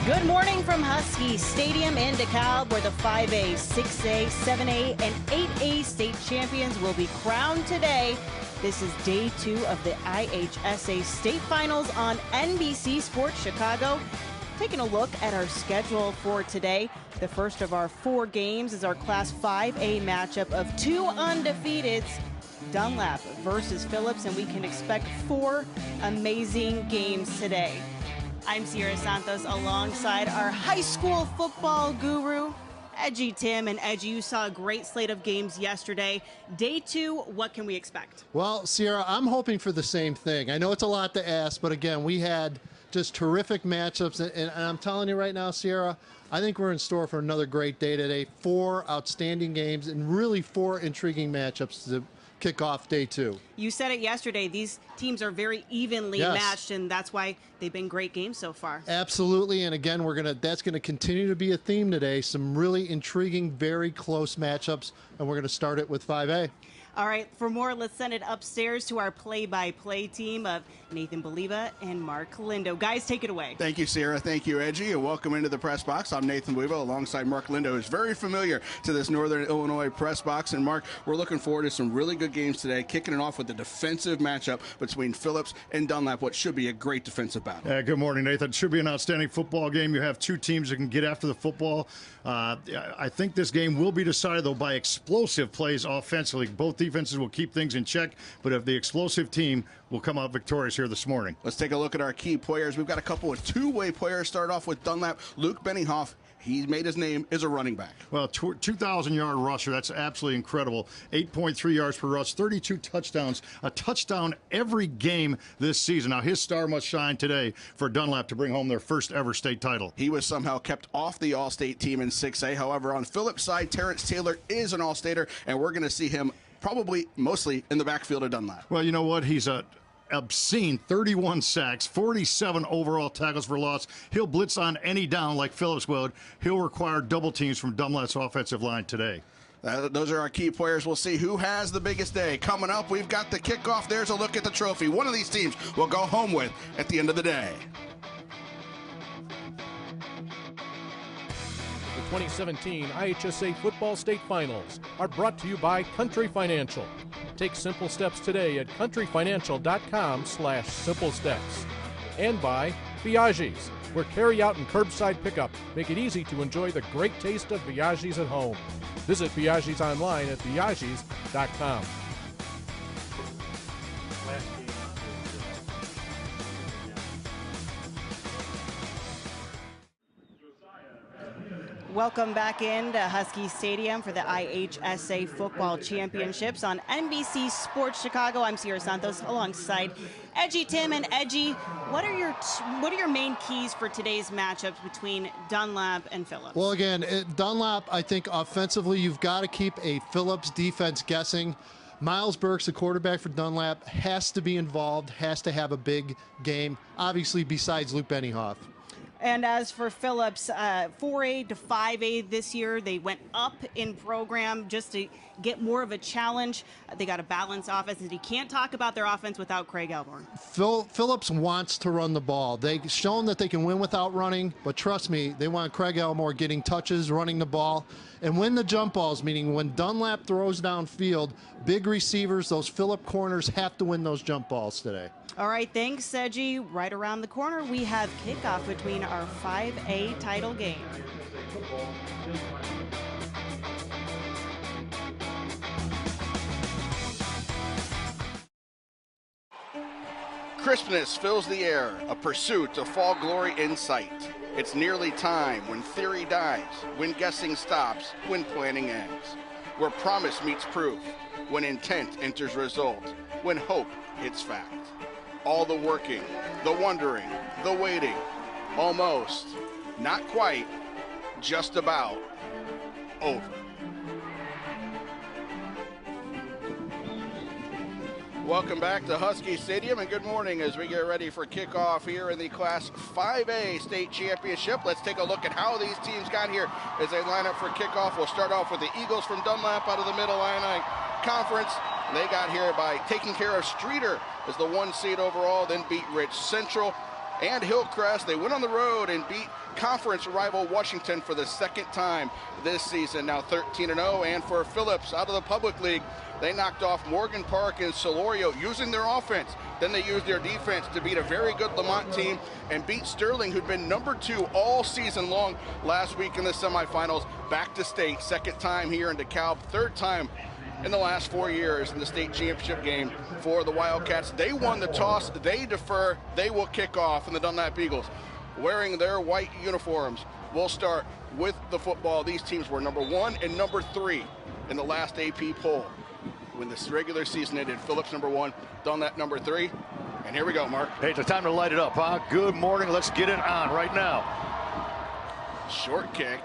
Good morning from Husky Stadium in DeKalb, where the 5A, 6A, 7A, and 8A state champions will be crowned today. This is day 2 of the IHSA state finals on NBC Sports Chicago. Taking a look at our schedule for today, the first of our 4 games is our Class 5A matchup of 2 undefeateds, Dunlap versus Phillips, and we can expect 4 amazing games today. I'm Sierra Santos alongside our high school football guru, Edgy Tim. And Edgy, you saw a great slate of games yesterday. Day 2, what can we expect? Well, Sierra, I'm hoping for the same thing. I know it's a lot to ask, but again, we had just terrific matchups. And I'm telling you right now, Sierra, I think we're in store for another great day today. 4 outstanding games and really 4 intriguing matchups to kick off day 2. You said it yesterday. These teams are very evenly matched, and that's why they've been great games so far. Absolutely, and again, that's gonna continue to be a theme today. Some really intriguing, very close matchups, and we're gonna start it with 5A. All right, for more, let's send it upstairs to our play-by-play team of Nathan Beliva and Mark Lindo. Guys, take it away. Thank you, Sarah. Thank you, Edgy, and welcome into the press box. I'm Nathan Beliva alongside Mark Lindo, who's very familiar to this Northern Illinois press box. And Mark, we're looking forward to some really good games today, kicking it off with the defensive matchup between Phillips and Dunlap, what should be a great defensive battle. Good morning, Nathan. It should be an outstanding football game. You have 2 teams that can get after the football. I think this game will be decided, though, by explosive plays offensively. Both defenses will keep things in check, but if the explosive team will come out victorious here this morning. Let's take a look at our key players. We've got a couple of two-way players. Start off with Dunlap. Luke Bennyhoff. He's made his name as a running back. Well, 2,000-yard rusher. That's absolutely incredible. 8.3 yards per rush, 32 touchdowns, a touchdown every game this season. Now, his star must shine today for Dunlap to bring home their first ever state title. He was somehow kept off the All-State team in 6A. However, on Phillips' side, Terrence Taylor is an All-Stater, and we're going to see him probably mostly in the backfield of Dunlap. Well, you know what? He's a obscene 31 sacks, 47 overall tackles for loss. He'll blitz on any down like Phillips would. He'll require double teams from Dunlap's offensive line today. Those are our key players. We'll see who has the biggest day. Coming up, we've got the kickoff. There's a look at the trophy one of these teams will go home with at the end of the day. The 2017 IHSA Football State Finals are brought to you by Country Financial. Take simple steps today at countryfinancial.com/simple steps. And by Biaggi's, where carry-out and curbside pickup make it easy to enjoy the great taste of Biaggi's at home. Visit Biaggi's online at biaggi's.com. Welcome back into Husky Stadium for the IHSA Football Championships on NBC Sports Chicago. I'm Sierra Santos alongside Edgy Tim. And Edgy, what are your main keys for today's matchups between Dunlap and Phillips? Well, again, Dunlap, I think offensively, you've got to keep a Phillips defense guessing. Miles Burks, the quarterback for Dunlap, has to be involved, has to have a big game, obviously besides Luke Bennyhoff. And as for Phillips, 4A to 5A this year, they went up in program just to get more of a challenge. They got a balanced offense, and you can't talk about their offense without Craig Elborn. Phillips wants to run the ball. They've shown that they can win without running, but trust me, they want Craig Elmore getting touches, running the ball, and win the jump balls, meaning when Dunlap throws downfield, big receivers, those Phillip corners have to win those jump balls today. All right, thanks, Edgy. Right around the corner, we have kickoff between our 5A title game. Crispness fills the air, a pursuit of fall glory in sight. It's nearly time when theory dies, when guessing stops, when planning ends. Where promise meets proof, when intent enters result, when hope hits fact. All the working, the wondering, the waiting, almost, not quite, just about, over. Welcome back to Husky Stadium, and good morning as we get ready for kickoff here in the Class 5A State Championship. Let's take a look at how these teams got here as they line up for kickoff. We'll start off with the Eagles from Dunlap out of the Mid-Illini Conference. They got here by taking care of Streeter as the 1 seed overall, then beat Rich Central. and Hillcrest. They went on the road and beat conference rival Washington for the second time this season, now 13-0. And for Phillips, out of the public league, they knocked off Morgan Park and Solorio using their offense. Then they used their defense to beat a very good Lamont team and beat Sterling, who'd been #2 all season long last week in the semifinals. Back to state, second time here in DeKalb, third time in the last 4 years in the state championship game for the Wildcats. They won the toss, they defer, they will kick off, and the Dunlap Eagles, wearing their white uniforms, will start with the football. These teams were #1 and #3 in the last AP poll. When this regular season ended, Phillips #1, Dunlap #3. And here we go, Mark. Hey, it's time to light it up, huh? Good morning. Let's get it on right now. Short kick.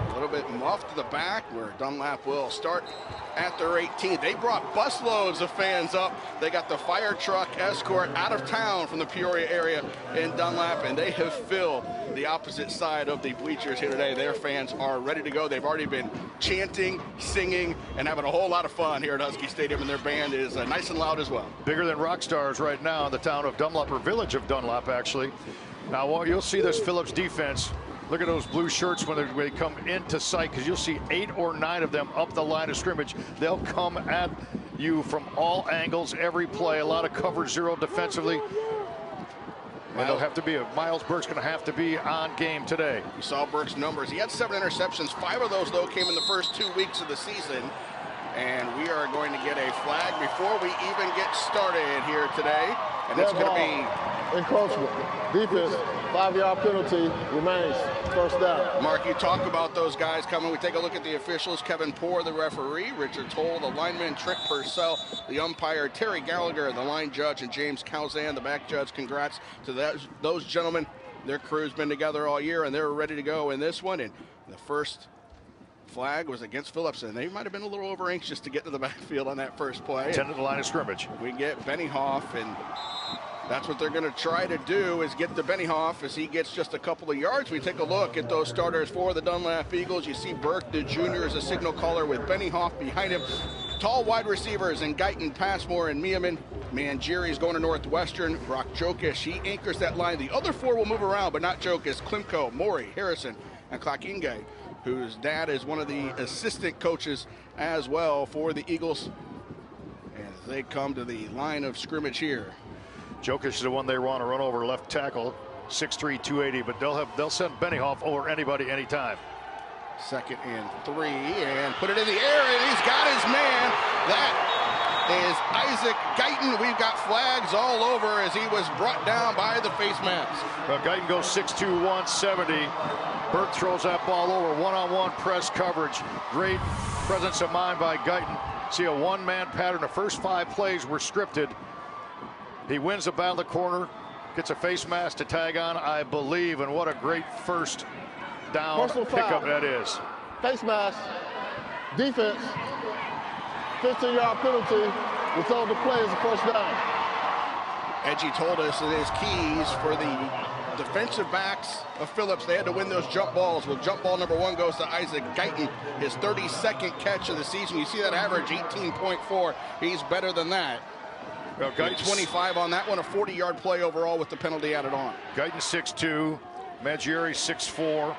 A little bit muffed to the back, where Dunlap will start at their 18. They brought busloads of fans up. They got the fire truck escort out of town from the Peoria area in Dunlap, and they have filled the opposite side of the bleachers here today. Their fans are ready to go. They've already been chanting, singing, and having a whole lot of fun here at Husky Stadium, and their band is nice and loud as well. Bigger than rock stars right now in the town of Dunlap, or village of Dunlap, actually. Now, you'll see this Phillips defense. Look at those blue shirts when they come into sight, because you'll see 8 or 9 of them up the line of scrimmage. They'll come at you from all angles, every play. A lot of cover zero defensively. And they'll have to be, Miles Burke's going to have to be on game today. You saw Burke's numbers. He had 7 interceptions. 5 of those, though, came in the first 2 weeks of the season. And we are going to get a flag before we even get started here today. And it's going to be encroachment. Defense, 5-yard penalty remains, first down. Mark, you talk about those guys coming. We take a look at the officials. Kevin Poore, the referee. Richard Toll, the lineman. Trent Purcell, the umpire. Terry Gallagher, the line judge. And James Calzan, the back judge. Congrats to those gentlemen. Their crew's been together all year, and they're ready to go in this one. And the first flag was against Phillips, and they might have been a little over anxious to get to the backfield on that first play. 10 to the line of scrimmage. We get Bennyhoff, and that's what they're going to try to do, is get to Bennyhoff as he gets just a couple of yards. We take a look at those starters for the Dunlap Eagles. You see Burke, the junior, as a signal caller with Bennyhoff behind him. Tall wide receivers in Guyton, Passmore, and Meeman. Mangieri's going to Northwestern. Brock Jokish, he anchors that line. The other 4 will move around, but not Jokish. Klimko, Maury, Harrison, and Klakinge, whose dad is one of the assistant coaches as well for the Eagles. And as they come to the line of scrimmage here. Jokic is the one they want to run over, left tackle, 6'3", 280, but they'll send Bennyhoff over anybody anytime. 2nd and 3, and put it in the air, and he's got his man. That is Isaac Guyton. We've got flags all over as he was brought down by the face mask. Well, Guyton goes 6'2", 170. Burke throws that ball over, one-on-one press coverage. Great presence of mind by Guyton. See a one-man pattern. The first 5 plays were scripted. He wins the battle of the corner, gets a face mask to tag on, I believe, and what a great first down pickup that is. Face mask, defense, 15-yard penalty, result of the play is a first down. Edgy told us it is keys for the defensive backs of Phillips. They had to win those jump balls. Well, jump ball number 1 goes to Isaac Guyton, his 32nd catch of the season. You see that average, 18.4. He's better than that. Well, Guyton 25 on that one, a 40-yard play overall with the penalty added on. Guyton 6'2", Mangieri 6'4",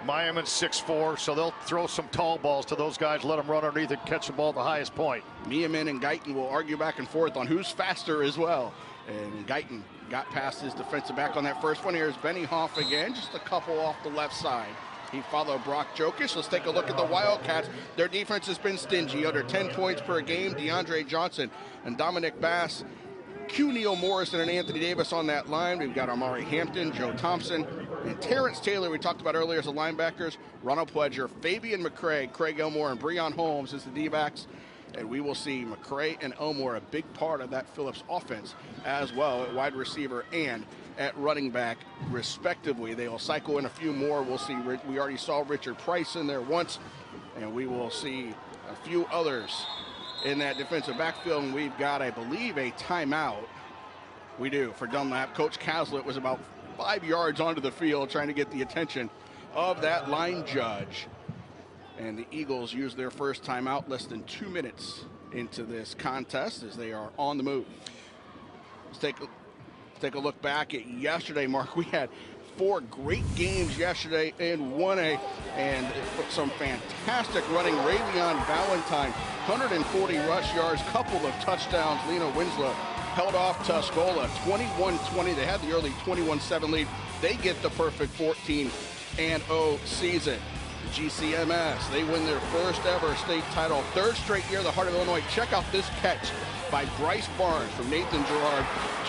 Miami 6'4", so they'll throw some tall balls to those guys, let them run underneath and catch the ball at the highest point. Meeman and Guyton will argue back and forth on who's faster as well. And Guyton got past his defensive back on that first one. Here's Bennyhoff again, just a couple off the left side. He followed Brock Jokish. Let's take a look at the Wildcats. Their defense has been stingy, under 10 points per game. DeAndre Johnson and Dominic Bass, Q. Neal Morrison and Anthony Davis on that line. We've got Amari Hampton, Joe Thompson, and Terrence Taylor, we talked about earlier as the linebackers. Ronald Pledger, Fabian McCray, Craig Elmore, and Breon Holmes as the D-backs. And we will see McCray and Elmore, a big part of that Phillips offense as well, at wide receiver and at running back, respectively. They will cycle in a few more. We'll see. We already saw Richard Price in there once, and we will see a few others in that defensive backfield. And we've got, I believe, a timeout. We do for Dunlap. Coach Caslett was about 5 yards onto the field trying to get the attention of that line judge. And the Eagles use their first timeout less than 2 minutes into this contest as they are on the move. Let's take a look back at yesterday, Mark. We had 4 great games yesterday in 1A, and some fantastic running. Ravion Valentine, 140 rush yards, couple of touchdowns. Lena Winslow held off Tuscola 21-20. They had the early 21-7 lead. They get the perfect 14-0 season. GCMS, they win their first ever state title, 3rd straight year, the Heart of Illinois. Check out this catch by Bryce Barnes from Nathan Gerard,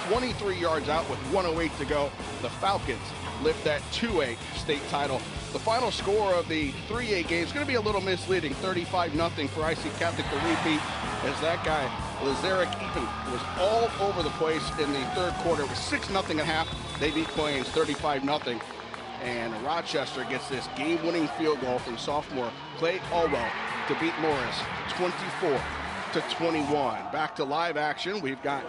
23 yards out with 1:08 to go. The Falcons lift that 2A state title. The final score of the 3A game is going to be a little misleading, 35-0 for IC Catholic, the repeat, as that guy, Lazarick Eaton, was all over the place in the 3rd quarter. It was 6-0 at half. They beat Plains 35-0. And Rochester gets this game-winning field goal from sophomore Clay Alwell to beat Morris 24-21. Back to live action. We've got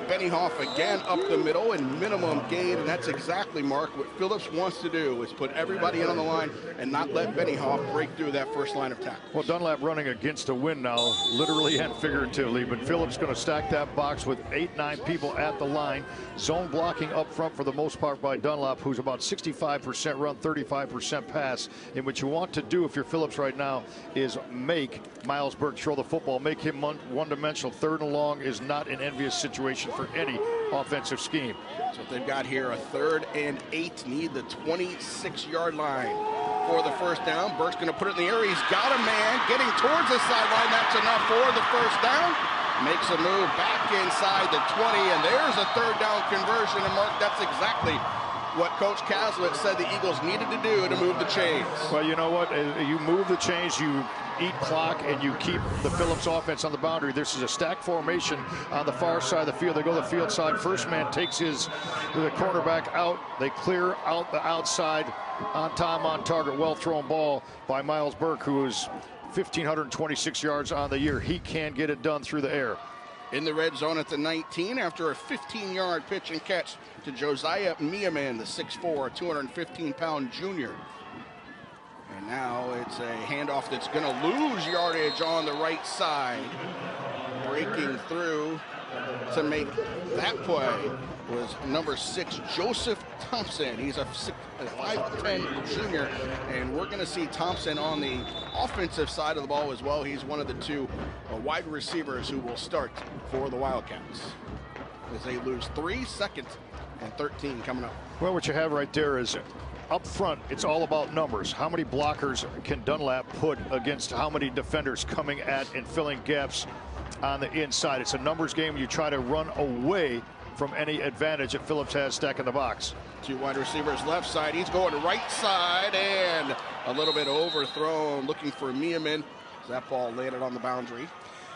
Benioff again up the middle and minimum gain, and that's exactly, Mark, what Phillips wants to do, is put everybody in on the line and not let Benioff break through that first line of tackles. Well, Dunlap running against a wind now, literally and figuratively, but Phillips going to stack that box with 8-9 people at the line. Zone blocking up front for the most part by Dunlap, who's about 65% run, 35% pass. And what you want to do if you're Phillips right now is make Miles Burke throw the football, make him one-dimensional. 3rd and long is not an envious situation for any offensive scheme. So they've got here a 3rd and 8, need the 26-yard line for the first down. Burke's going to put it in the air. He's got a man getting towards the sideline. That's enough for the first down. Makes a move back inside the 20, and there's a 3rd down conversion. And Mark, that's exactly what Coach Caslett said the Eagles needed to do to move the chains. Well, you know what? You move the chains, you eat clock, and you keep the Phillips offense on the boundary. This is a stack formation on the far side of the field. They go to the field side. First man takes the cornerback out. They clear out the outside. On time, on target, well thrown ball by Miles Burke, who is 1,526 yards on the year. He can get it done through the air. In the red zone at the 19 after a 15-yard pitch and catch to Josiah Miaman, the 6'4", 215-pound junior. And now it's a handoff that's going to lose yardage on the right side. Breaking through to make that play was number 6, Joseph Thompson. He's a 5'10" junior, and we're going to see Thompson on the offensive side of the ball as well. He's one of the 2 wide receivers who will start for the Wildcats as they lose 3, 2nd and 13 coming up. Well, what you have right there is up front, it's all about numbers. How many blockers can Dunlap put against how many defenders coming at and filling gaps on the inside? It's a numbers game. You try to run away from any advantage that Phillips has stacking the box. 2 wide receivers left side. He's going right side, and a little bit overthrown, looking for Miaman. That ball landed on the boundary.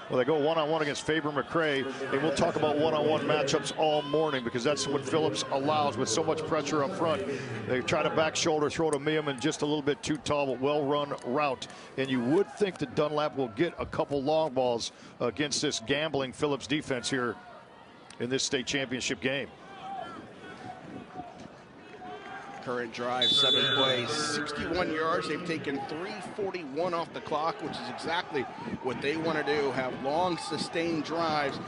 Well, they go one-on-one against Faber McRae, and we'll talk about one-on-one matchups all morning because that's what Phillips allows with so much pressure up front. They try to back shoulder throw to Miaman, just a little bit too tall, but well-run route. And you would think that Dunlap will get a couple long balls against this gambling Phillips defense here in this state championship game. Current drive, 7 plays, 61 yards. They've taken 3:41 off the clock, which is exactly what they want to do, have long, sustained drives,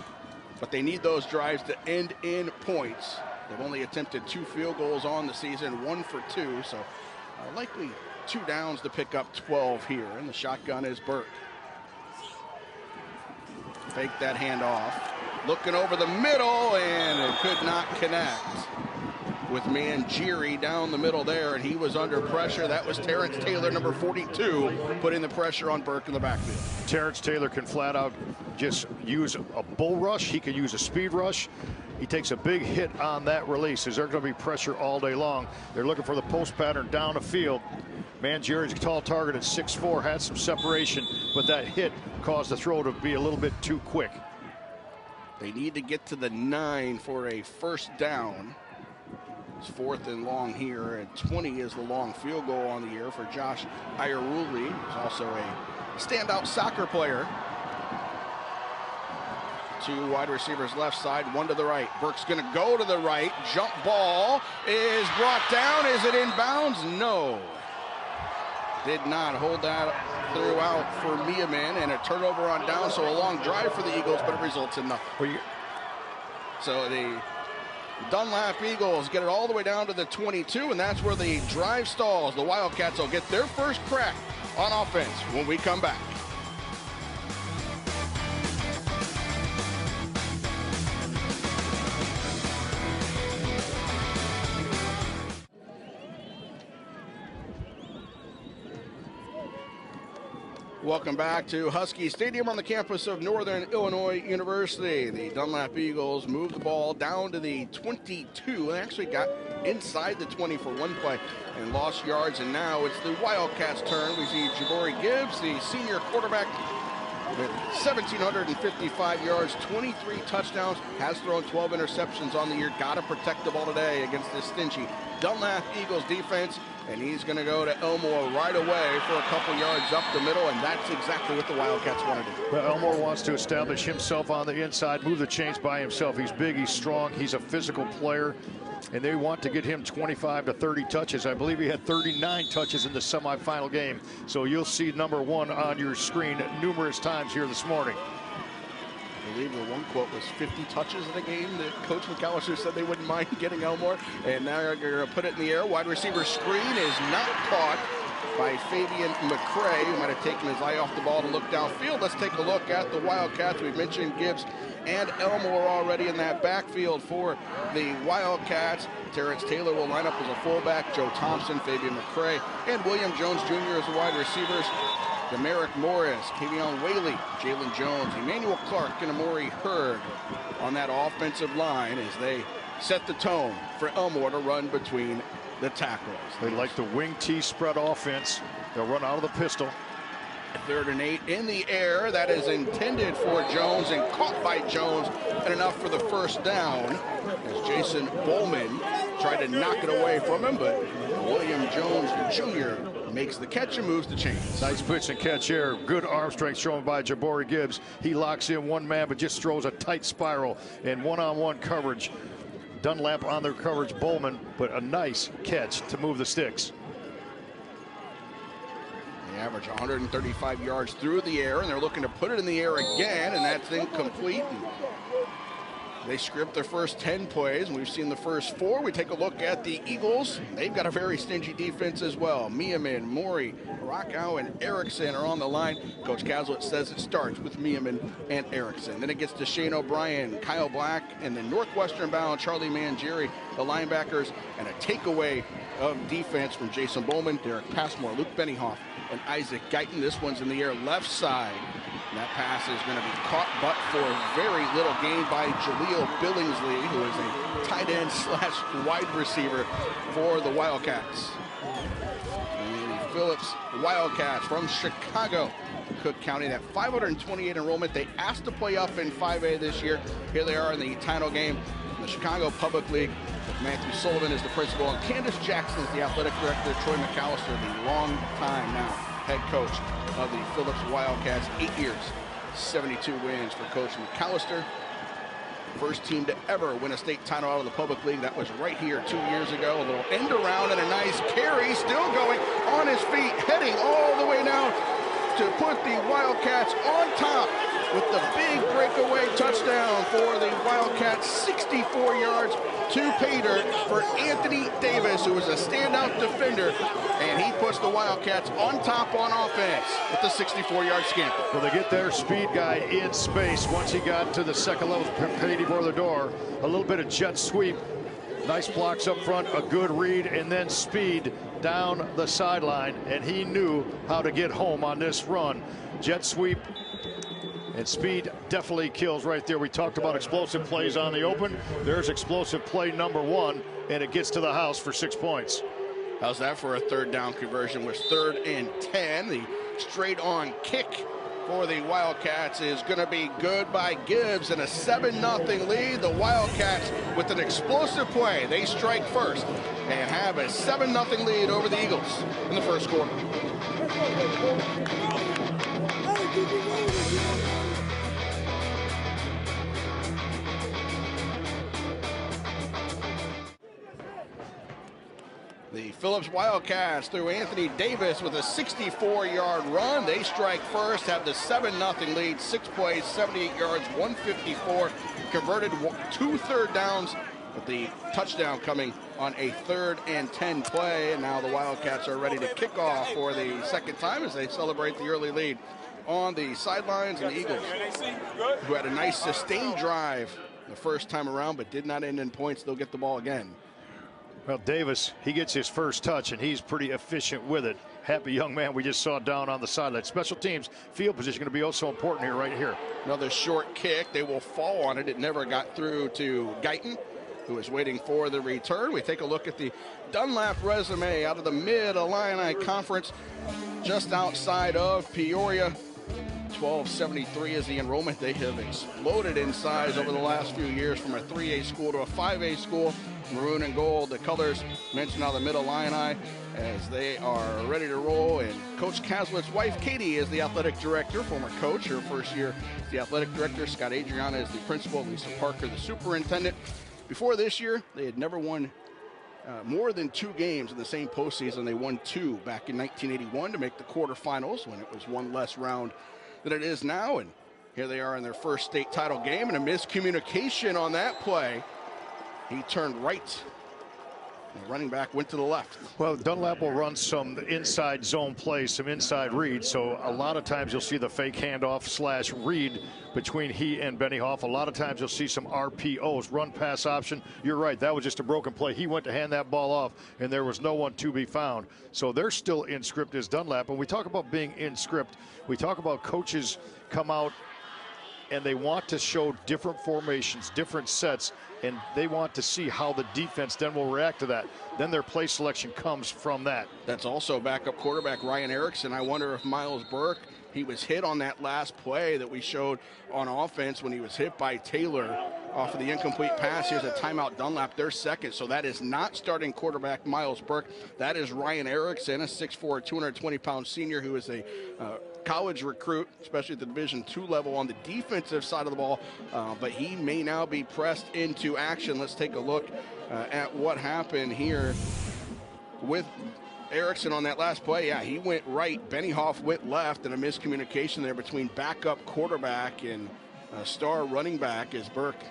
but they need those drives to end in points. They've only attempted 2 field goals on the season, 1 for 2, so likely 2 downs to pick up 12 here, and the shotgun is Burke. Fake that handoff. Looking over the middle, and it could not connect with Mangieri down the middle there, and he was under pressure. That was Terrence Taylor, number 42, putting the pressure on Burke in the backfield. Terrence Taylor can flat out just use a bull rush. He can use a speed rush. He takes a big hit on that release. There's going to be pressure all day long. They're looking for the post pattern down the field. Mangieri's tall target at 6'4", had some separation, but that hit caused the throw to be a little bit too quick. They need to get to the 9 for a first down. It's 4th and long here, and 20 is the long field goal on the year for Josh Ieruli, who's also a standout soccer player. 2 wide receivers left side, 1 to the right. Burke's going to go to the right. Jump ball is brought down. Is it in bounds? No. Did not hold that throughout for Miaman, and a turnover on down, so a long drive for the Eagles, but it results in nothing. So the Dunlap Eagles get it all the way down to the 22, and that's where the drive stalls. The Wildcats will get their first crack on offense when we come back. Welcome back to Husky Stadium on the campus of Northern Illinois University. The Dunlap Eagles moved the ball down to the 22 and actually got inside the 20 for one play and lost yards. And now it's the Wildcats' turn. We see Jabari Gibbs, the senior quarterback, with 1,755 yards, 23 touchdowns, has thrown 12 interceptions on the year. Got to protect the ball today against this stingy Dunlap Eagles defense. And he's going to go to Elmore right away for a couple yards up the middle, and that's exactly what the Wildcats want to do. Well, Elmore wants to establish himself on the inside, move the chains by himself. He's big, he's strong, he's a physical player, and they want to get him 25 to 30 touches. I believe he had 39 touches in the semifinal game. So you'll see number 1 on your screen numerous times here this morning. I believe the one quote was 50 touches in a game that Coach McAllister said they wouldn't mind getting Elmore. And now they're going to put it in the air. Wide receiver screen is not caught by Fabian McCray, who might have taken his eye off the ball to look downfield. Let's take a look at the Wildcats. We've mentioned Gibbs and Elmore already in that backfield for the Wildcats. Terrence Taylor will line up as a fullback. Joe Thompson, Fabian McCray, and William Jones Jr. as the wide receivers. Demerick Morris, Kavion Whaley, Jalen Jones, Emmanuel Clark, and Amori Hurd on that offensive line as they set the tone for Elmore to run between the tackles. They like the wing T spread offense. They'll run out of the pistol. 3rd and 8 in the air. That is intended for Jones and caught by Jones, and enough for the first down as Jason Bowman tried to knock it away from him, but William Jones Jr. makes the catch and moves the chains. Nice pitch and catch here. Good arm strength shown by Jabari Gibbs. He locks in one man, but just throws a tight spiral and one-on-one coverage. Dunlap on their coverage, Bowman, but a nice catch to move the sticks. They average 135 yards through the air, and they're looking to put it in the air again, and that's incomplete. They script their first 10 plays, and we've seen the first 4. We take a look at the Eagles. They've got a very stingy defense as well. Miamin, Maury, Rockow, and Erickson are on the line. Coach Caslett says it starts with Miamin and Erickson. Then it gets to Shane O'Brien, Kyle Black, and then Northwestern bound Charlie Mangieri, the linebackers, and a takeaway of defense from Jason Bowman, Derek Passmore, Luke Benioff, and Isaac Guyton. This one's in the air left side. And that pass is going to be caught, but for very little gain by Jaleel Billingsley, who is a tight end / wide receiver for the Wildcats. And the Phillips Wildcats from Chicago, Cook County, that 528 enrollment. They asked to play up in 5A this year. Here they are in the title game in the Chicago Public League. Matthew Sullivan is the principal, and Candace Jackson is the athletic director. Troy McAllister, the long time now head coach of the Phillips Wildcats. 8 years, 72 wins for Coach McAllister. First team to ever win a state title out of the Public League. That was right here 2 years ago. A little end around and a nice carry. Still going on his feet, heading all the way now to put the Wildcats on top with the big breakaway touchdown for the Wildcats. 64 yards to pay dirt for Anthony Davis, who is a standout defender, and he puts the Wildcats on top on offense with the 64-yard scamper. Well, they get their speed guy in space. Once he got to the second level, paid before the door. A little bit of jet sweep. Nice blocks up front, a good read, and then speed down the sideline, and he knew how to get home on this run. Jet sweep and speed definitely kills right there. We talked about explosive plays on the open. There's explosive play number 1, and it gets to the house for 6 points. How's that for a third down conversion? Was 3rd and 10. The straight on kick for the Wildcats is going to be good by Gibbs, and a 7-0 lead. The Wildcats with an explosive play. They strike first and have a 7-0 lead over the Eagles in the first quarter. The Phillips Wildcats through Anthony Davis with a 64-yard run. They strike first, have the 7-0 lead, 6 plays, 78 yards, 154. Converted 2 third downs With the touchdown coming on a 3rd and 10 play, and now the Wildcats are ready to kick off for the second time as they celebrate the early lead on the sidelines. And the Eagles, who had a nice sustained drive the first time around but did not end in points, they'll get the ball again. Well, Davis, he gets his first touch, and he's pretty efficient with it. Happy young man we just saw down on the sideline. Special teams, field position going to be also important here, right here. Another short kick. They will fall on it. It never got through to Guyton, who is waiting for the return. We take a look at the Dunlap resume out of the Mid-Illini Conference, just outside of Peoria. 1273 is the enrollment. They have exploded in size over the last few years from a 3A school to a 5A school. Maroon and gold, the colors mentioned out of the Mid-Illini, as they are ready to roll. And Coach Caslett's wife, Katie, is the athletic director, former coach. Her first year as the athletic director. Scott Adriana is the principal. Lisa Parker, the superintendent. Before this year, they had never won more than 2 games in the same postseason. They won 2 back in 1981 to make the quarterfinals, when it was one less round than it is now. And here they are in their first state title game, and a miscommunication on that play. He turned right. The running back went to the left. Well, Dunlap will run some inside zone plays, some inside reads. So a lot of times you'll see the fake handoff / read between he and Benioff. A lot of times you'll see some RPOs, run pass option. You're right, that was just a broken play. He went to hand that ball off, and there was no one to be found. So they're still in script as Dunlap. And we talk about being in script. We talk about coaches come out and they want to show different formations, different sets, and they want to see how the defense then will react to that. Then their play selection comes from that. That's also backup quarterback Ryan Erickson. I wonder if Miles Burke, he was hit on that last play that we showed on offense when he was hit by Taylor off of the incomplete pass. Here's a timeout. Dunlap, their second. So that is not starting quarterback Miles Burke. That is Ryan Erickson, a 6'4", 220-pound senior who is a college recruit, especially at the Division II level on the defensive side of the ball. But he may now be pressed into action. Let's take a look at what happened here with Erickson on that last play. Yeah, he went right. Benioff went left, and a miscommunication there between backup quarterback and star running back as Burke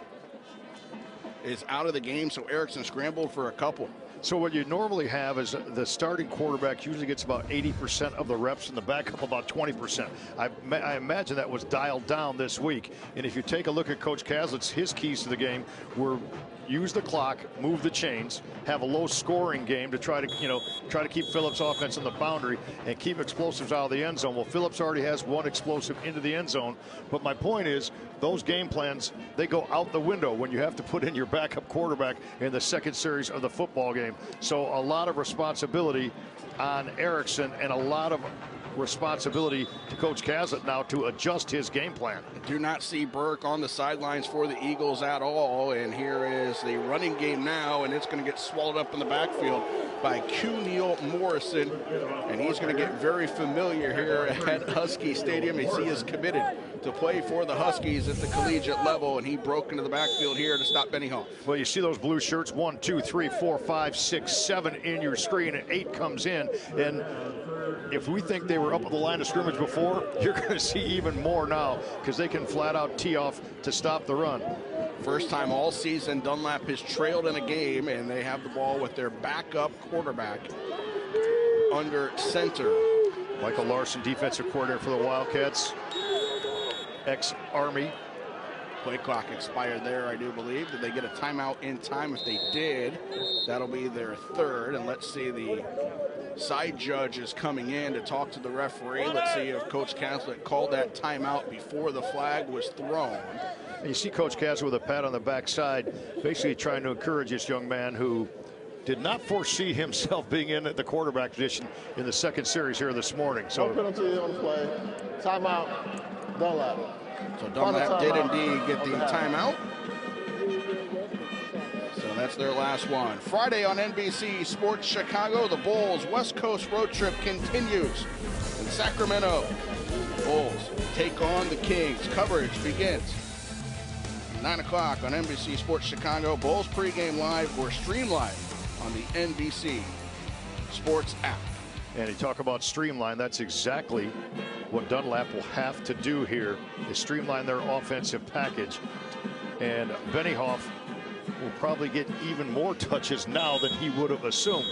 is out of the game. So Erickson scrambled for a couple. So what you normally have is the starting quarterback usually gets about 80% of the reps and the backup about 20%. I imagine that was dialed down this week. And if you take a look at Coach Caslett's, his keys to the game were use the clock, move the chains, have a low scoring game to try to keep Phillips' offense on the boundary and keep explosives out of the end zone. Well, Phillips already has one explosive into the end zone. But my point is, those game plans, they go out the window when you have to put in your backup quarterback in the second series of the football game. So a lot of responsibility on Erickson and a lot of responsibility to Coach Caslett now to adjust his game plan. Do not see Burke on the sidelines for the Eagles at all. And here is the running game now, and it's going to get swallowed up in the backfield by Q. Neal Morrison. And he's going to get very familiar here at Husky Stadium as he is committed to play for the Huskies at the collegiate level, and he broke into the backfield here to stop Benioff. Well, you see those blue shirts, 1, 2, 3, 4, 5, 6, 7 in your screen, and 8 comes in. And if we think they were up at the line of scrimmage before, you're going to see even more now because they can flat out tee off to stop the run. First time all season Dunlap has trailed in a game, and they have the ball with their backup quarterback under center. Michael Larson, defensive coordinator for the Wildcats, ex-Army. Play clock expired there, I do believe. Did they get a timeout in time? If they did, that'll be their third. And let's see, the side judge is coming in to talk to the referee. Let's see if Coach Caslett called that timeout before the flag was thrown. And you see Coach Caslett with a pat on the backside, basically trying to encourage this young man who did not foresee himself being in at the quarterback position in the second series here this morning. So no penalty on the play. Timeout. Dunlap. So Dunlap did indeed get the timeout. So that's their last one. Friday on NBC Sports Chicago, the Bulls West Coast road trip continues in Sacramento. Bulls take on the Kings. Coverage begins 9 o'clock on NBC Sports Chicago. Bulls pregame live or stream live on the NBC Sports app. And you talk about streamline, that's exactly what Dunlap will have to do here, is streamline their offensive package. And Benioff will probably get even more touches now than he would have assumed.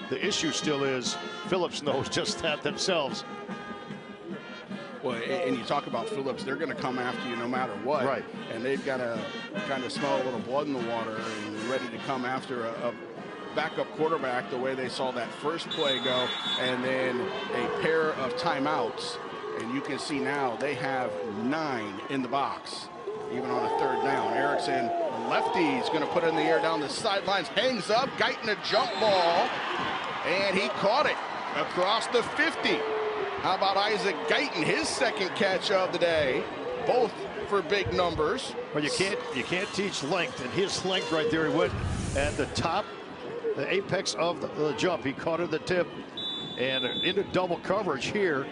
The issue still is Phillips knows just that themselves. Well, and you talk about Phillips, they're going to come after you no matter what. Right. And they've got to kind of smell a little blood in the water and ready to come after a backup quarterback the way they saw that first play go, and then a pair of timeouts. And you can see now they have 9 in the box, even on a third down. Erickson, lefty, is going to put it in the air down the sidelines, hangs up, Guyton a jump ball, and he caught it across the 50. How about Isaac Guyton, his second catch of the day, both for big numbers. Well, you can't teach length, and his length right there, he went at the top, the apex of the jump. He caught it at the tip and into double coverage here.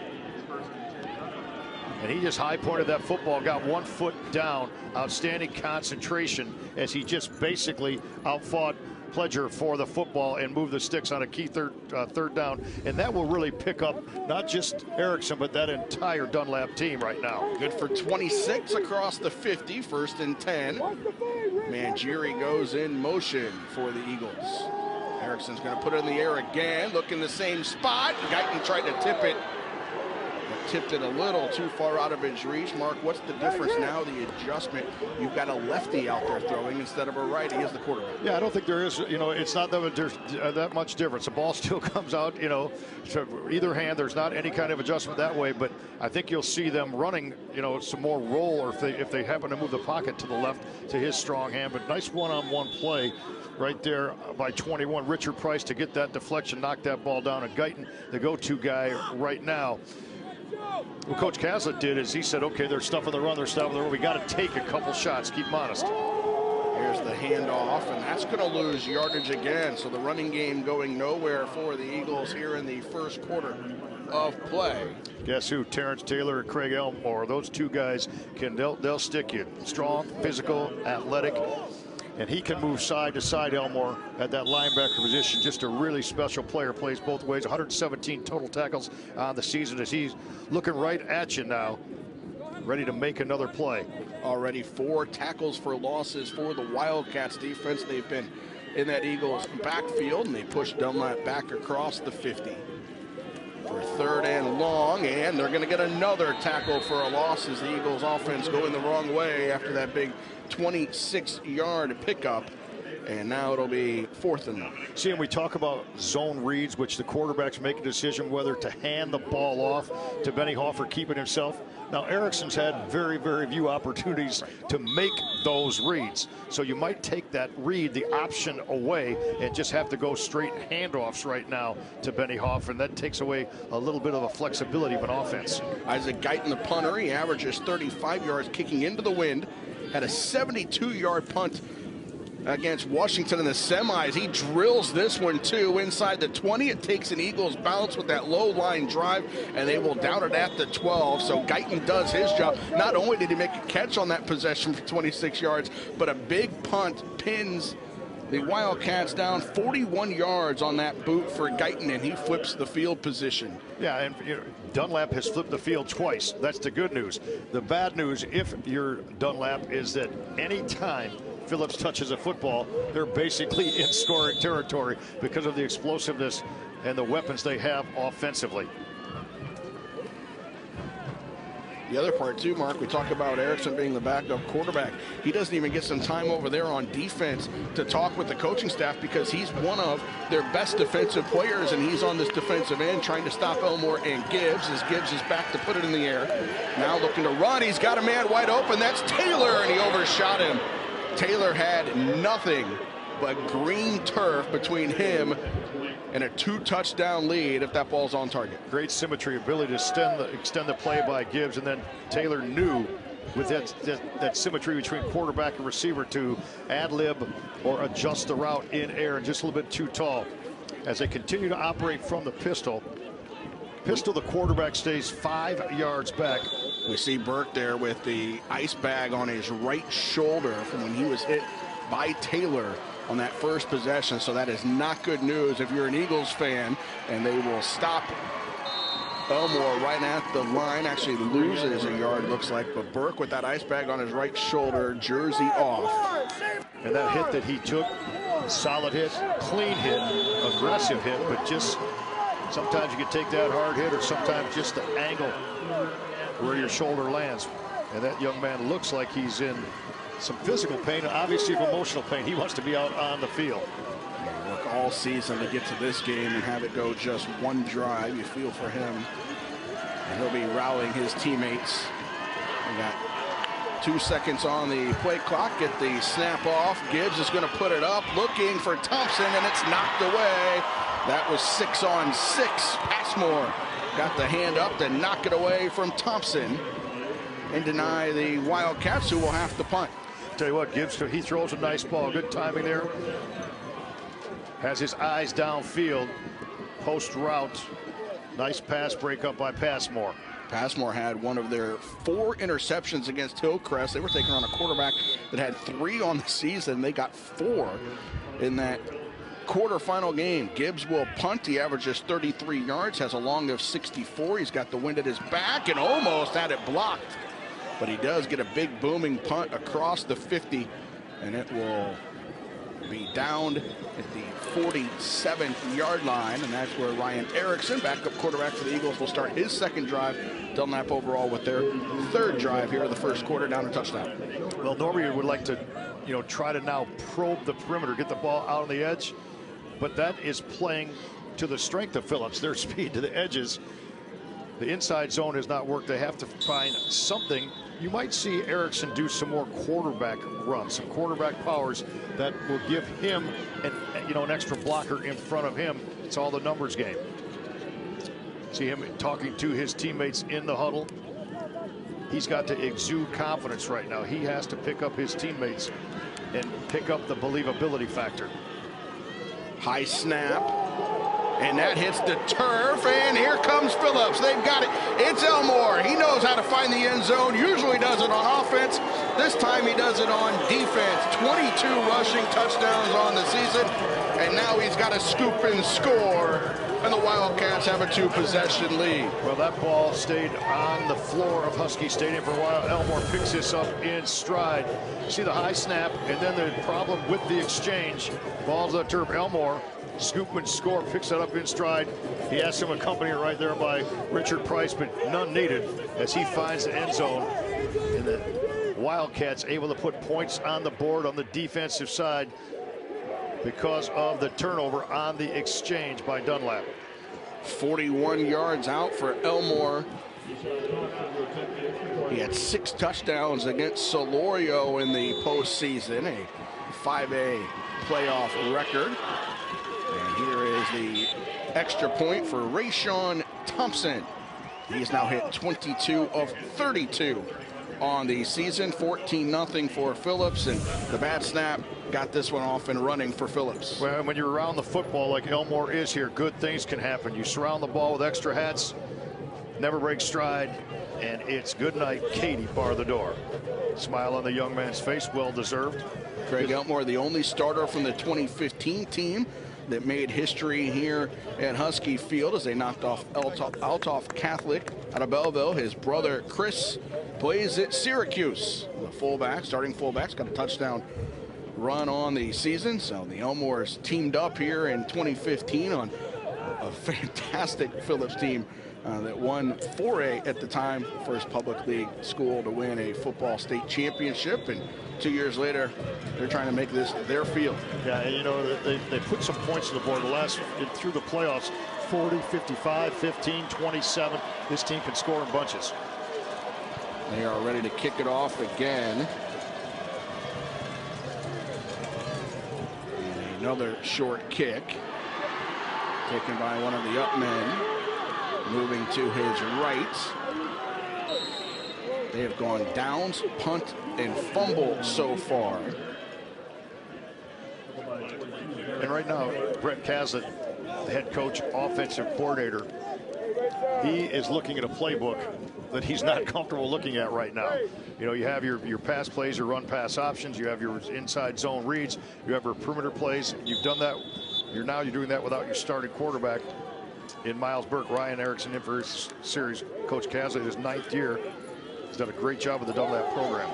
And he just high pointed that football, got 1 foot down. Outstanding concentration as he just basically outfought Pledger for the football and moved the sticks on a key third down. And that will really pick up not just Erickson, but that entire Dunlap team right now. Good for 26 across the 50, 1st and 10. Mangieri goes in motion for the Eagles. Erickson's going to put it in the air again, look in the same spot. Guyton tried to tip it. Tipped it a little too far out of his reach. Mark, what's the difference now, the adjustment? You've got a lefty out there throwing instead of a righty as the quarterback. Yeah, I don't think there is, it's not that there's that much difference. The ball still comes out, to either hand. There's not any kind of adjustment that way, but I think you'll see them running, some more roll, or if they happen to move the pocket to the left to his strong hand. But nice one-on-one play right there by 21. Richard Price to get that deflection, knock that ball down. And Guyton, the go-to guy right now. What Coach Caslett did is he said, okay, they're stuffing the run, they're stuffing the run. We got to take a couple shots, keep them honest. Here's the handoff, and that's going to lose yardage again. So the running game going nowhere for the Eagles here in the first quarter of play. Guess who? Terrence Taylor and Craig Elmore. Those two guys they'll stick you. Strong, physical, athletic. And he can move side to side, Elmore, at that linebacker position. Just a really special player, plays both ways. 117 total tackles on the season as he's looking right at you now, ready to make another play. Already 4 tackles for losses for the Wildcats defense. They've been in that Eagles backfield, and they push Dunlap back across the 50. For 3rd and long, and they're going to get another tackle for a loss as the Eagles offense going the wrong way after that big 26-yard pickup. And now it'll be 4th and 1. See, and we talk about zone reads, which the quarterbacks make a decision whether to hand the ball off to Benny Hoffer, keep it himself. Now, Erickson's had very, very few opportunities to make those reads. So you might take that read, the option away, and just have to go straight handoffs right now to Benny Hoffer. And that takes away a little bit of the flexibility of an offense. Isaac Guyton, the punter, he averages 35 yards kicking into the wind. Had a 72-yard punt against Washington in the semis. He drills this one too inside the 20. It takes an Eagles bounce with that low line drive, and they will down it at the 12. So Guyton does his job. Not only did he make a catch on that possession for 26 yards, but a big punt pins the Wildcats down 41 yards on that boot for Guyton, and he flips the field position. Yeah, and Dunlap has flipped the field twice. That's the good news. The bad news, if you're Dunlap, is that any time Phillips touches a football, they're basically in scoring territory because of the explosiveness and the weapons they have offensively. The other part too, Mark, we talk about Erickson being the backup quarterback. He doesn't even get some time over there on defense to talk with the coaching staff because he's one of their best defensive players, and he's on this defensive end trying to stop Elmore and Gibbs as Gibbs is back to put it in the air. Now looking to run. He's got a man wide open. That's Taylor, and he overshot him. Taylor had nothing but green turf between him and a 2-touchdown lead if that ball's on target. Great symmetry, ability to extend the play by Gibbs, and then Taylor knew with that symmetry between quarterback and receiver to ad-lib or adjust the route in air, and just a little bit too tall. As they continue to operate from the pistol, the quarterback stays 5 yards back. We see Burke there with the ice bag on his right shoulder from when he was hit by Taylor on that first possession. So that is not good news if you're an Eagles fan, and they will stop Elmore right at the line. Actually loses a yard, looks like, but Burke with that ice bag on his right shoulder, jersey off. And that hit that he took, solid hit, clean hit, aggressive hit, but just sometimes you can take that hard hit or sometimes just the angle where your shoulder lands. And that young man looks like he's in some physical pain and obviously emotional pain. He wants to be out on the field. You work all season to get to this game and have it go just one drive. You feel for him. And he'll be rallying his teammates. We got 2 seconds on the play clock. Get the snap off. Gibbs is going to put it up, looking for Thompson, and it's knocked away. That was 6 on 6. Passmore got the hand up to knock it away from Thompson and deny the Wildcats, who will have to punt. Tell you what, Gibbs, he throws a nice ball. Good timing there. Has his eyes downfield. Post route. Nice pass breakup by Passmore. Passmore had one of their 4 interceptions against Hillcrest. They were taking on a quarterback that had 3 on the season. They got 4 in that quarterfinal game. Gibbs will punt. He averages 33 yards, has a long of 64. He's got the wind at his back and almost had it blocked. But he does get a big booming punt across the 50, and it will be downed at the 47-yard line, and that's where Ryan Erickson, backup quarterback for the Eagles, will start his second drive. Dunlap overall with their 3rd drive here in the first quarter, down a touchdown. Well, normally would like to, try to now probe the perimeter, get the ball out on the edge, but that is playing to the strength of Phillips, their speed to the edges. The inside zone has not worked. They have to find something. You might see Erickson do some more quarterback runs, some quarterback powers that will give him an extra blocker in front of him. It's all the numbers game. See him talking to his teammates in the huddle. He's got to exude confidence right now. He has to pick up his teammates and pick up the believability factor. High snap, and that hits the turf, and here comes Phillips. They've got it. It's Elmore. He knows how to find the end zone. Usually does it on offense. This time he does it on defense. 22 rushing touchdowns on the season, and now he's got to scoop and score, and the Wildcats have a 2-possession lead. Well, that ball stayed on the floor of Husky Stadium for a while. Elmore picks this up in stride. See the high snap, and then the problem with the exchange. Ball's to the turf. Elmore, scoop and score, picks it up in stride. He has some accompaniment right there by Richard Price, but none needed as he finds the end zone. And the Wildcats able to put points on the board on the defensive side because of the turnover on the exchange by Dunlap. 41 yards out for Elmore. He had 6 touchdowns against Solorio in the postseason, a 5A playoff record. And here is the extra point for Rayshawn Thompson. He's now hit 22 of 32 on the season. 14-0 for Phillips, and the bad snap got this one off and running for Phillips. Well, when you're around the football like Elmore is here, good things can happen. You surround the ball with extra hats, never break stride, and it's good night, Katie, bar the door. Smile on the young man's face, well deserved. Craig Elmore, the only starter from the 2015 team that made history here at Husky Field as they knocked off Althoff Catholic out of Belleville. His brother Chris plays at Syracuse. The fullback, starting fullback's got a touchdown run on the season. So the Elmores teamed up here in 2015 on a fantastic Phillips team that won 4A at the time, first public league school to win a football state championship, and 2 years later they're trying to make this their field. Yeah, you know, they put some points on the board through the playoffs. 40, 55, 15, 27. This team can score in bunches. They are ready to kick it off again. And another short kick taken by one of the up men. Moving to his right. They have gone downs, punt, and fumble so far. And right now, Brett Caslett, the head coach, offensive coordinator, he is looking at a playbook that he's not comfortable looking at right now. You know, you have your pass plays, your run pass options, you have your inside zone reads, you have your perimeter plays. You've done that. You're doing that without your starting quarterback in Miles Burke. Ryan Erickson in for his series. Coach Caslett, his 9th year. He's done a great job with the Dunlap program.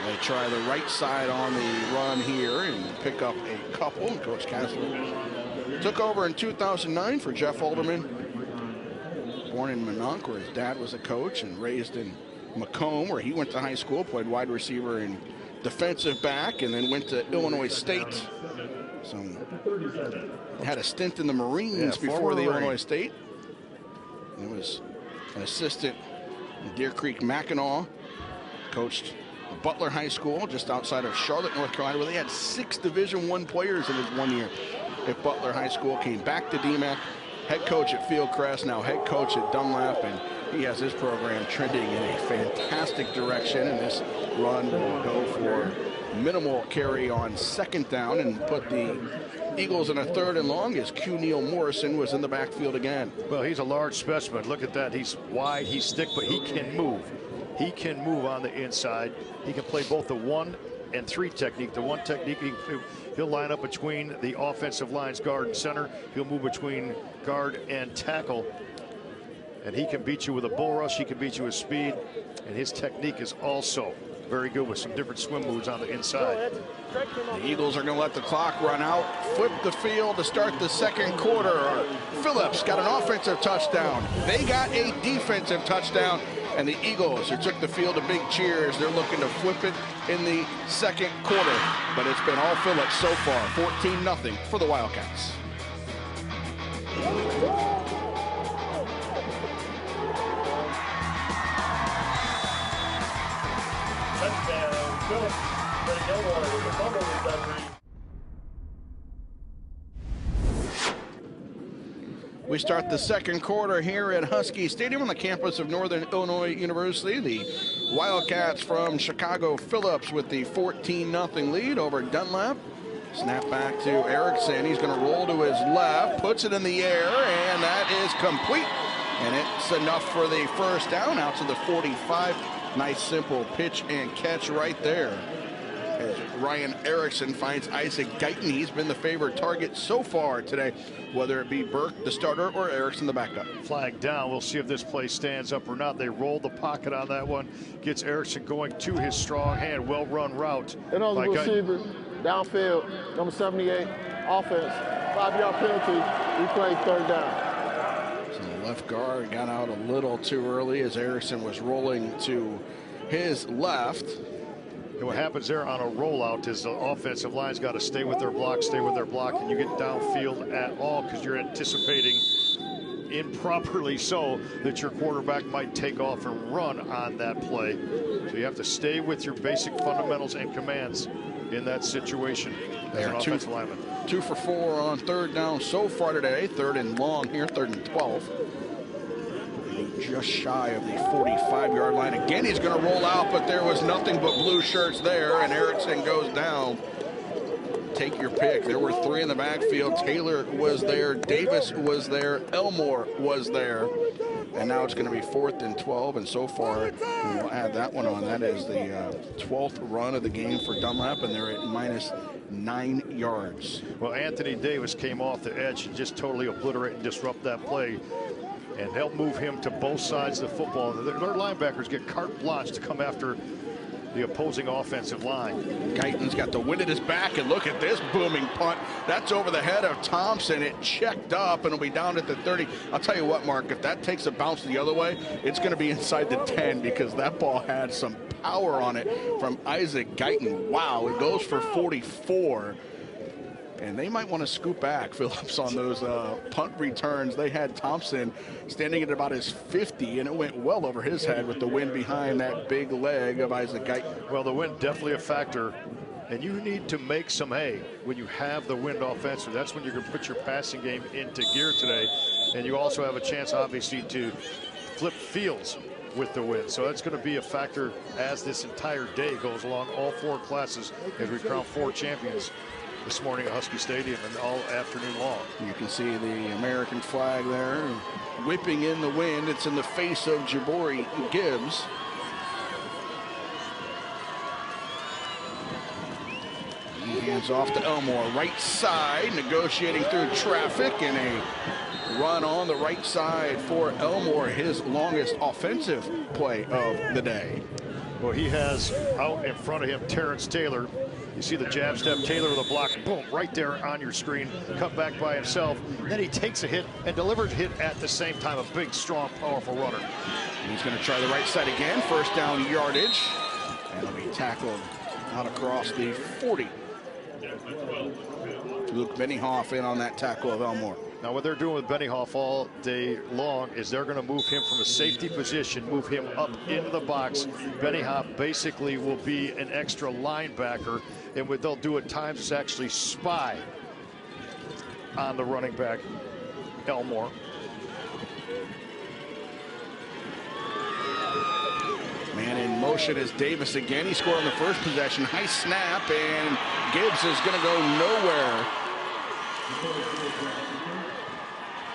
They try the right side on the run here and pick up a couple. Coach Kessler took over in 2009 for Jeff Alderman. Born in Minonk, where his dad was a coach, and raised in Macomb, where he went to high school, played wide receiver and defensive back, and then went to Illinois State. So had a stint in the Marines before the Illinois State. He was an assistant in Deer Creek Mackinac, coached Butler High School just outside of Charlotte, North Carolina, where they had 6 Division I players in his 1 year at Butler High School. Came back to DMAC, head coach at Fieldcrest, now head coach at Dunlap, and he has his program trending in a fantastic direction. And this run will go for minimal carry on second down and put the Eagles in a 3rd and long as Q. Neal Morrison was in the backfield again. Well, he's a large specimen. Look at that. He's wide, he's thick, but he can move. He can move on the inside. He can play both the 1 and 3 technique. The 1 technique, he'll line up between the offensive line's guard and center. He'll move between guard and tackle. And he can beat you with a bull rush. He can beat you with speed. And his technique is also very good with some different swim moves on the inside. The Eagles are going to let the clock run out, flip the field to start the second quarter. Phillips got an offensive touchdown. They got a defensive touchdown. And the Eagles, who took the field to big cheers, they're looking to flip it in the second quarter. But it's been all Phillips so far, 14-0 for the Wildcats. Touchdown, Phillips. Ready to go with the fumble recovery. We start the second quarter here at Husky Stadium on the campus of Northern Illinois University. The Wildcats from Chicago, Phillips with the 14-0 lead over Dunlap. Snap back to Erickson. He's going to roll to his left, puts it in the air, and that is complete. And it's enough for the first down out to the 45. Nice simple pitch and catch right there. As Ryan Erickson finds Isaac Guyton. He's been the favorite target so far today, whether it be Burke, the starter, or Erickson, the backup. Flag down. We'll see if this play stands up or not. They roll the pocket on that one. Gets Erickson going to his strong hand. Well-run route. And those receivers, downfield, number 78, offense, 5-yard penalty, replay 3rd down. So the left guard got out a little too early as Erickson was rolling to his left. And what happens there on a rollout is the offensive line's got to stay with their block, and you get downfield at all because you're anticipating improperly so that your quarterback might take off and run on that play. So you have to stay with your basic fundamentals and commands in that situation as an offensive lineman. 2 for 4 on 3rd down so far today. 3rd and long here, 3rd and 12. Just shy of the 45-yard line. Again, he's going to roll out, but there was nothing but blue shirts there, and Erickson goes down. Take your pick. There were 3 in the backfield. Taylor was there. Davis was there. Elmore was there. And now it's going to be 4th and 12, and so far, and we'll add that one on. That is the 12th run of the game for Dunlap, and they're at -9 yards. Well, Anthony Davis came off the edge and just totally obliterate and disrupt that play and help move him to both sides of the football. Their linebackers get carte blanche to come after the opposing offensive line. Guyton's got the wind at his back, and look at this booming punt. That's over the head of Thompson. It checked up, and it'll be down at the 30. I'll tell you what, Mark, if that takes a bounce the other way, it's going to be inside the 10 because that ball had some power on it from Isaac Guyton. Wow, it goes for 44. And they might want to scoop back, Phillips, on those punt returns. They had Thompson standing at about his 50, and it went well over his head with the wind behind that big leg of Isaac Guyton. Well, the wind definitely a factor, and you need to make some hay when you have the wind offensive. That's when you're going to put your passing game into gear today. And you also have a chance, obviously, to flip fields with the wind. So that's going to be a factor as this entire day goes along, all 4 classes, as we crown 4 champions this morning at Husky Stadium and all afternoon long. You can see the American flag there whipping in the wind. It's in the face of Jabari Gibbs. He hands off to Elmore, right side, negotiating through traffic, and a run on the right side for Elmore, his longest offensive play of the day. Well, he has out in front of him Terrence Taylor. You see the jab step, Taylor with a block, boom, right there on your screen, cut back by himself. Then he takes a hit and delivers a hit at the same time, a big, strong, powerful runner. And he's going to try the right side again, first down yardage. And he'll be tackled out across the 40. Luke Benioff in on that tackle of Elmore. Now, what they're doing with Benioff all day long is they're going to move him from a safety position, move him up into the box. Benioff basically will be an extra linebacker, and what they'll do at times is actually spy on the running back, Elmore. Man in motion is Davis again. He scored on the first possession. High snap, and Gibbs is going to go nowhere.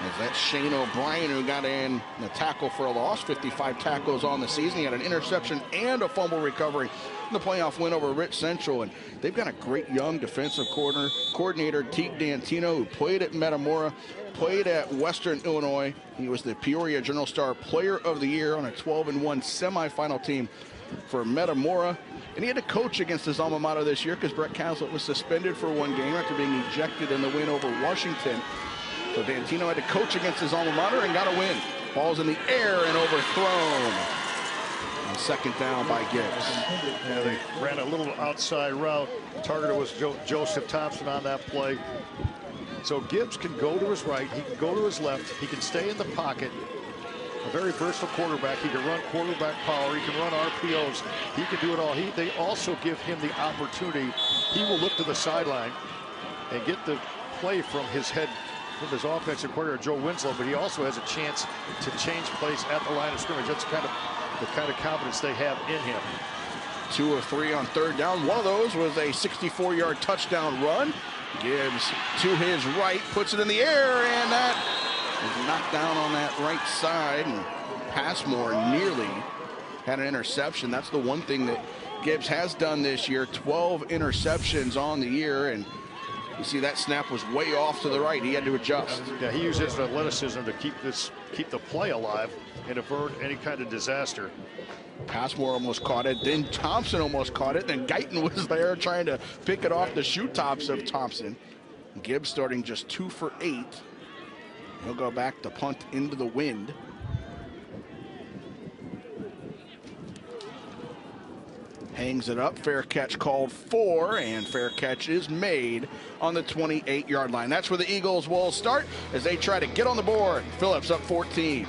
As that's Shane O'Brien who got in the tackle for a loss. 55 tackles on the season. He had an interception and a fumble recovery in the playoff win over Rich Central. And they've got a great young defensive coordinator, Teague D'Antino, who played at Metamora, played at Western Illinois. He was the Peoria Journal Star Player of the Year on a 12-1 semifinal team for Metamora. And he had to coach against his alma mater this year because Brett Caslett was suspended for one game after being ejected in the win over Washington. So D'Antino had to coach against his alma mater and got a win. Ball's in the air and overthrown. On second down by Gibbs. Yeah, they ran a little outside route. Targeter was Joseph Thompson on that play. So Gibbs can go to his right. He can go to his left. He can stay in the pocket. A very versatile quarterback. He can run quarterback power. He can run RPOs. He can do it all. They also give him the opportunity. He will look to the sideline and get the play from his head, from his offensive coordinator, Joe Winslow, but he also has a chance to change plays at the line of scrimmage. That's the kind of confidence they have in him. 2 of 3 on third down. One of those was a 64-yard touchdown run. Gibbs to his right, puts it in the air, and that is knocked down on that right side. And Passmore nearly had an interception. That's the one thing that Gibbs has done this year. 12 interceptions on the year, and you see that snap was way off to the right. He had to adjust. Yeah, he used his athleticism to keep the play alive and avert any kind of disaster. Passmore almost caught it. Then Thompson almost caught it. Then Guyton was there trying to pick it off the shoe tops of Thompson. Gibbs starting just 2 for 8. He'll go back to punt into the wind. Hangs it up. Fair catch called for, and fair catch is made on the 28-yard line. That's where the Eagles will start as they try to get on the board. Phillips up 14.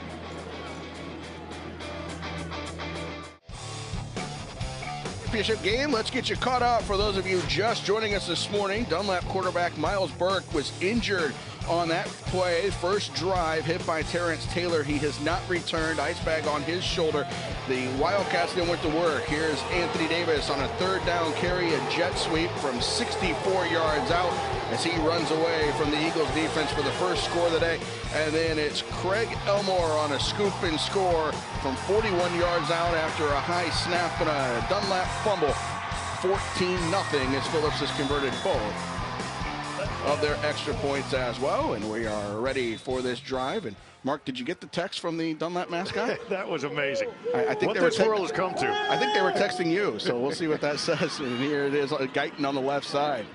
Championship game. Let's get you caught up. For those of you just joining us this morning, Dunlap quarterback Miles Burke was injured on that play. First drive hit by Terrence Taylor. He has not returned. Ice bag on his shoulder. The Wildcats then went to work. Here's Anthony Davis on a third down carry, a jet sweep from 64 yards out as he runs away from the Eagles defense for the first score of the day. And then it's Craig Elmore on a scoop and score from 41 yards out after a high snap and a Dunlap fumble. 14-0 as Phillips has converted both of their extra points as well, and we are ready for this drive. And Mark, did you get the text from the Dunlap mascot? That was amazing. I think what this world has come to. I think they were texting you, so we'll see what that says. And here it is, Guyton on the left side.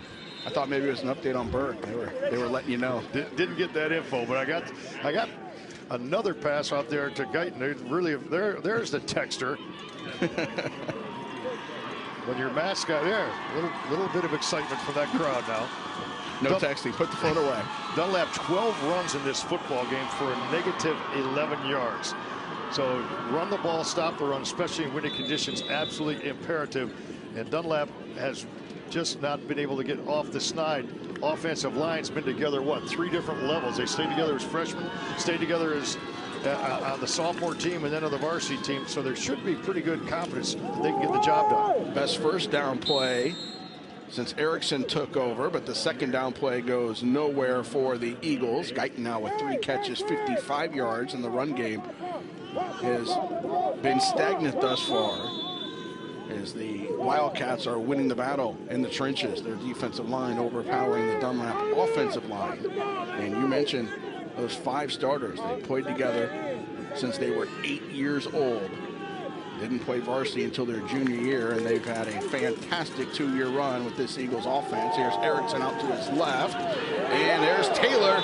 I thought maybe it was an update on Burke. They were letting you know. Didn't get that info, but I got another pass out there to Guyton. There's the texter. When your mascot there, little bit of excitement from that crowd now. No texting. Put the phone away. Dunlap 12 runs in this football game for a negative 11 yards. So run the ball, stop the run, especially in winning conditions, absolutely imperative. And Dunlap has just not been able to get off the snide. Offensive line's been together, 3 different levels. They stayed together as freshmen, stayed together as on the sophomore team and then on the varsity team. So there should be pretty good confidence that they can get the job done. Best first down play since Erickson took over, but the second down play goes nowhere for the Eagles. Guyton now with 3 catches, 55 yards, and the run game has been stagnant thus far as the Wildcats are winning the battle in the trenches. Their defensive line overpowering the Dunlap offensive line. And you mentioned those 5 starters. They played together since they were 8 years old. Didn't play varsity until their junior year, and they've had a fantastic 2-year run with this Eagles offense. Here's Erickson out to his left, and there's Taylor.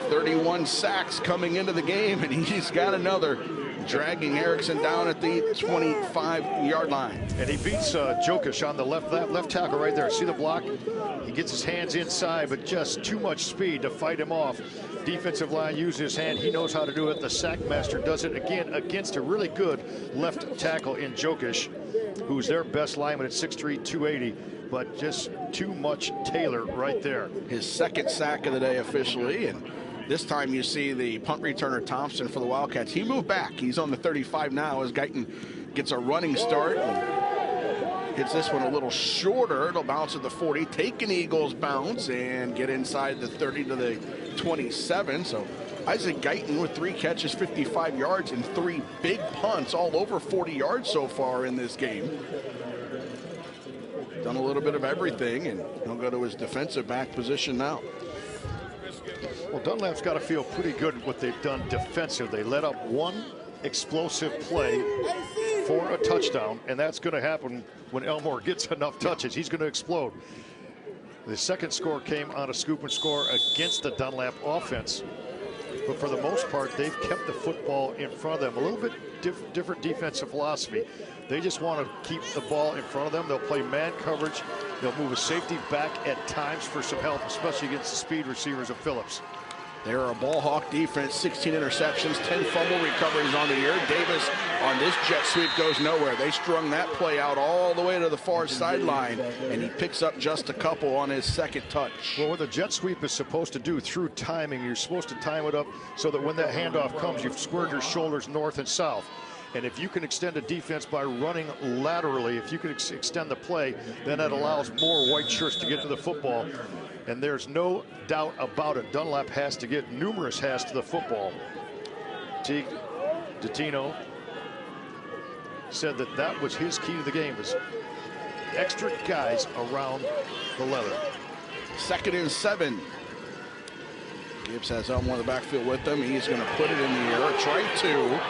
31 sacks coming into the game, and he's got another, dragging Erickson down at the 25-yard line. And he beats Jokic on the left tackle right there. See the block? He gets his hands inside, but just too much speed to fight him off. Defensive line uses his hand. He knows how to do it. The sack master does it again against a really good left tackle in Jokic, who's their best lineman at 6'3", 280. But just too much Taylor right there. His second sack of the day officially, and this time you see the punt returner Thompson for the Wildcats. He moved back. He's on the 35 now as Guyton gets a running start and hits this one a little shorter. It'll bounce at the 40, take an Eagles bounce and get inside the 30 to the 27. So Isaac Guyton with 3 catches, 55 yards, and 3 big punts, all over 40 yards so far in this game. Done a little bit of everything, and he'll go to his defensive back position now. Well, Dunlap's got to feel pretty good at what they've done defensive. They let up one explosive play for a touchdown, and that's going to happen when Elmore gets enough touches. He's going to explode. The second score came on a scoop and score against the Dunlap offense. But for the most part, they've kept the football in front of them. A little bit different defensive philosophy. They just want to keep the ball in front of them. They'll play man coverage. They'll move a safety back at times for some help, especially against the speed receivers of Phillips. They're a ball hawk defense, 16 interceptions, 10 fumble recoveries on the year. Davis on this jet sweep goes nowhere. They strung that play out all the way to the far sideline, and he picks up just a couple on his second touch. Well, what the jet sweep is supposed to do through timing, you're supposed to time it up so that when that handoff comes, you've squared your shoulders north and south. And if you can extend a defense by running laterally, if you can extend the play, then that allows more white shirts to get to the football. And there's no doubt about it. Dunlap has to get numerous has to the football. Teague Dottino said that that was his key to the game, was extra guys around the leather. 2nd and 7. Gibbs has Elmore in the backfield with him. He's going to put it in the air, try to.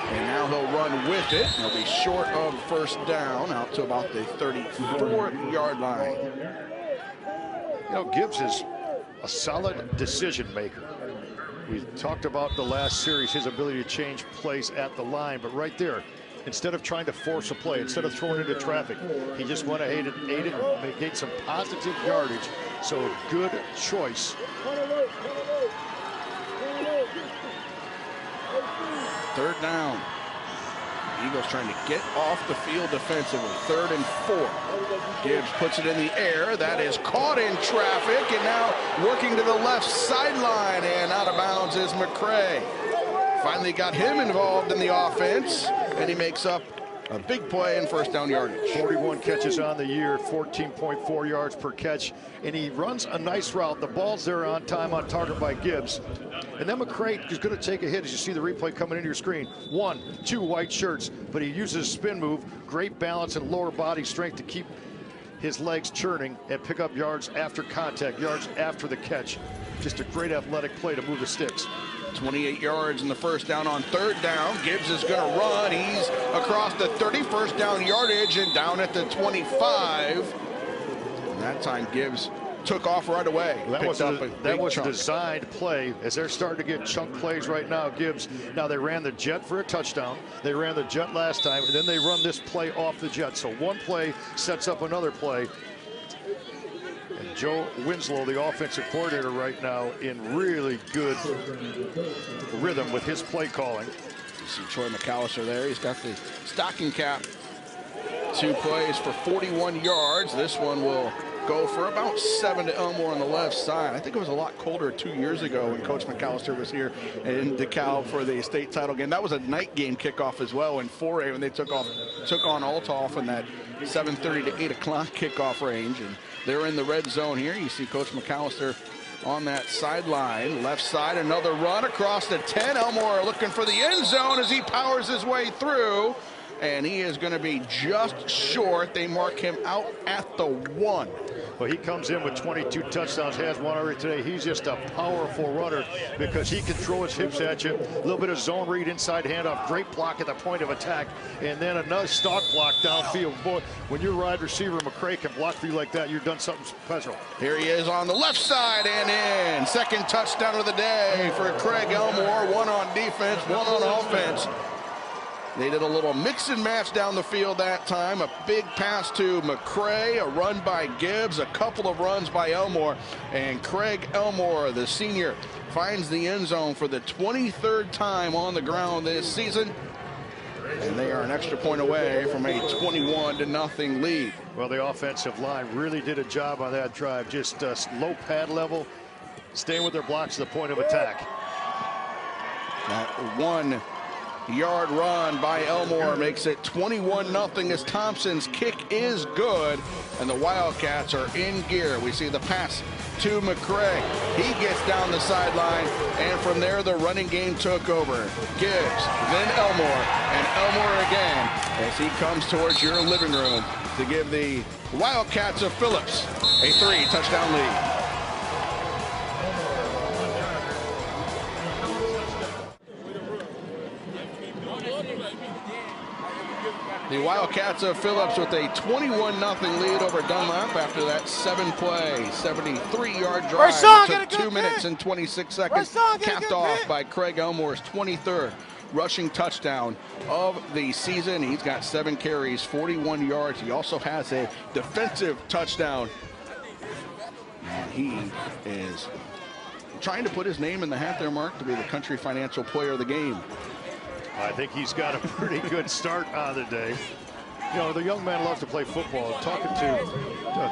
And now he'll run with it. He'll be short of first down, out to about the 34-yard line. You know, Gibbs is a solid decision maker. We talked about the last series, his ability to change plays at the line, but right there, instead of trying to force a play, instead of throwing into traffic, he just went ahead and ate it and gained some positive yardage. So a good choice. 3rd down. Eagles trying to get off the field defensively. 3rd and 4. Gibbs puts it in the air. That is caught in traffic, and now working to the left sideline, and out of bounds is McCray. Finally got him involved in the offense, and he makes up a big play in first down yardage. 41 catches on the year, 14.4 yards per catch, and he runs a nice route. The ball's there on time, on target by Gibbs. And then McCray is going to take a hit as you see the replay coming into your screen. 1, 2 white shirts, but he uses a spin move, great balance and lower body strength to keep his legs churning and pick up yards after contact, yards after the catch. Just a great athletic play to move the sticks. 28 yards in the first down on 3rd down. Gibbs is going to run. He's across the 31st down yardage and down at the 25. And that time Gibbs took off right away. Well, that was a designed play as they're starting to get chunk plays right now, Gibbs. Now they ran the jet for a touchdown. They ran the jet last time, and then they run this play off the jet. So one play sets up another play. And Joe Winslow, the offensive coordinator right now, in really good rhythm with his play calling. You see Troy McAllister there. He's got the stocking cap. 2 plays for 41 yards. This one will go for about 7 to Elmore on the left side. I think it was a lot colder 2 years ago when Coach McAllister was here in DeKalb for the state title game. That was a night game kickoff as well in 4A when they took on Althoff in that 7:30 to 8 o'clock kickoff range. And they're in the red zone here. You see Coach McAllister on that sideline. Left side, another run across the 10. Elmore looking for the end zone as he powers his way through. and he is going to be just short. They mark him out at the 1. Well, he comes in with 22 touchdowns, has one already today. He's just a powerful runner because he can throw his hips at you. A little bit of zone read, inside handoff, great block at the point of attack, and then another stalk block downfield. Boy, when your wide receiver McCray can block for you like that, you've done something special. Here he is on the left side and in. Second touchdown of the day for Craig Elmore. 1 on defense, 1 on offense. They did a little mix and match down the field that time. A big pass to McCray, a run by Gibbs, a couple of runs by Elmore. And Craig Elmore, the senior, finds the end zone for the 23rd time on the ground this season. And they are an extra point away from a 21-0 lead. Well, the offensive line really did a job on that drive. Just low pad level, staying with their blocks to the point of attack. That 1-yard run by Elmore makes it 21-0 as Thompson's kick is good, and the Wildcats are in gear. We see the pass to McCray. He gets down the sideline, and from there the running game took over. Gibbs, then Elmore, and Elmore again as he comes towards your living room to give the Wildcats of Phillips a 3-touchdown lead. The Wildcats of Phillips with a 21-0 lead over Dunlap after that 7-play, 73-yard drive. Took 2 minutes and 26 seconds. Capped off by Craig Elmore's 23rd rushing touchdown of the season. He's got 7 carries, 41 yards. He also has a defensive touchdown. And he is trying to put his name in the hat there, Mark, to be the Country Financial Player of the Game. I think he's got a pretty good start on the day. You know, the young man loves to play football. Talking to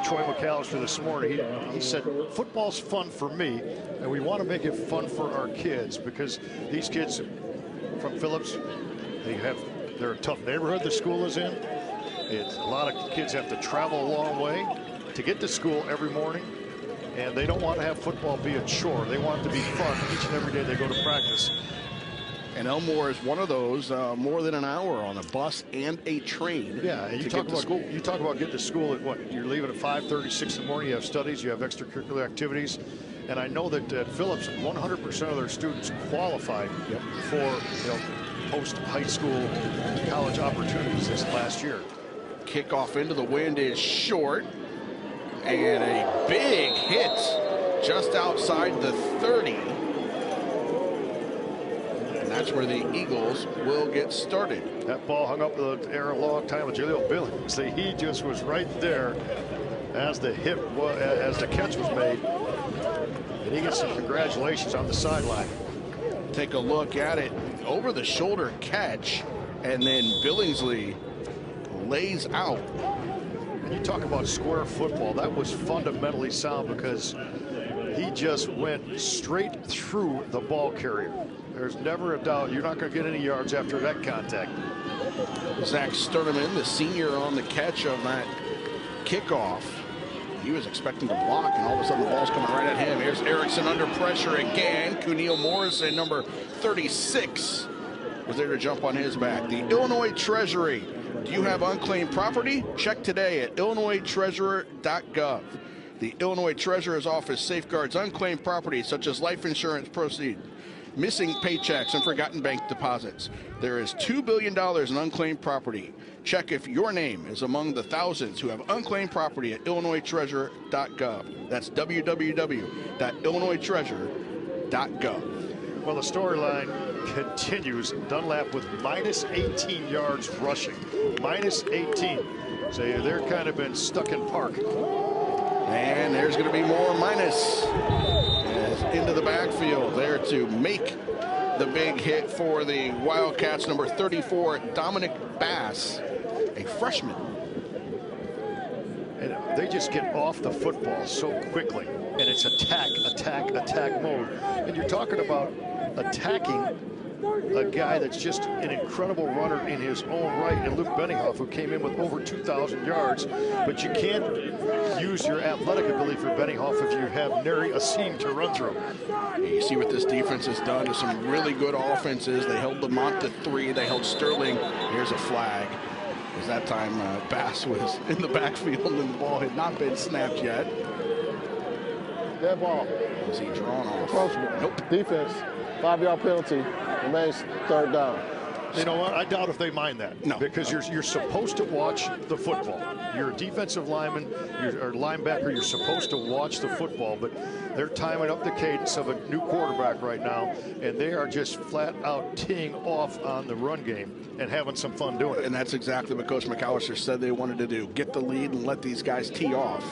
Troy McAllister this morning, he said, football's fun for me, and we want to make it fun for our kids because these kids from Phillips, they're a tough neighborhood the school is in. A lot of kids have to travel a long way to get to school every morning, and they don't want to have football be a chore. They want it to be fun each and every day they go to practice. And Elmore is one of those, more than an hour on a bus and a train. Yeah, and you talk about school. You talk about getting to school at what? You're leaving at 5:30, 6 in the morning. You have studies, you have extracurricular activities, and I know that at Phillips, 100% of their students qualified for post high school, college opportunities this last year. Kickoff into the wind is short, and a big hit just outside the 30. That's where the Eagles will get started. That ball hung up in the air a long time with Jaleel Billings. He just was right there as the catch was made. And he gets some congratulations on the sideline. Take a look at it. Over the shoulder catch, and then Billingsley lays out. And you talk about square football. That was fundamentally sound because he just went straight through the ball carrier. There's never a doubt you're not going to get any yards after that contact. Zach Sturneman, the senior, on the catch of that kickoff. He was expecting to block, and all of a sudden the ball's coming right at him. Here's Erickson under pressure again. Kuneal Morrison, number 36, was there to jump on his back. The Illinois Treasury. Do you have unclaimed property? Check today at IllinoisTreasurer.gov. The Illinois Treasurer's Office safeguards unclaimed property such as life insurance proceeds, missing paychecks, and forgotten bank deposits. There is $2 billion in unclaimed property. Check if your name is among the thousands who have unclaimed property at IllinoisTreasurer.gov. That's www.IllinoisTreasurer.gov. Well, the storyline continues. Dunlap with minus 18 yards rushing. Minus 18. So they're kind of been stuck in park. And there's going to be more minus into the backfield there to make the big hit for the Wildcats. Number 34, Dominic Bass, a freshman. And they just get off the football so quickly. And it's attack, attack, attack mode. And you're talking about attacking a guy that's just an incredible runner in his own right, and Luke Benninghoff, who came in with over 2,000 yards. But you can't use your athletic ability for Benninghoff if you have nary a seam to run through. You see what this defense has done to some really good offenses. They held Lamont to 3. They held Sterling. Here's a flag. Because that time Bass was in the backfield and the ball had not been snapped yet. Dead ball. Is he drawn off? Approachment. Nope. Defense. 5-yard penalty. Remains 3rd down. You know what? I doubt if they mind that. No. Because you're supposed to watch the football. You're a defensive lineman, or linebacker, you're supposed to watch the football, but they're timing up the cadence of a new quarterback right now, and they are just flat out teeing off on the run game and having some fun doing it. And that's exactly what Coach McAllister said they wanted to do. Get the lead and let these guys tee off.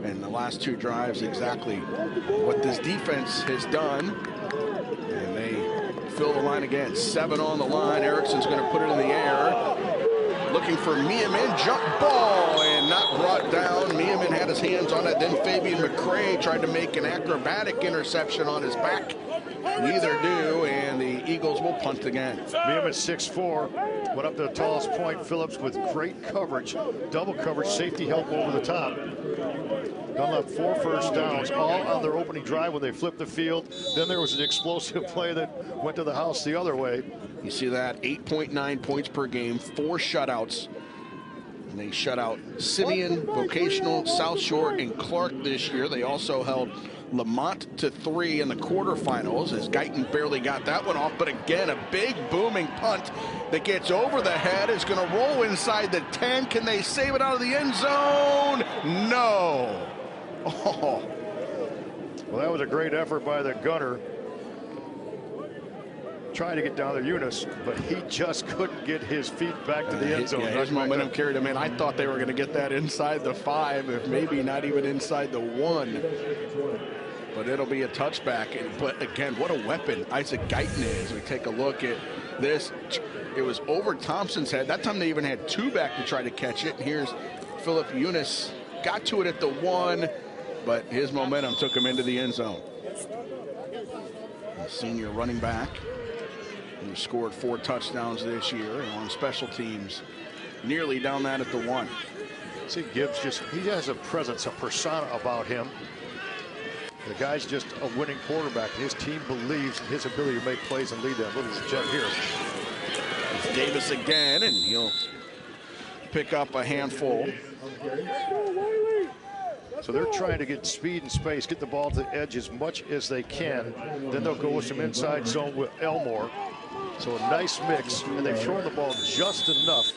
And the last 2 drives, exactly what this defense has done. And they fill the line again. 7 on the line. Erickson's going to put it in the air. Looking for Meehan, jump ball, and not brought down. Meehan had his hands on it. Then Fabian McCray tried to make an acrobatic interception on his back. Neither do, and the Eagles will punt again. Meehan 6'4", went up to the tallest point. Phillips with great coverage, double coverage, safety help over the top. Dunlap 4 first downs, all on their opening drive when they flipped the field. Then there was an explosive play that went to the house the other way. You see that, 8.9 points per game, 4 shutouts. And they shut out Simeon, Vocational, South Shore, and Clark this year. They also held Lamont to 3 in the quarterfinals, as Guyton barely got that one off. But again, a big booming punt that gets over the head, is going to roll inside the 10. Can they save it out of the end zone? No. Oh. Well, that was a great effort by the gunner, trying to get down there, Eunice, but he just couldn't get his feet back to the end zone. Yeah, his momentum carried him in. I thought they were going to get that inside the 5, if maybe not even inside the 1. But it'll be a touchback. But again, what a weapon Isaac Guyton is. We take a look at this. It was over Thompson's head. That time they even had 2 back to try to catch it. And here's Philip Eunice. Got to it at the 1, but his momentum took him into the end zone. The senior running back, who scored 4 touchdowns this year, and on special teams, nearly down that at the 1. See, Gibbs he has a presence, a persona about him. The guy's just a winning quarterback, and his team believes in his ability to make plays and lead that little jet here. It's Davis again, and he'll pick up a handful. So they're trying to get speed and space, get the ball to the edge as much as they can. Then they'll go with some inside zone with Elmore. So a nice mix, and they've thrown the ball just enough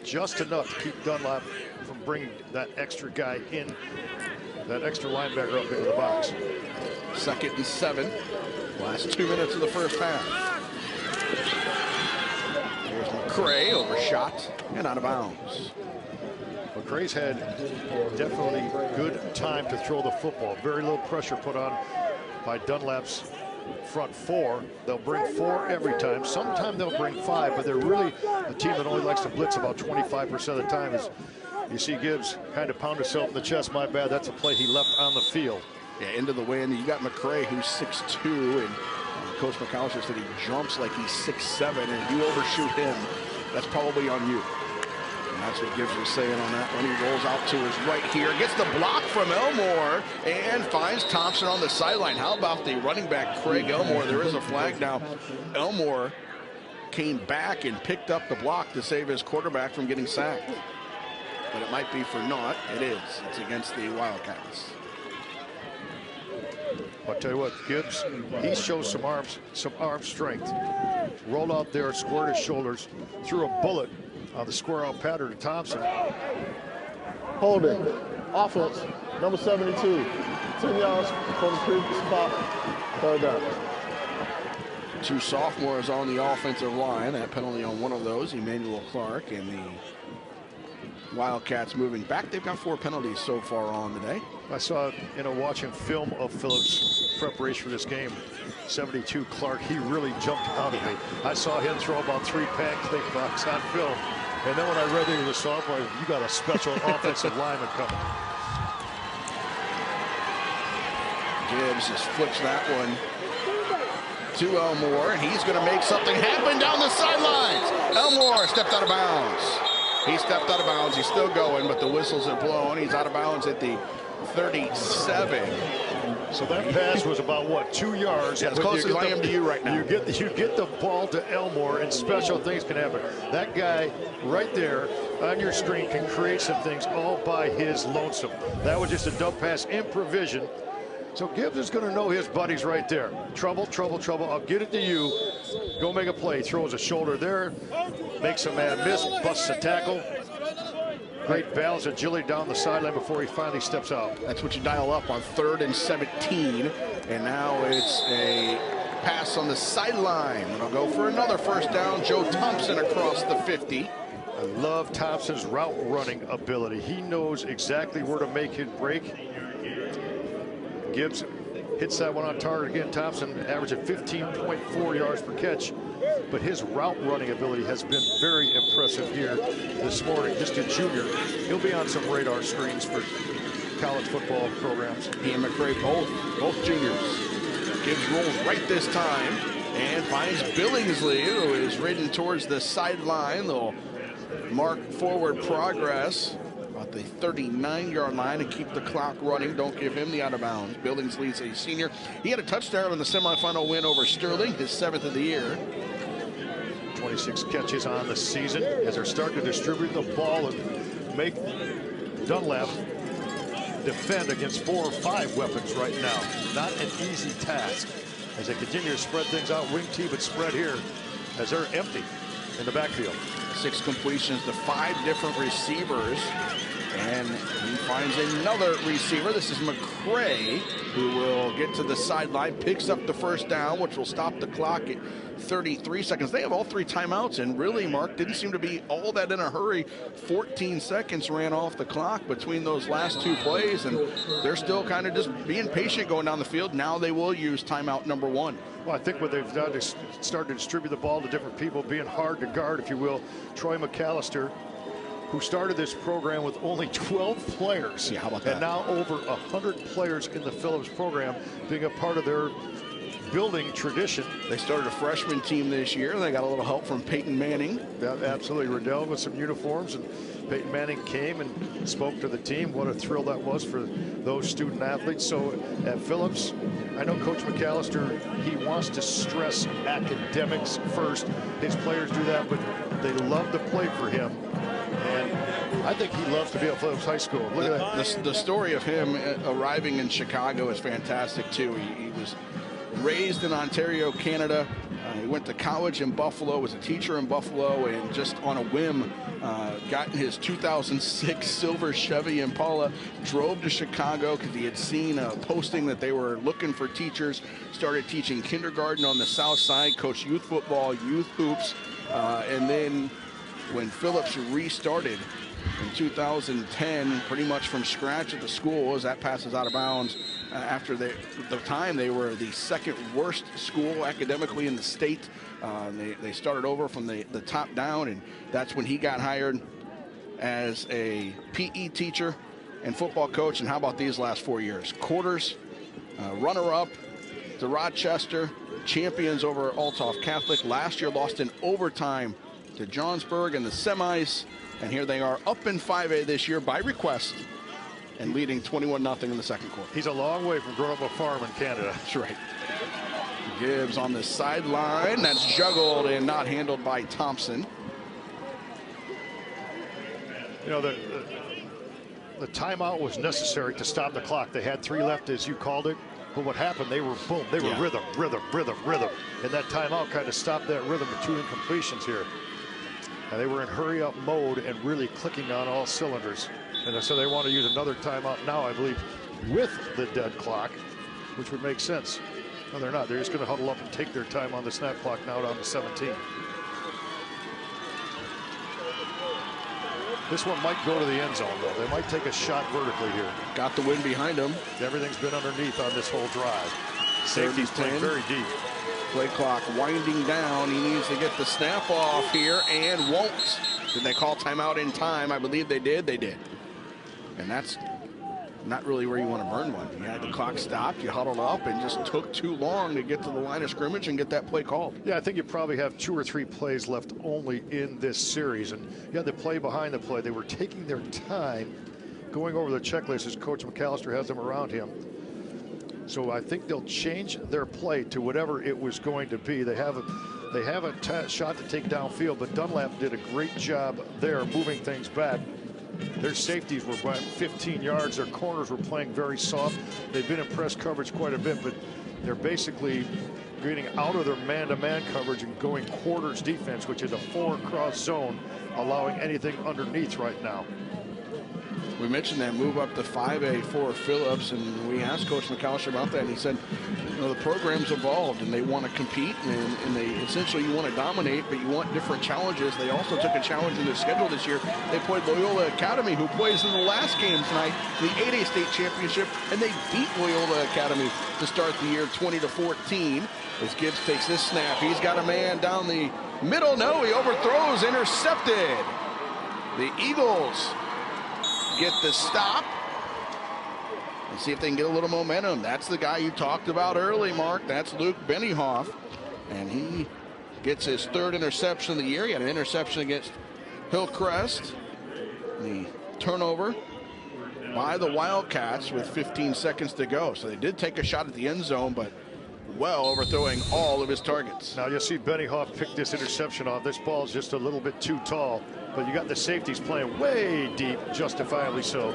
to keep Dunlap from bringing that extra guy in, that extra linebacker up into the box. 2nd and 7. Last 2 minutes of the first half. Here's McCray, overshot and out of bounds. McCray's had definitely good time to throw the football. Very little pressure put on by Dunlap's front 4. They'll bring 4 every time. Sometimes they'll bring 5, but they're really a team that only likes to blitz about 25% of the time. As you see Gibbs kind of pound himself in the chest. My bad, that's a play he left on the field. Yeah, into the wind. You got McCray, who's 6'2", and Coach McAllister said he jumps like he's 6'7", and if you overshoot him, that's probably on you. And that's what Gibbs was saying on that one. He rolls out to his right here, gets the block from Elmore, and finds Thompson on the sideline. How about the running back, Craig Elmore? There is a flag now. Elmore came back and picked up the block to save his quarterback from getting sacked. But it might be for naught. It is. It's against the Wildcats. I'll tell you what, Gibbs, he shows some arm strength. Rolled out there, squared his shoulders, threw a bullet on the square out pattern to Thompson. Holding. Offense. Number 72. 10 yards from the previous spot. 3rd down. 2 sophomores on the offensive line. That penalty on one of those, Emmanuel Clark, and the Wildcats moving back. They've got 4 penalties so far on the day. I saw, watching film of Phillips' preparation for this game, 72 Clark, he really jumped out at me. I saw him throw about 3 pancake blocks on film. And then when I read that he was a sophomore, you got a special offensive lineman coming. Gibbs just flips that one to Elmore, and he's going to make something happen down the sidelines. Elmore stepped out of bounds. He stepped out of bounds. He's still going, but the whistles have blown. He's out of bounds at the 37. So that pass was about, what, 2 yards? Yeah, as close as I am to you right now. You get the ball to Elmore, and special things can happen. That guy right there on your screen can create some things all by his lonesome. That was just a dump pass in provision. So Gibbs is going to know his buddies right there. Trouble, trouble, trouble. I'll get it to you. Go make a play. Throws a shoulder there. Makes a man miss. Busts a tackle. Great balance agility down the sideline before he finally steps out. That's what you dial up on 3rd and 17. And now it's a pass on the sideline. And I'll go for another first down. Joe Thompson across the 50. I love Thompson's route running ability. He knows exactly where to make his break. Gibbs hits that one on target again. Thompson averaged at 15.4 yards per catch. But his route running ability has been very impressive here this morning. Just a junior. He'll be on some radar screens for college football programs. He and McCray both juniors. Gibbs rolls right this time and finds Billingsley, who is ridden towards the sideline. They'll mark forward progress about the 39-yard line and keep the clock running. Don't give him the out of bounds. Billingsley's a senior. He had a touchdown in the semifinal win over Sterling, his 7th of the year. 26 catches on the season as they're starting to distribute the ball and make Dunlap defend against 4 or 5 weapons right now. Not an easy task as they continue to spread things out. Wing T, but spread here as they're empty in the backfield. 6 completions to 5 different receivers. And he finds another receiver. This is McCray, who will get to the sideline, picks up the first down, which will stop the clock at 33 seconds. They have all 3 timeouts, and really, Mark, didn't seem to be all that in a hurry. 14 seconds ran off the clock between those last 2 plays, and they're still kind of just being patient going down the field. Now they will use timeout number 1. Well, I think what they've done is start to distribute the ball to different people, being hard to guard, if you will. Troy McAllister, who started this program with only 12 players. Yeah, how about that? And now over 100 players in the Phillips program, being a part of their building tradition. They started a freshman team this year. They got a little help from Peyton Manning. Yeah, absolutely. Riddell with some uniforms, and Peyton Manning came and spoke to the team. What a thrill that was for those student athletes. So at Phillips, I know Coach McAllister, he wants to stress academics first. His players do that, but they love to play for him. And I think he loves to be at Phillips High School. Look at that. The story of him arriving in Chicago is fantastic, too. He was raised in Ontario, Canada. He went to college in Buffalo, was a teacher in Buffalo, and just on a whim got his 2006 silver Chevy Impala, drove to Chicago because he had seen a posting that they were looking for teachers, started teaching kindergarten on the south side, coached youth football, youth hoops, and then when Phillips restarted in 2010, pretty much from scratch at the school, as that passes out of bounds. After the time, they were the 2nd worst school academically in the state. They started over from the top down, and that's when he got hired as a PE teacher and football coach. And how about these last 4 years? Quarters, runner-up to Rochester, champions over Althoff Catholic. Last year lost in overtime to Johnsburg in the semis, and here they are up in 5A this year by request and leading 21-0 in the 2nd quarter. He's a long way from growing up a farm in Canada. That's right. Gibbs on the sideline. That's juggled and not handled by Thompson. You know, the timeout was necessary to stop the clock. They had 3 left, as you called it. But what happened, they were boom. They were rhythm. And that timeout kind of stopped that rhythm with 2 incompletions here. And they were in hurry-up mode and really clicking on all cylinders. And so they want to use another timeout now, I believe, with the dead clock, which would make sense. No, they're not. They're just going to huddle up and take their time on the snap clock now down to 17. This one might go to the end zone, though. They might take a shot vertically here. Got the wind behind them. Everything's been underneath on this whole drive. Safety's playing very deep. Play clock winding down. He needs to get the snap off here and won't. Did they call timeout in time? I believe they did. They did. And that's not really where you want to burn one. You had the clock stopped, you huddled up, and just took too long to get to the line of scrimmage and get that play called. Yeah, I think you probably have 2 or 3 plays left only in this series. And you had the play behind the play. They were taking their time going over the checklist as Coach McAllister has them around him. So I think they'll change their play to whatever it was going to be. They have a shot to take downfield, but Dunlap did a great job there moving things back. Their safeties were about 15 yards. Their corners were playing very soft. They've been in press coverage quite a bit, but they're basically getting out of their man-to-man coverage and going quarters defense, which is a 4-cross zone, allowing anything underneath right now. We mentioned that move up to 5A for Phillips, and we asked Coach McAllister about that, and he said, you know, the program's evolved and they want to compete, and they essentially, you want to dominate, but you want different challenges. They also took a challenge in their schedule this year. They played Loyola Academy, who plays in the last game tonight, the 8A state championship, and they beat Loyola Academy to start the year 20-14. As Gibbs takes this snap, he's got a man down the middle. No, he overthrows, intercepted. The Eagles get the stop and see if they can get a little momentum. That's the guy you talked about early, Mark. That's Luke Bennyhoff, and he gets his 3rd interception of the year. He had an interception against Hillcrest. The turnover by the Wildcats with 15 seconds to go. So they did take a shot at the end zone, but well overthrowing all of his targets. Now you'll see Bennyhoff pick this interception off. This ball's just a little bit too tall, but you got the safeties playing way deep, justifiably so.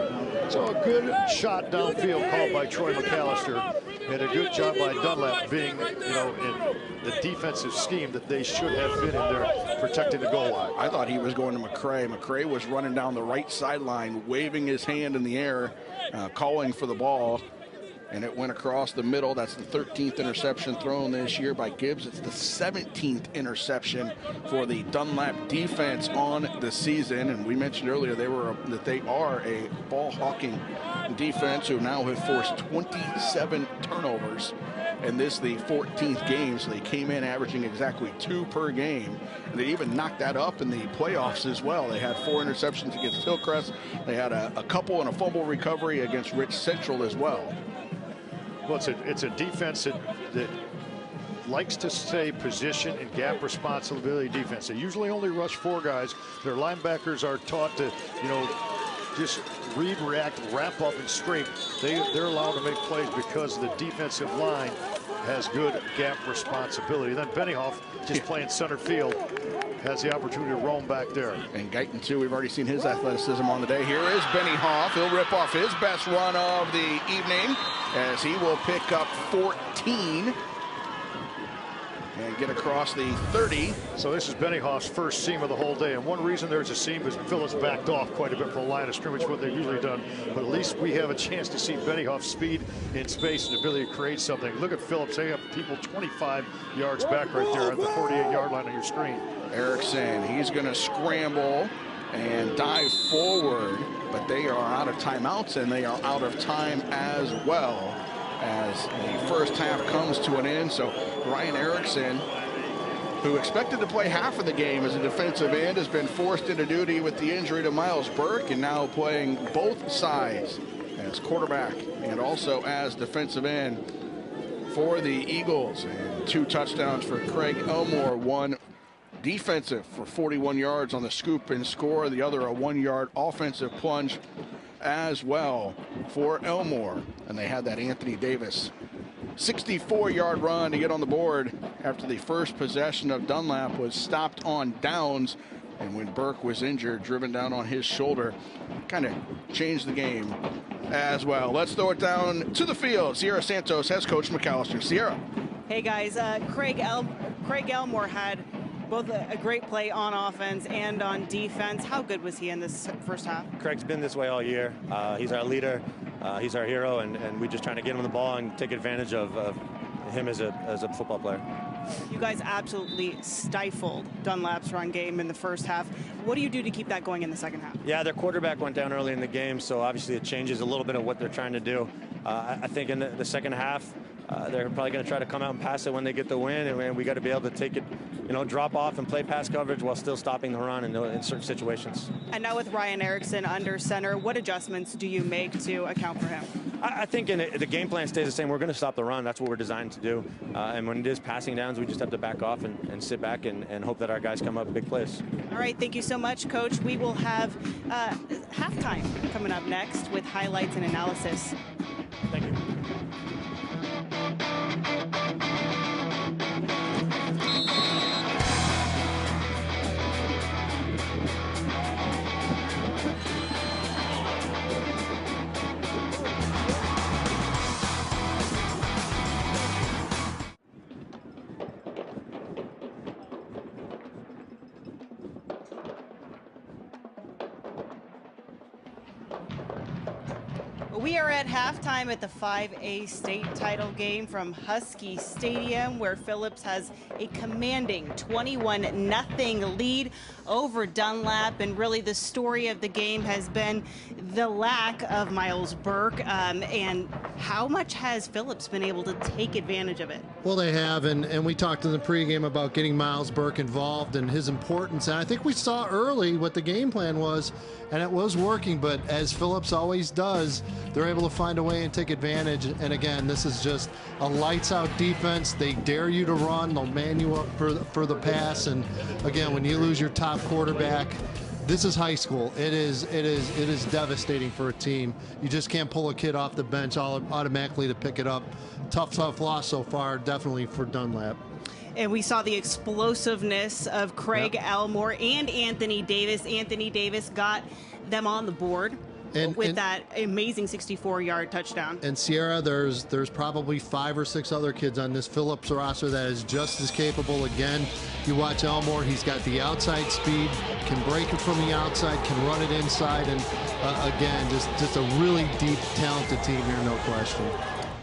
So a good shot downfield called by Troy McAllister, and a good job by Dunlap being, you know, in the defensive scheme that they should have been in there, protecting the goal line. I thought he was going to McCray. McCray was running down the right sideline, waving his hand in the air, calling for the ball. And it went across the middle. That's the 13th interception thrown this year by Gibbs. It's the 17th interception for the Dunlap defense on the season. And we mentioned earlier that they are a ball-hawking defense who now have forced 27 turnovers. And this is the 14th game, so they came in averaging exactly 2 per game. And they even knocked that up in the playoffs as well. They had 4 interceptions against Hillcrest. They had a couple and a fumble recovery against Rich Central as well. Well, it's a defense that likes to stay position and gap responsibility defense. They usually only rush 4 guys. Their linebackers are taught to, you know, just read, react, wrap up, and scrape. They're allowed to make plays because the defensive line has good gap responsibility. Then Bennyhoff, just playing center field, has the opportunity to roam back there. And Guyton, too, we've already seen his athleticism on the day. Here is Bennyhoff. He'll rip off his best run of the evening as he will pick up 14 and get across the 30. So this is Bennyhoff's first seam of the whole day. And one reason there's a seam is Phillips backed off quite a bit from the line of scrimmage, what they've usually done. But at least we have a chance to see Bennyhoff's speed in space and ability to create something. Look at Phillips. They have people 25 yards back right there at the 48-yard line on your screen. Erickson, he's going to scramble and dive forward, but they are out of timeouts, and they are out of time as well as the first half comes to an end. So Ryan Erickson, who expected to play half of the game as a defensive end, has been forced into duty with the injury to Miles Burke, and now playing both sides as quarterback and also as defensive end for the Eagles. And 2 touchdowns for Craig Elmore, 1 defensive for 41 yards on the scoop and score, the other a 1-yard offensive plunge as well for Elmore. And they had that Anthony Davis 64-yard run to get on the board after the first possession of Dunlap was stopped on downs, and when Burke was injured, driven down on his shoulder, kind of changed the game as well. Let's throw it down to the field. Sierra Santos has Coach McAllister. Sierra. Hey guys, Craig Elmore had both a great play on offense and on defense. How good was he in this first half? Craig's been this way all year. He's our leader. He's our hero, and we're just trying to get him the ball and take advantage of him as a football player. You guys absolutely stifled Dunlap's run game in the first half. What do you do to keep that going in the second half? Yeah, their quarterback went down early in the game, so obviously it changes a little bit of what they're trying to do. I think in the second half, they're probably going to try to come out and pass it when they get the win, and we got to be able to take it, drop off and play pass coverage while still stopping the run in certain situations. And now with Ryan Erickson under center, what adjustments do you make to account for him? I think the game plan stays the same. We're going to stop the run. That's what we're designed to do. And when it is passing downs, we just have to back off and sit back and hope that our guys come up with big plays. All right, thank you so much, Coach. We will have halftime coming up next with highlights and analysis. Thank you. We are at halftime at the 5A state title game from Husky Stadium, where Phillips has a commanding 21-0 lead over Dunlap. And really the story of the game has been the lack of Miles Burke. And how much has Phillips been able to take advantage of it? Well, they have, and we talked in the pregame about getting Miles Burke involved and his importance. And I think we saw early what the game plan was, and it was working. But as Phillips always does, they're able to find a way and take advantage. And again, this is just a lights-out defense. They dare you to run. They'll man you up for the pass. And again, when you lose your top quarterback, this is high school. It is devastating for a team. You just can't pull a kid off the bench automatically to pick it up. Tough loss so far, definitely for Dunlap. And we saw the explosiveness of Craig Elmore and Anthony Davis. Anthony Davis got them on the board with that amazing 64-yard touchdown. And Sierra, there's probably 5 or 6 other kids on this Phillips roster that is just as capable. Again, you watch Elmore, he's got the outside speed, can break it from the outside, can run it inside, and again, just a really deep, talented team here, no question.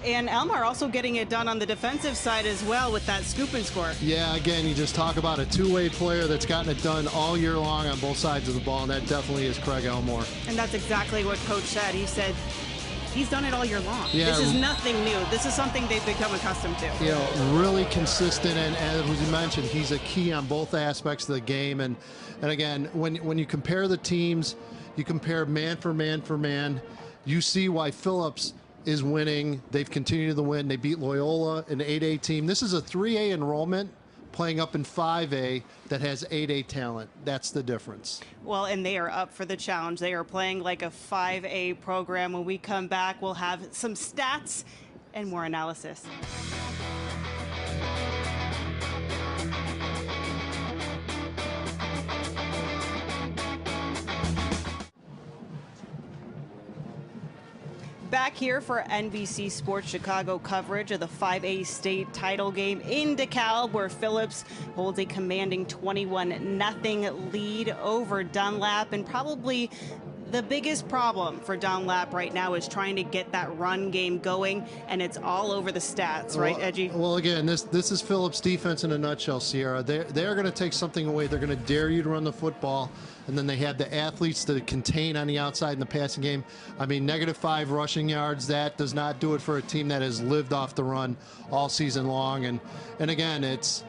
And Elmore also getting it done on the defensive side as well with that scoop and score. Yeah, again, you just talk about a two-way player that's gotten it done all year long on both sides of the ball, and that definitely is Craig Elmore. And that's exactly what Coach said. He said he's done it all year long. Yeah, this is nothing new. This is something they've become accustomed to. You know, really consistent, and as you mentioned, he's a key on both aspects of the game. And again, when you compare the teams, you compare man for man, you see why Phillips is winning. They've continued to win. They beat Loyola, an 8A team. This is a 3A enrollment playing up in 5A that has 8A talent. That's the difference. Well, and they are up for the challenge. They are playing like a 5A program. When we come back, we'll have some stats and more analysis. Back here for NBC Sports Chicago coverage of the 5A state title game in DeKalb, where Phillips holds a commanding 21-0 lead over Dunlap. And probably the biggest problem for Dunlap right now is trying to get that run game going, and it's all over the stats, right, Edgy? Well, again, this is Phillips' defense in a nutshell, Sierra. They're going to take something away. They're going to dare you to run the football, and then they have the athletes to contain on the outside in the passing game. I mean, -5 rushing yards, that does not do it for a team that has lived off the run all season long. And again, it's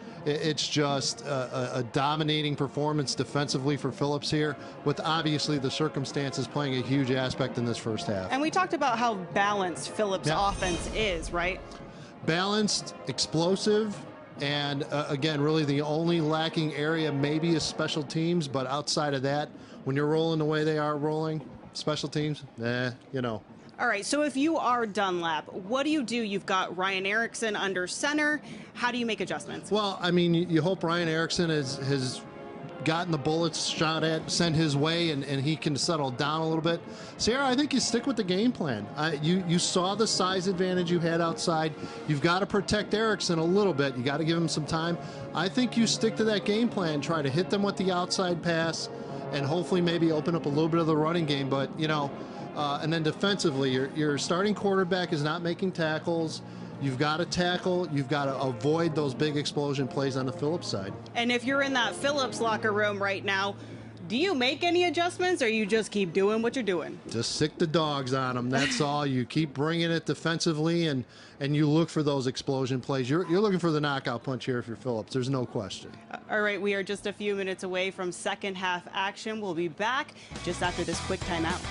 just a dominating performance defensively for Phillips here, with obviously the circumstances playing a huge aspect in this first half. And we talked about how balanced Phillips' offense is, right? Balanced, explosive, and again, really the only lacking area maybe is special teams, but outside of that, when you're rolling the way they are rolling, special teams, you know. All right, so if you are Dunlap, what do? You've got Ryan Erickson under center. How do you make adjustments? Well, I mean, you hope Ryan Erickson has gotten the bullets shot at, sent his way, and he can settle down a little bit. Sierra, I think you stick with the game plan. You saw the size advantage you had outside. You've got to protect Erickson a little bit. You got to give him some time. I think you stick to that game plan, try to hit them with the outside pass, and hopefully maybe open up a little bit of the running game. But, you know, and then defensively, your starting quarterback is not making tackles. You've got to tackle. You've got to avoid those big explosion plays on the Phillips side. And if you're in that Phillips locker room right now, Do you make any adjustments, or you just keep doing what you're doing? Just sick the dogs on them. That's all. You keep bringing it defensively, and you look for those explosion plays. You're looking for the knockout punch here if you're Phillips. There's no question. All right, we are just a few minutes away from second half action. We'll be back just after this quick timeout.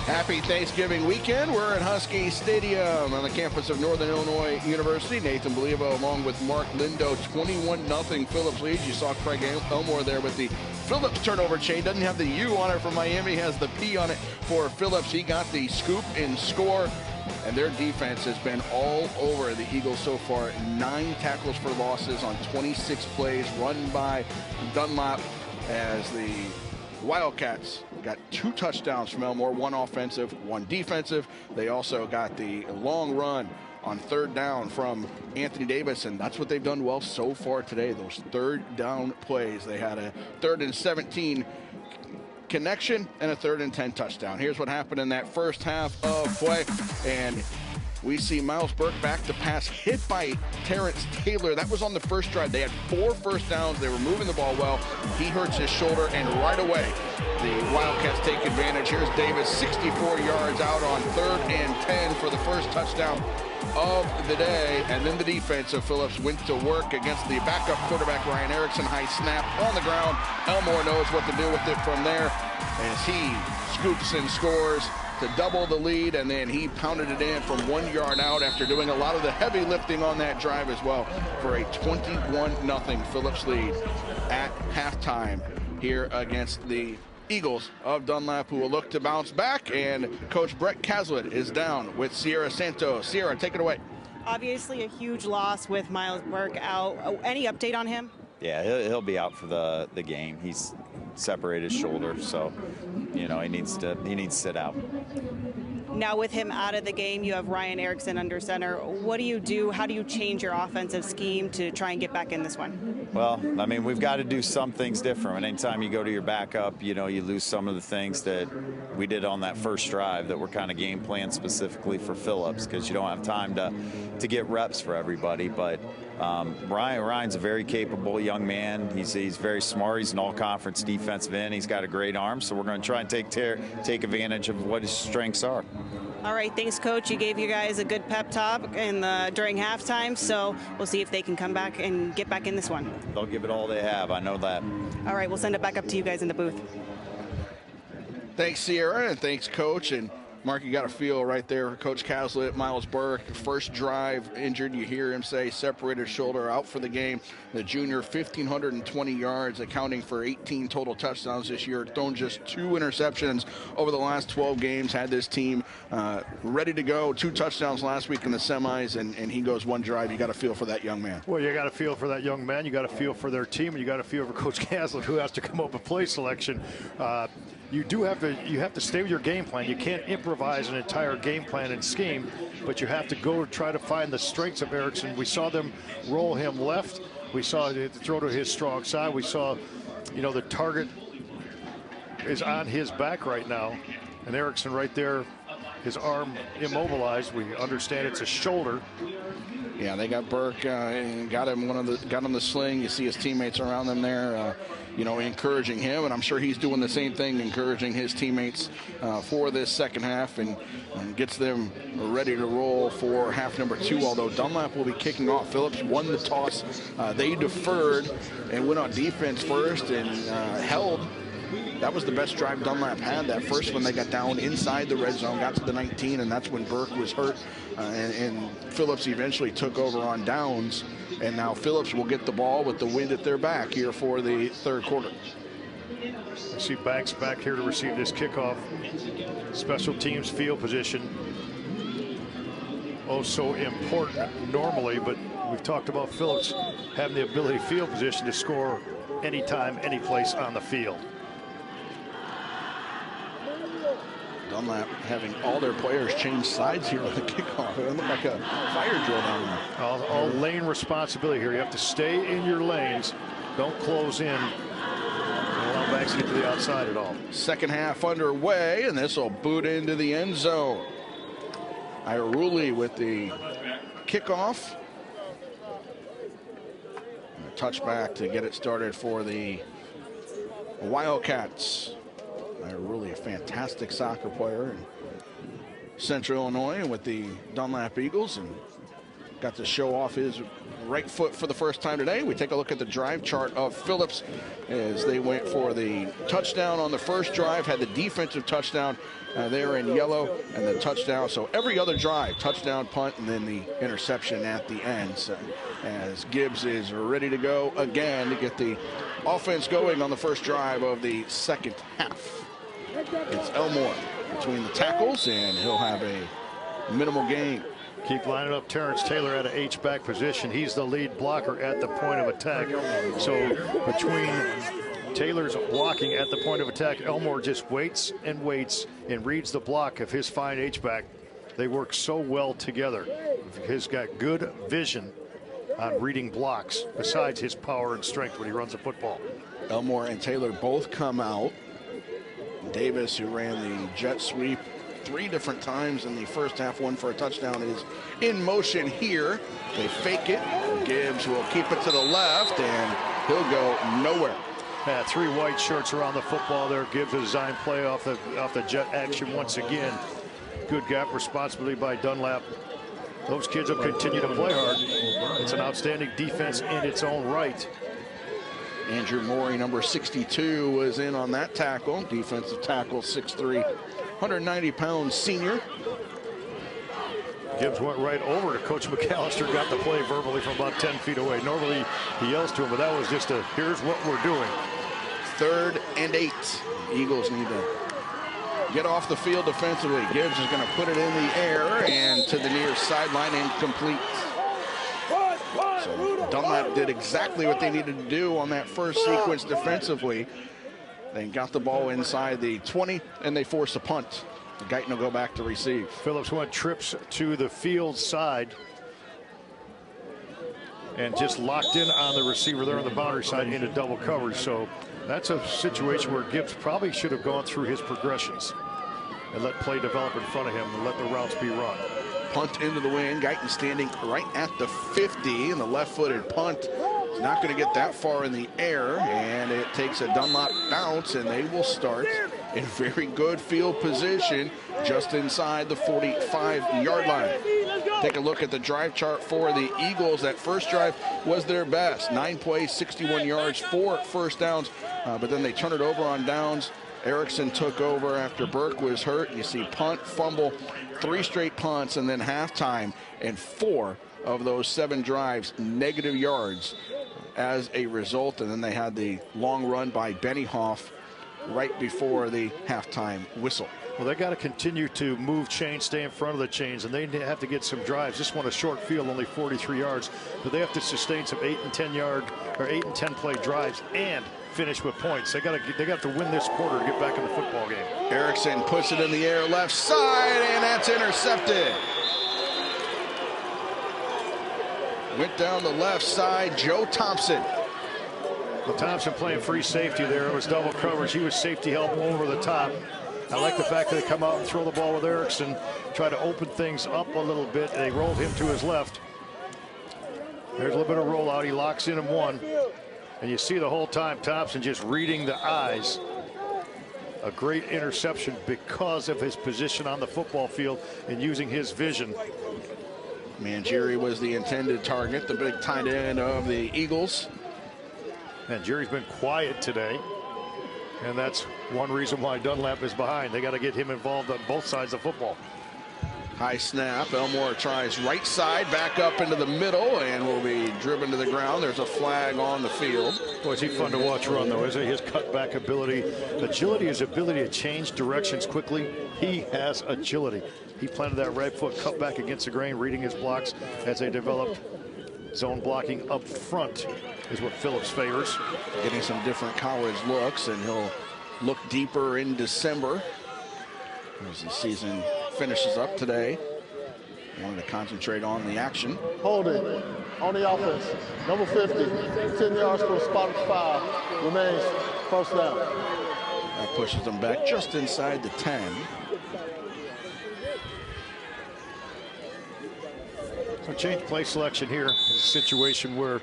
Happy Thanksgiving weekend. We're at Husky Stadium on the campus of Northern Illinois University. Nathan Beliveau along with Mark Lindo, 21-0 Phillips leads. You saw Craig Elmore there with the Phillips turnover chain. Doesn't have the U on it for Miami, has the P on it for Phillips. He got the scoop and score, and their defense has been all over the Eagles so far. 9 tackles for losses on 26 plays run by Dunlap as the Wildcats got 2 touchdowns from Elmore, 1 offensive, 1 defensive. They also got the long run on 3rd down from Anthony Davis, and that's what they've done well so far today, those 3rd down plays. They had a 3rd and 17 connection and a 3rd and 10 touchdown. Here's what happened in that first half of play, and we see Miles Burke back to pass, hit by Terrence Taylor. That was on the first drive. They had 4 first downs. They were moving the ball well. He hurts his shoulder, and right away, the Wildcats take advantage. Here's Davis, 64 yards out on 3rd and 10 for the first touchdown of the day. And then the defense of Phillips went to work against the backup quarterback, Ryan Erickson. High snap on the ground. Elmore knows what to do with it from there as he scoops and scores to double the lead, and then he pounded it in from 1 yard out after doing a lot of the heavy lifting on that drive as well for a 21-0 Phillips lead at halftime here against the Eagles of Dunlap, who will look to bounce back. And Coach Brett Caslett is down with Sierra Santos. Sierra, take it away. Obviously a huge loss with Miles Burke out. Any update on him? Yeah, he'll be out for the game. He's separated his shoulder, so you know he needs to sit out. Now with him out of the game, you have Ryan Erickson under center. What do you do? How do you change your offensive scheme to try and get back in this one? Well, I mean, we've got to do some things different. And anytime you go to your backup, you know, you lose some of the things that we did on that first drive that were kind of game plan specifically for Phillips, because you don't have time to get reps for everybody. But Ryan's a very capable young man. He's very smart. He's an all-conference defensive end. He's got a great arm, so we're going to try and take advantage of what his strengths are. All right, thanks, Coach. You gave you guys a good pep talk during halftime, so we'll see if they can come back and get back in this one. They'll give it all they have. I know that. All right, we'll send it back up to you guys in the booth. Thanks, Sierra, and thanks, Coach. And Mark, you got a feel right there. Coach Caslett, Miles Burke, first drive injured. You hear him say separated shoulder, out for the game. The junior, 1,520 yards, accounting for 18 total touchdowns this year. Thrown just 2 interceptions over the last 12 games. Had this team ready to go. 2 touchdowns last week in the semis, and he goes 1 drive. You got a feel for that young man. Well, you got a feel for that young man. You got a feel for their team, and you got a feel for Coach Caslett, who has to come up with play selection. You have to stay with your game plan. You can't improvise an entire game plan and scheme, but you have to go try to find the strengths of Erickson. We saw them roll him left. We saw it throw to his strong side. We saw, you know, the target is on his back right now, and Erickson right there, his arm immobilized. We understand it's a shoulder. Yeah, they got Burke and got him the sling. You see his teammates around them there, you know, encouraging him, and I'm sure he's doing the same thing, encouraging his teammates for this second half, and gets them ready to roll for half number 2. Although Dunlap will be kicking off. Phillips won the toss. They deferred and went on defense first and held. That was the best drive Dunlap had. That first one, they got down inside the red zone, got to the 19, and that's when Burke was hurt. And Phillips eventually took over on downs. And now Phillips will get the ball with the wind at their back here for the third quarter. I see Banks back here to receive this kickoff. Special teams field position. Oh, so important normally, but we've talked about Phillips having the ability field position to score anytime, any place on the field. Dunlap having all their players change sides here on the kickoff. It looked like a fire drill down there. All lane responsibility here. You have to stay in your lanes. Don't close in. Don't allow backs to get to the outside at all. Second half underway, and this will boot into the end zone. Iruli with the kickoff. And a touchback to get it started for the Wildcats. Iruli, a fantastic soccer player in Central Illinois and with the Dunlap Eagles, and got to show off his right foot for the first time today. We take a look at the drive chart of Phillips as they went for the touchdown on the first drive, had the defensive touchdown there in yellow, and the touchdown. So every other drive, touchdown, punt, and then the interception at the end. So as Gibbs is ready to go again to get the offense going on the first drive of the second half. It's Elmore between the tackles, and he'll have a minimal gain. Keep lining up Terrence Taylor at an H-back position. He's the lead blocker at the point of attack. So between Taylor's blocking at the point of attack, Elmore just waits and reads the block of his fine H-back. They work so well together. He's got good vision on reading blocks, besides his power and strength when he runs the football. Elmore and Taylor both come out. Davis, who ran the jet sweep 3 different times in the first half, one for a touchdown, is in motion here. They fake it. Gibbs will keep it to the left, and he'll go nowhere. Yeah, 3 white shirts around the football there. Gibbs a design play off the jet action once again. Good gap responsibility by Dunlap. Those kids will continue to play hard. It's an outstanding defense in its own right. Andrew Morey, number 62, was in on that tackle. Defensive tackle, 6'3", 190-pound senior. Gibbs went right over to Coach McAllister, got the play verbally from about 10 feet away. Normally he yells to him, but that was just a, here's what we're doing. 3rd and 8. Eagles need to get off the field defensively. Gibbs is going to put it in the air and to the near sideline, incomplete. So Dunlap did exactly what they needed to do on that first sequence defensively. They got the ball inside the 20, and they forced a punt. Guyton will go back to receive. Phillips went trips to the field side and just locked in on the receiver there on the boundary side into double coverage. So that's a situation where Gibbs probably should have gone through his progressions and let play develop in front of him and let the routes be run. Punt into the wind. Guyton standing right at the 50, and the left-footed punt is not going to get that far in the air, and it takes a Dunlop bounce, and they will start in very good field position just inside the 45-yard line. Take a look at the drive chart for the Eagles. That first drive was their best. 9 plays, 61 yards, 4 first downs, but then they turn it over on downs. Erickson took over after Burke was hurt. You see punt, fumble, 3 straight punts, and then halftime, and 4 of those 7 drives negative yards as a result. And then they had the long run by Benny Hoff right before the halftime whistle. Well, they got to continue to move chains, stay in front of the chains, and they have to get some drives. This one a short field, only 43 yards, but they have to sustain some 8 and 10 yard or 8 and 10 play drives and finish with points. They got to win this quarter to get back in the football game. Erickson puts it in the air left side, and that's intercepted. Went down the left side, Joe Thompson. Well, Thompson playing free safety there. It was double coverage. He was safety help over the top. I like the fact that they come out and throw the ball with Erickson, try to open things up a little bit. They rolled him to his left. There's a little bit of rollout. He locks in and 1. And you see the whole time Thompson just reading the eyes. A great interception because of his position on the football field and using his vision. Mangieri was the intended target, the big tight end of the Eagles. And Jerry's been quiet today, and that's one reason why Dunlap is behind. They got to get him involved on both sides of football. High snap. Elmore tries right side, back up into the middle, and will be driven to the ground. There's a flag on the field. Boy, is he fun to watch run, though, isn't he? His cutback ability, agility, his ability to change directions quickly. He has agility. He planted that right foot, cut back against the grain, reading his blocks as they developed. Zone blocking up front is what Phillips favors. Getting some different college looks, and he'll look deeper in December. As the season finishes up today, wanted to concentrate on the action. Holding on the offense. Number 50, 10 yards from spot of 5. Remains first down. That pushes them back just inside the 10. So change play selection here in a situation where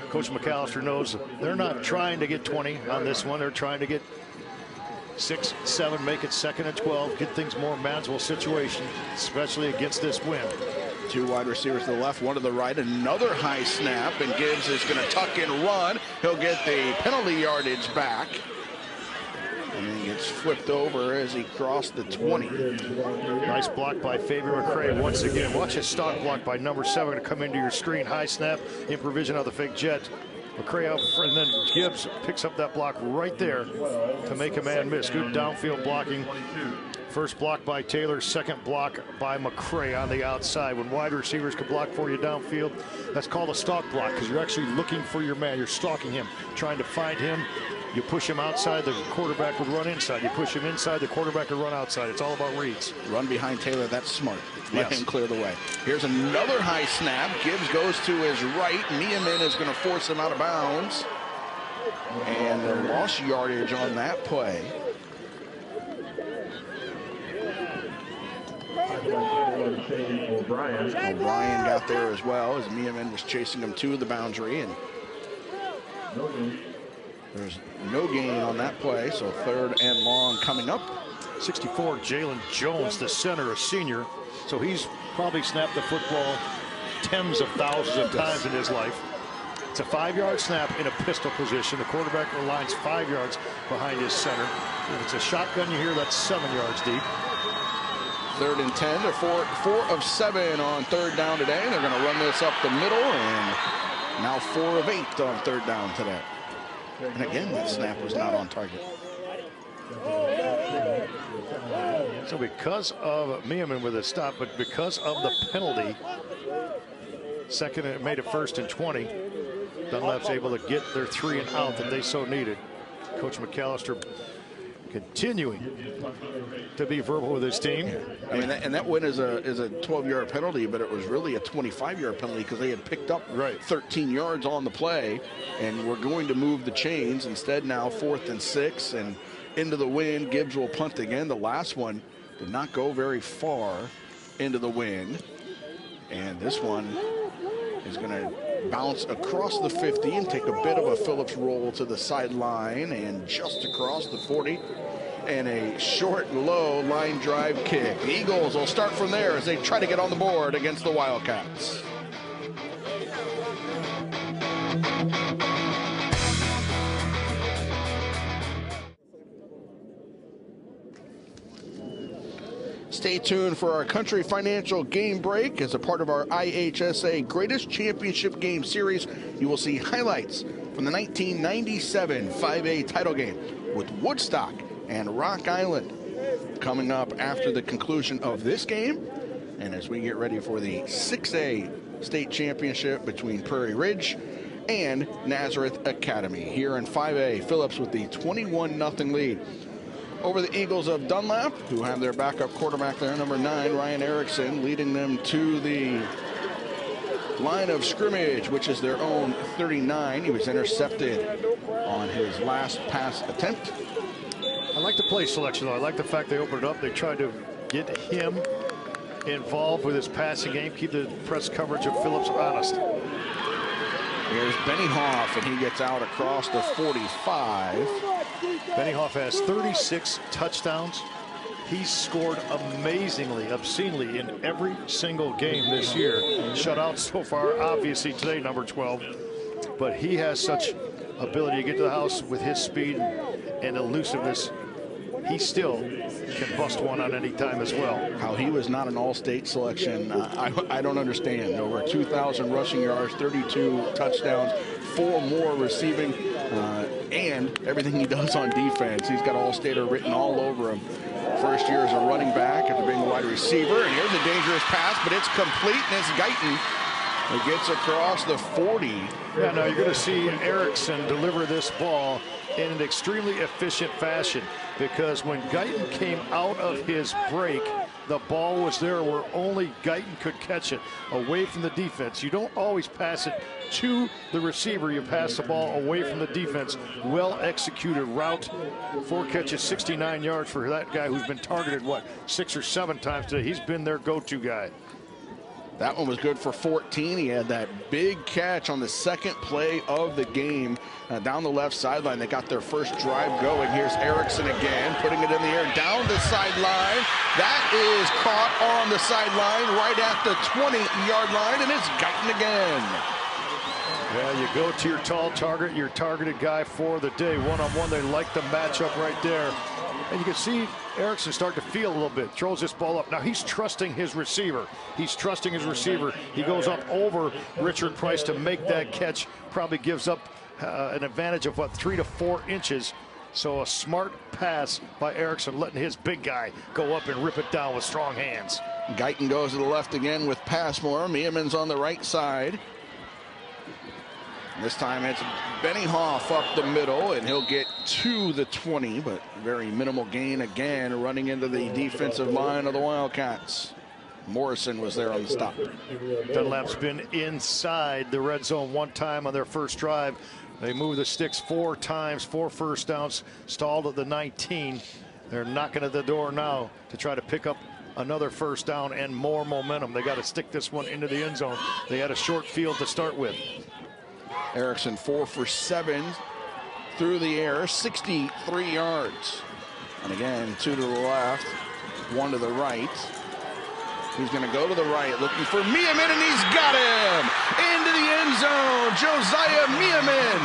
Coach McAllister knows they're not trying to get 20 on this one. They're trying to get 6, 7, make it 2nd and 12, get things more manageable situation, especially against this wind. 2 wide receivers to the left, 1 to the right. Another high snap, and Gibbs is going to tuck and run. He'll get the penalty yardage back. And then gets flipped over as he crossed the 20. Nice block by Fabian McCray once again. Watch his stock block by number 7 to come into your screen. High snap, improvision of the fake jet. McCray out front, and then Gibbs picks up that block right there to make a man miss. Good downfield blocking. First block by Taylor, second block by McCray on the outside. When wide receivers can block for you downfield, that's called a stalk block because you're actually looking for your man. You're stalking him, trying to find him. You push him outside, the quarterback would run inside. You push him inside, the quarterback would run outside. It's all about reads. Run behind Taylor, that's smart. Let him clear the way. Here's another high snap. Gibbs goes to his right. Niemann is going to force him out of bounds. And they lost yardage on that play. O'Brien got there as well as Niemann was chasing him to the boundary. And there's no gain on that play, so 3rd and long coming up. 64, Jalen Jones, the center, a senior. So he's probably snapped the football tens of thousands of times in his life. It's a 5-yard snap in a pistol position. The quarterback lines 5 yards behind his center. If it's a shotgun, you hear that's 7 yards deep. 3rd and 10. They're 4 of 7 on 3rd down today. They're going to run this up the middle, and now 4 of 8 on 3rd down today. And again, that snap was not on target. So because of Niemann with a stop, but because of the penalty, second, it made it 1st and 20. Dunlap's able to get their 3 and out that they so needed. Coach McAllister continuing to be verbal with his team. I mean, and that win is a 12-yard penalty, but it was really a 25-yard penalty because they had picked up 13 yards on the play, and we're going to move the chains. Instead, now 4th and 6, and into the wind. Gibbs will punt again. The last one did not go very far into the wind, and this one is going to bounce across the 50 and take a bit of a Phillips roll to the sideline and just across the 40. And a short, low line drive kick. The Eagles will start from there as they try to get on the board against the Wildcats. Stay tuned for our Country Financial Game Break. As a part of our IHSA Greatest Championship Game Series, you will see highlights from the 1997 5A title game with Woodstock and Rock Island coming up after the conclusion of this game. And as we get ready for the 6A state championship between Prairie Ridge and Nazareth Academy. Here in 5A, Phillips with the 21-0 lead over the Eagles of Dunlap, who have their backup quarterback there, number 9, Ryan Erickson, leading them to the line of scrimmage, which is their own 39. He was intercepted on his last pass attempt. I like the play selection, though. I like the fact they opened it up. They tried to get him involved with his passing game, keep the press coverage of Phillips honest. Here's Benny Hoff, and he gets out across the 45. Benny Hoff has 36 touchdowns. He's scored amazingly, obscenely in every single game this year. Shutouts so far, obviously today, number 12. But he has such ability to get to the house with his speed and elusiveness. He still can bust one on any time as well. How he was not an all-state selection, I don't understand. Over 2,000 rushing yards, 32 touchdowns, 4 more receiving, and everything he does on defense. He's got all-stater written all over him. First year as a running back after being a wide receiver, and here's a dangerous pass, but it's complete, and it's Guyton It gets across the 40. Yeah, now you're going to see Erickson deliver this ball in an extremely efficient fashion, because when Guyton came out of his break, the ball was there where only Guyton could catch it, away from the defense. You don't always pass it to the receiver. You pass the ball away from the defense. Well executed route. 4 catches, 69 yards for that guy who's been targeted, what, 6 or 7 times today. He's been their go-to guy. That one was good for 14. He had that big catch on the second play of the game down the left sideline. They got their first drive going. Here's Erickson again, putting it in the air down the sideline. That is caught on the sideline right at the 20-yard line, and it's Guyton again. Yeah, you go to your tall target, your targeted guy for the day. One-on-one, they like the matchup right there. And you can see Erickson start to feel a little bit. Throws this ball up. Now he's trusting his receiver. He's trusting his receiver. He goes up over Richard Price to make that catch. Probably gives up an advantage of, what, 3 to 4 inches. So a smart pass by Erickson, letting his big guy go up and rip it down with strong hands. Guyton goes to the left again with Passmore. Meeman's on the right side. This time it's Benny Hoff up the middle, and he'll get to the 20, but very minimal gain again, running into the defensive line of the Wildcats. Morrison was there on the stop. Dunlap's been inside the red zone 1 time on their first drive. They moved the sticks 4 times, 4 first downs, stalled at the 19. They're knocking at the door now to try to pick up another first down and more momentum. They got to stick this one into the end zone. They had a short field to start with. Erickson 4 for 7 through the air, 63 yards. And again, 2 to the left, 1 to the right. He's going to go to the right, looking for Meeman, and he's got him into the end zone. Josiah Meeman,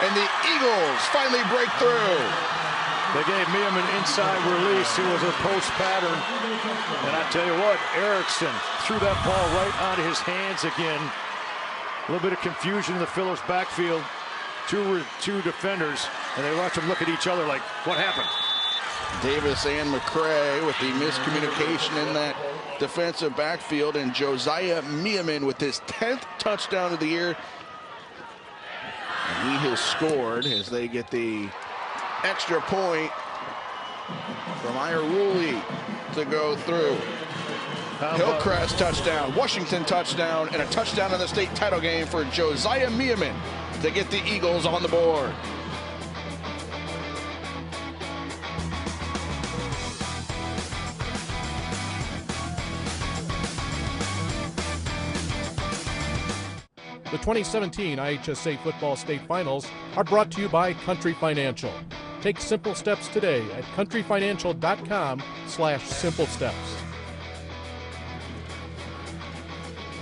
and the Eagles finally break through. They gave Meeman inside release. It was a post pattern, and I tell you what, Erickson threw that ball right out of his hands again. A little bit of confusion in the Phillips backfield. Two defenders, and they watch them look at each other like, what happened? Davis and McCray with the miscommunication in that defensive backfield, and Josiah Meeman with his 10th touchdown of the year. And he has scored as they get the extra point from Iruli to go through. Hillcrest touchdown, Washington touchdown, and a touchdown in the state title game for Josiah Meeman to get the Eagles on the board. The 2017 IHSA Football State Finals are brought to you by Country Financial. Take simple steps today at countryfinancial.com/simplesteps.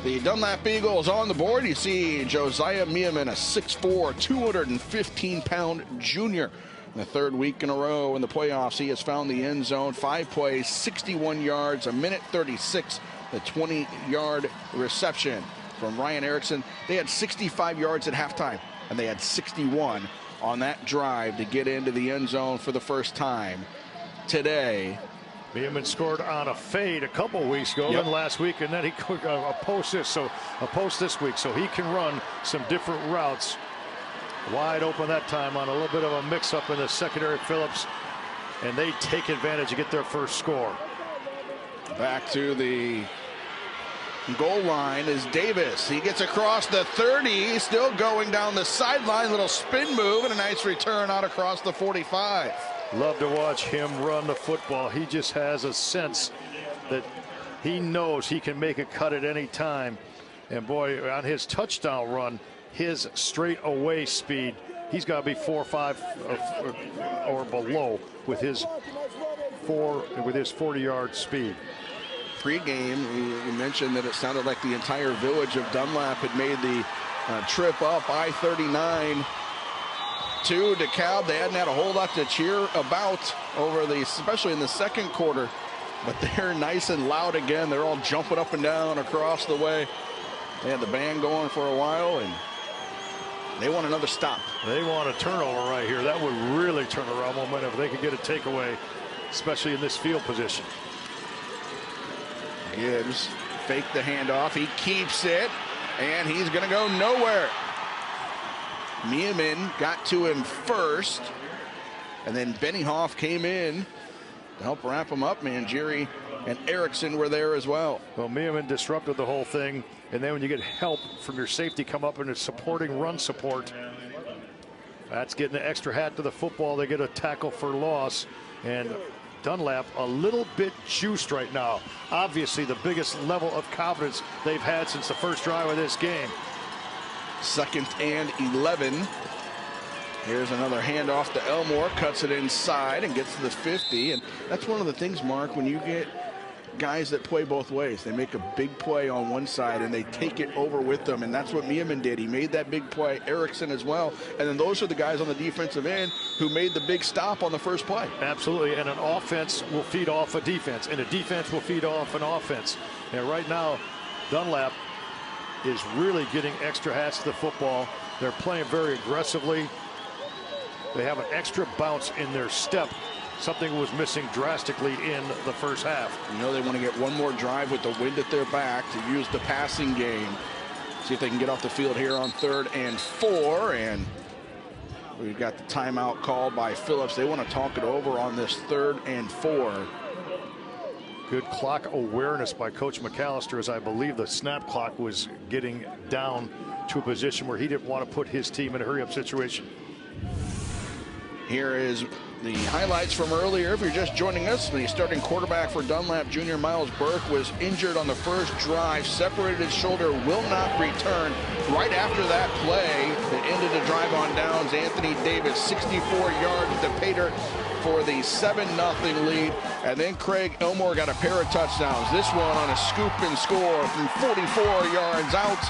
The Dunlap Eagles on the board. You see Josiah Meeman, a 6'4", 215-pound junior. In the 3rd week in a row in the playoffs, he has found the end zone. 5 plays, 61 yards, a minute 36, the 20-yard reception from Ryan Erickson. They had 65 yards at halftime, and they had 61 on that drive to get into the end zone for the first time today. Meeman scored on a fade a couple weeks ago, and last week, and then he a post this week, so he can run some different routes. Wide open that time on a little bit of a mix-up in the secondary. Phillips, and they take advantage to get their first score. Back to the goal line is Davis. He gets across the 30, still going down the sideline. Little spin move and a nice return out across the 45. Love to watch him run the football. He just has a sense that he knows he can make a cut at any time. And boy, on his touchdown run, his straight away speed, he's got to be 4.5 or below with his 40-yard speed. Pre-game, we mentioned that it sounded like the entire village of Dunlap had made the trip up I-39 to DeKalb. They hadn't had a whole lot to cheer about especially in the second quarter, but they're nice and loud again. They're all jumping up and down across the way. They had the band going for a while, and they want another stop. They want a turnover right here. That would really turn around momentum if they could get a takeaway, especially in this field position. Gibbs faked the handoff. He keeps it. and he's going to go nowhere. Meeman got to him first, and then Benioff came in to help wrap him up. Mangieri and Erickson were there as well. Well, Meeman disrupted the whole thing, and then when you get help from your safety come up and it's supporting run support, that's getting the extra hat to the football. They get a tackle for loss, and Dunlap a little bit juiced right now. Obviously the biggest level of confidence they've had since the first drive of this game. 2nd and 11. Here's another handoff to Elmore, cuts it inside and gets to the 50. And that's one of the things, Mark, when you get guys that play both ways. They make a big play on one side and they take it over with them, and that's what Meeman did. He made that big play, Erickson as well, and then those are the guys on the defensive end who made the big stop on the first play. Absolutely, and an offense will feed off a defense, and a defense will feed off an offense. And right now, Dunlap is really getting extra hats to the football. They're playing very aggressively. They have an extra bounce in their step. Something was missing drastically in the first half. You know they want to get one more drive with the wind at their back to use the passing game. See if they can get off the field here on 3rd and 4. And we've got the timeout called by Phillips. They want to talk it over on this 3rd and 4. Good clock awareness by Coach McAllister, as I believe the snap clock was getting down to a position where he didn't want to put his team in a hurry-up situation. Here is the highlights from earlier. If you're just joining us, the starting quarterback for Dunlap Jr., Miles Burke, was injured on the first drive, separated his shoulder, will not return. Right after that play that ended the drive on downs, Anthony Davis, 64 yards to Pater for the 7-0 lead. And then Craig Elmore got a pair of touchdowns. This one on a scoop and score from 44 yards out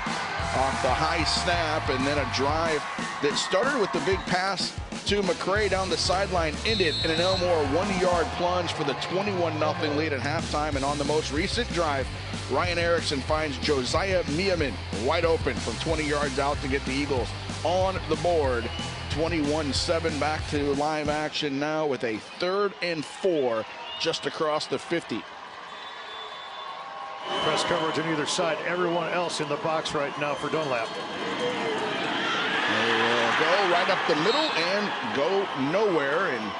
off the high snap, and then a drive that started with the big pass to McCray down the sideline, ended in an Elmore 1-yard plunge for the 21-0 lead at halftime. And on the most recent drive, Ryan Erickson finds Josiah Meeman wide open from 20 yards out to get the Eagles on the board. 21-7, back to live action now with a 3rd and 4 just across the 50. Press coverage on either side. Everyone else in the box right now for Dunlap. They will go right up the middle and go nowhere. And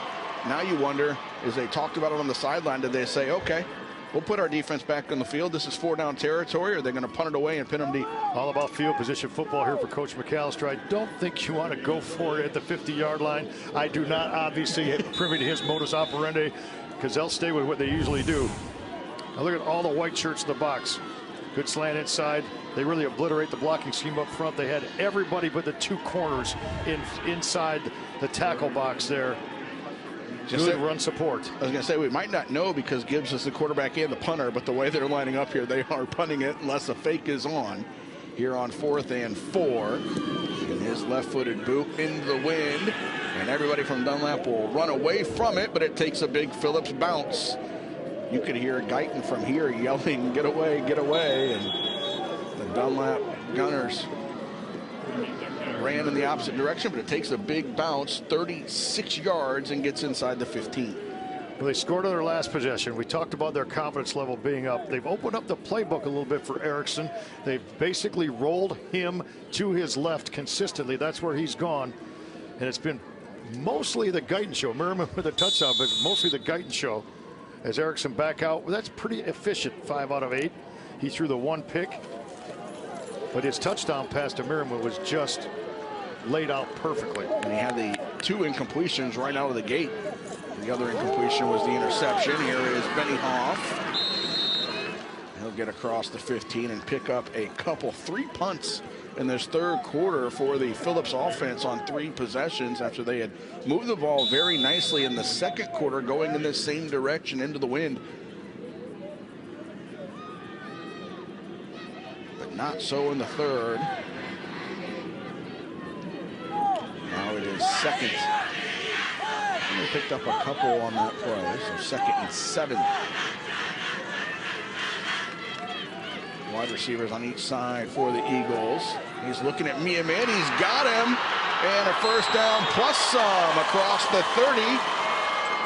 now you wonder, as they talked about it on the sideline, did they say, okay, we'll put our defense back on the field. This is 4-down territory, or are they going to punt it away and pin them deep? All about field position football here for Coach McAllister. I don't think you want to go for it at the 50-yard line. I do not obviously privy to his modus operandi, because they'll stay with what they usually do. Now look at all the white shirts in the box. Good slant inside. They really obliterate the blocking scheme up front. They had everybody but the 2 corners inside the tackle box there. Good run support. I was going to say, we might not know because Gibbs is the quarterback and the punter, but the way they're lining up here, they are punting it unless a fake is on. Here on 4th and 4. And his left-footed boot into the wind. And everybody from Dunlap will run away from it, but it takes a big Phillips bounce. You could hear Guyton from here yelling, get away, get away. And the Dunlap Gunners ran in the opposite direction, but it takes a big bounce, 36 yards, and gets inside the 15. Well, they scored on their last possession. We talked about their confidence level being up. They've opened up the playbook a little bit for Erickson. They've basically rolled him to his left consistently. That's where he's gone. And it's been mostly the Guyton show. Merriman with a touchdown, but mostly the Guyton show. As Erickson back out, well, that's pretty efficient, 5 out of 8. He threw the 1 pick, but his touchdown pass to Merriman was just laid out perfectly. And he had the 2 incompletions right out of the gate. The other incompletion was the interception. Here is Benioff. He'll get across the 15 and pick up a couple, 3 punts in this 3rd quarter for the Phillips offense on 3 possessions after they had moved the ball very nicely in the 2nd quarter, going in this same direction into the wind. But not so in the 3rd. Now it is 2nd. And they picked up a couple on that play, so 2nd and 7. Wide receivers on each side for the Eagles. He's looking at Meeman. He's got him. And a first down plus some across the 30.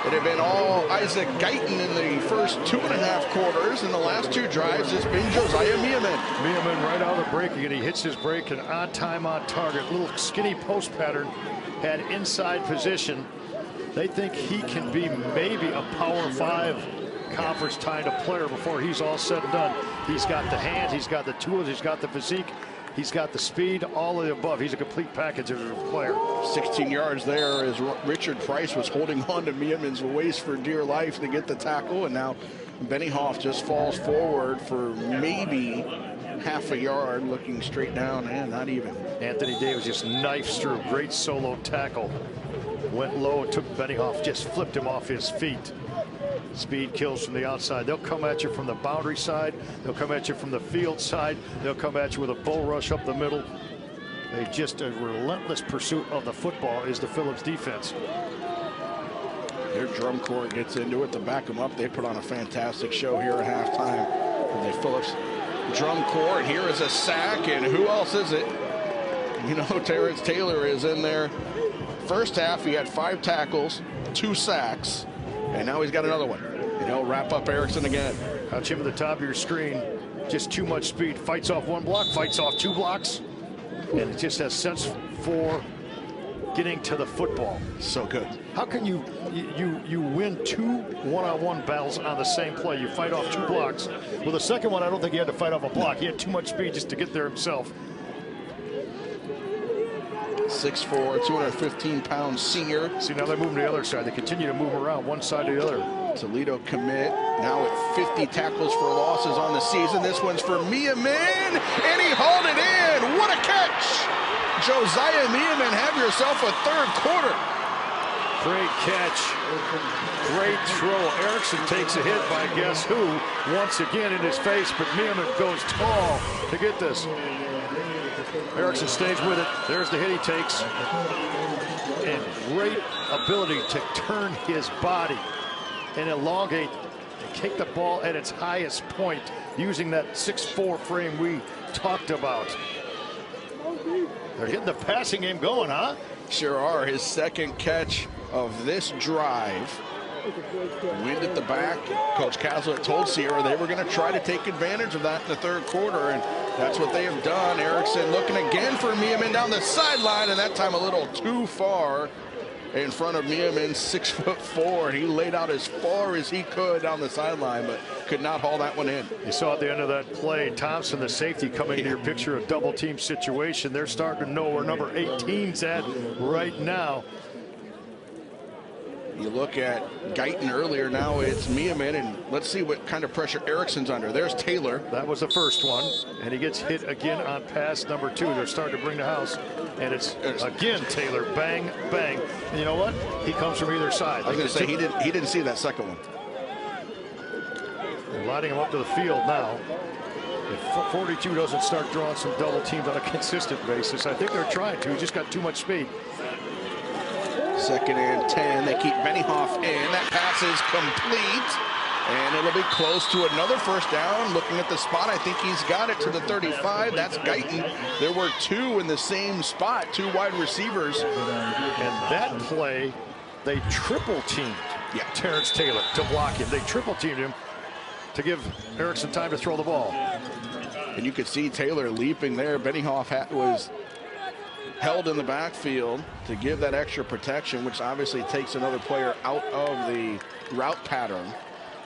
It had been all Isaac Guyton in the first 2.5 quarters. In the last 2 drives, it's been Josiah Meeman. Meeman right out of the break again. He hits his break and on time, on target. Little skinny post pattern, had inside position. They think he can be maybe a Power 5 conference kind of player before he's all said and done. He's got the hands, he's got the tools, he's got the physique, he's got the speed, all of the above. He's a complete package of a player. 16 yards there as Richard Price was holding on to Meeman's waist for dear life to get the tackle, and now Benny Hoff just falls forward for maybe half a yard, looking straight down, and not even. Anthony Davis just knifes through. Great solo tackle. Went low and took Benny Hoff, just flipped him off his feet. Speed kills from the outside. They'll come at you from the boundary side. They'll come at you from the field side. They'll come at you with a bull rush up the middle. They just a relentless pursuit of the football is the Phillips defense. Their drum corps gets into it to back them up. They put on a fantastic show here at halftime. The Phillips drum corps, and here is a sack, and who else is it? You know, Terrence Taylor is in there. First half, he had 5 tackles, 2 sacks, and now he's got another one. And he'll wrap up Erickson again. Got you at the top of your screen. Just too much speed. Fights off 1 block, fights off 2 blocks, and it just has sense for getting to the football. So good. How can you win 2 one-on-one battles on the same play? You fight off 2 blocks. Well, the second one, I don't think he had to fight off a block. He had too much speed just to get there himself. 6'4", 215-pound senior. See, now they're moving to the other side. They continue to move around one side to the other. Toledo commit now at 50 tackles for losses on the season. This one's for Meeman, and he hauled it in. What a catch! Josiah Meeman, have yourself a 3rd quarter. Great catch. Great throw. Erickson takes a hit by guess who once again in his face, but Meeman goes tall to get this. Erickson stays with it. There's the hit he takes. And great ability to turn his body and elongate and kick the ball at its highest point using that 6'4" frame we talked about. They're getting the passing game going, huh? Sure are. His 2nd catch of this drive. Wind at the back. Coach Caslett told Sierra they were going to try to take advantage of that in the 3rd quarter, and that's what they have done. Erickson looking again for Meeman down the sideline, and that time a little too far in front of Meeman, 6'4". And he laid out as far as he could down the sideline, but could not haul that one in. You saw at the end of that play, Thompson, the safety, coming into your picture, a double team situation. They're starting to know where number 18's at right now. You look at Guyton earlier, now it's Meeman, and let's see what kind of pressure Erickson's under. There's Taylor. That was the first one, and he gets hit again on pass number 2. They're starting to bring the house, and it's again Taylor, bang, bang. And you know what? He comes from either side. I was going to say, he didn't see that second one. They're lining him up to the field now. If 42 doesn't start drawing some double teams on a consistent basis, I think they're trying to. He just got too much speed. 2nd and 10. They keep Benny Hoff in. That pass is complete, and it'll be close to another 1st down. Looking at the spot, I think he's got it to the 35. That's Guyton. There were 2 in the same spot, 2 wide receivers. And that play, they triple teamed Terrence Taylor to block him. They triple teamed him to give Erickson time to throw the ball. And you could see Taylor leaping there. Benny Hoff was held in the backfield to give that extra protection, which obviously takes another player out of the route pattern